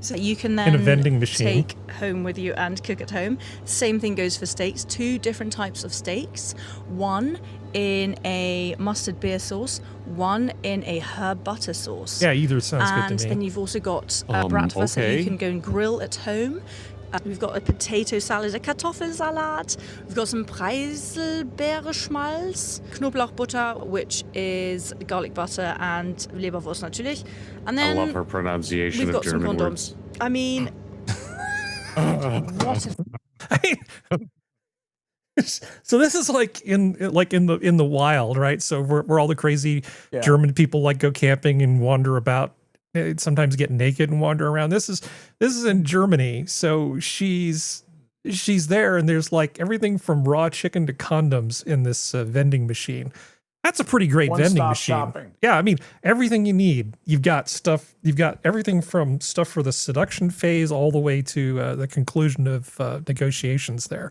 So you can then In a vending machine. take home with you and cook at home. Same thing goes for steaks. 2 different types of steaks. One in a mustard beer sauce, one in a herb butter sauce. Yeah, either sounds good And to me. then you've also got bratwurst that you okay. can go and grill at home. We've got a potato salad, a Kartoffelsalat. We've got some Preiselbeere-Schmalz, Knoblauchbutter, which is garlic butter, and Leberwurst natürlich. And I then love her pronunciation we've of got some German condoms. words. I mean, what if So this is like in the wild, right? So where all the crazy Yeah. German people like go camping and wander about, sometimes get naked and wander around. This is in Germany. So she's there, and there's like everything from raw chicken to condoms in this vending machine. That's a pretty great vending One-stop machine. shopping. Yeah, I mean everything you need. You've got stuff. You've got everything from stuff for the seduction phase all the way to the conclusion of negotiations there.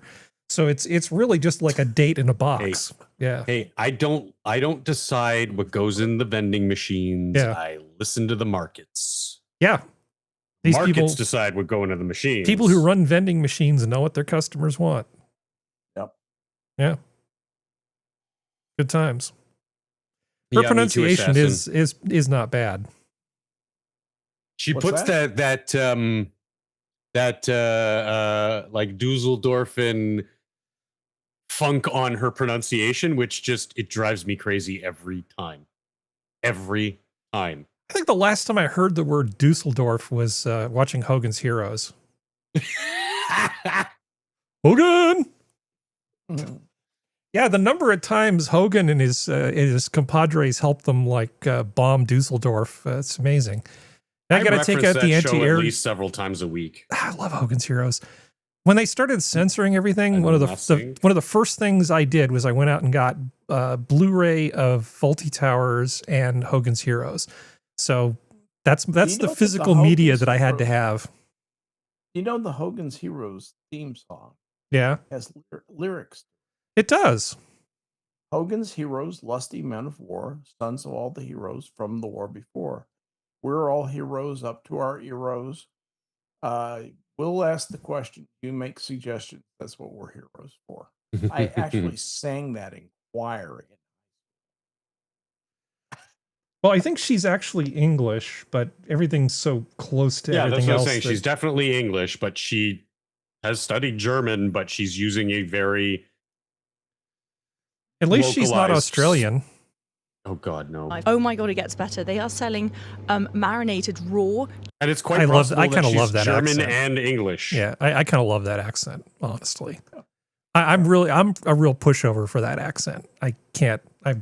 So it's really just like a date in a box. Yeah. Hey, I don't decide what goes in the vending machines. Yeah. I listen to the markets. Yeah. These Markets people decide what go into the machines. People who run vending machines know what their customers want. Yep. Yeah. Good times. Her Yeah, Me Too pronunciation Assassin. is not bad. She What's puts that like Dusseldorf funk on her pronunciation, which just it drives me crazy every time. Every time. I think the last time I heard the word Dusseldorf was watching Hogan's Heroes. Hogan. Yeah, the number of times Hogan and his compadres helped them like bomb Dusseldorf, it's amazing. I got to take out the anti-air. At least several times a week. I love Hogan's Heroes. When they started censoring everything, one of the first things I did was I went out and got Blu-ray of Fawlty Towers and Hogan's Heroes. So that's the physical media that I had to have. You know the Hogan's Heroes theme song Yeah, has lyrics. it does. Hogan's Heroes, lusty men of war, sons of all the heroes from the war before. We're all heroes up to our heroes. We'll ask the question. You make suggestions. That's what we're heroes for. I actually sang that in choir. Well, I think she's actually English, but everything's so close to Yeah, that's everything what I'm else. saying. She's definitely English, but she has studied German, but she's using a very At least she's not localized- Australian. Oh God, no. Oh my God, it gets better. They are selling marinated raw. And it's quite I possible kind of she's love that German accent. and English. Yeah, I kind of love that accent, honestly. I'm a real pushover for that accent. I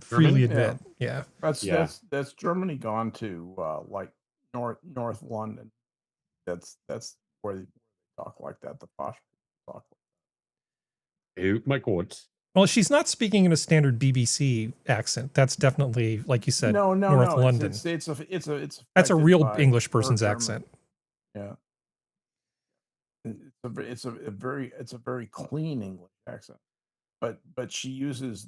freely admit. Yeah. That's Germany gone to like North London. That's where they talk like that. The posh people talk like Oh my God. Well, she's not speaking in a standard BBC accent. That's definitely, like you said, North London. It's That's a affected real by English her person's German. accent. Yeah. It's a very clean English accent, but she uses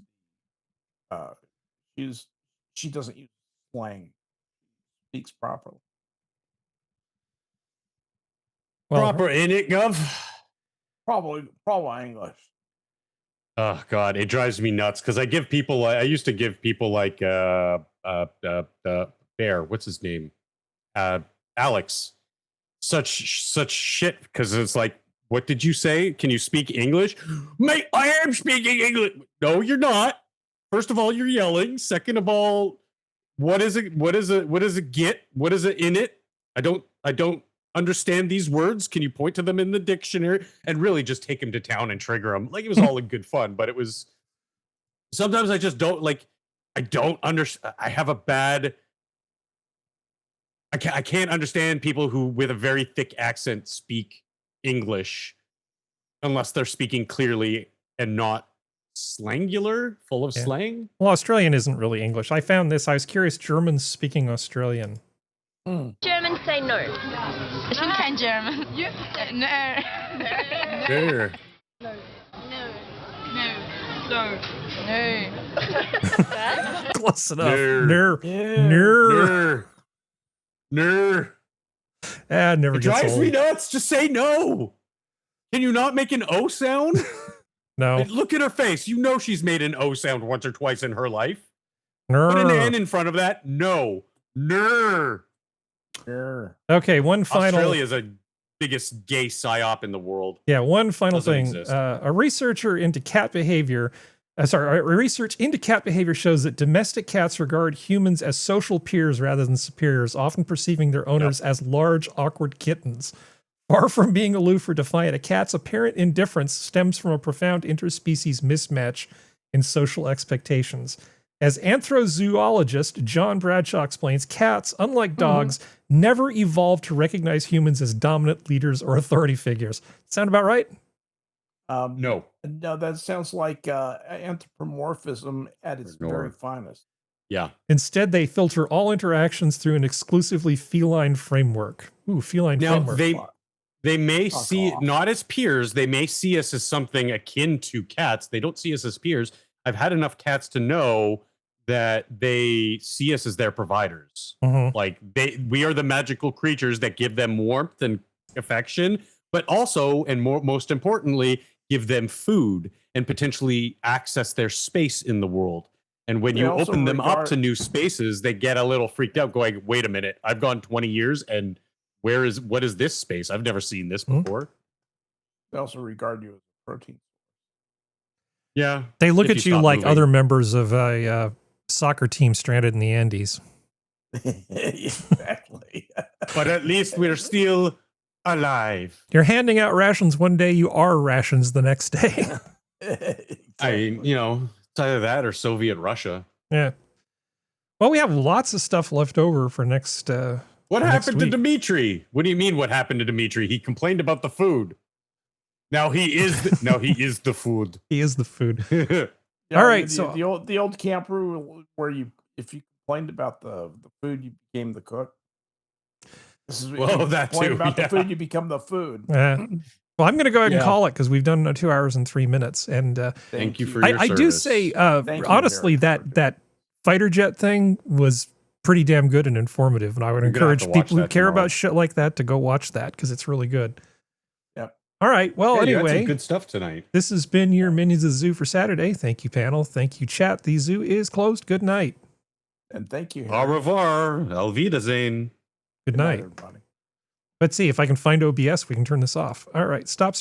she doesn't use slang. She speaks properly. Proper in it, Gov. Probably English. Oh God, it drives me nuts because I used to give people like Bear, what's his name? Alex. Such shit because it's like, what did you say? Can you speak English? Mate, I am speaking English. No, you're not. First of all, you're yelling. Second of all, what is it? What is it get? What is it in it? I don't understand these words. Can you point to them in the dictionary? And really just take him to town and trigger him. Like it was all in good fun, but it was sometimes I just don't like. I don't understand. I have a bad. I can't understand people who, with a very thick accent, speak English unless they're speaking clearly and not slangular, full of slang. Well, Australian isn't really English. I found this. I was curious. Germans speaking Australian. Germans say no. Ich bin kein German. No. Close enough. Never never it gets drives old. me nuts. Just say no. Can you not make an O sound? No. Look at her face. You know she's made an O sound once or twice in her life. Ner. Put an N in front of that. No. Ner. Okay, one final. Australia is the biggest gay psyop in the world. Yeah, one final Doesn't thing. exist. A research into cat behavior shows that domestic cats regard humans as social peers rather than superiors, often perceiving their owners as large, awkward kittens. Far from being aloof or defiant, a cat's apparent indifference stems from a profound interspecies mismatch in social expectations. As anthrozoologist John Bradshaw explains, cats, unlike dogs, never evolved to recognize humans as dominant leaders or authority figures. Sound about right? No. No, that sounds like anthropomorphism at its very finest. Yeah. Instead, they filter all interactions through an exclusively feline framework. Ooh, feline framework. They may see not as peers. They may see us as something akin to cats. They don't see us as peers. I've had enough cats to know that they see us as their providers. Like we are the magical creatures that give them warmth and affection, but also, and most importantly, give them food and potentially access their space in the world. And when you open them up to new spaces, they get a little freaked out going, wait a minute, I've gone 20 years and what is this space? I've never seen this before. They also regard you as a protein. Yeah. They look at you like other members of a soccer team stranded in the Andes. Exactly. But at least we're still alive. You're handing out rations one day, you are rations the next day. I mean, it's either that or Soviet Russia. Yeah. Well, we have lots of stuff left over for next. What happened to Dimitri? What do you mean? What happened to Dimitri? He complained about the food. Now he is. He is the food. He is the food. Yeah, all right. The old camp rule where if you complained about the food, you became the cook. This is that too. About the food, you become the food. Well, I'm going to go ahead and call it because we've done 2 hours and 3 minutes. And thank you for your service. I do say, honestly, that fighter jet thing was pretty damn good and informative. And I would encourage people who care about shit like that to go watch that because it's really good. Yep. All right. Well, you had anyway, some good stuff tonight. This has been your Minions of the Zoo for Saturday. Thank you, panel. Thank you, chat. The zoo is closed. Good night. And thank you. Au revoir. Auf Wiedersehen. Good night. Everybody. Let's see if I can find OBS. We can turn this off. All right. Stop.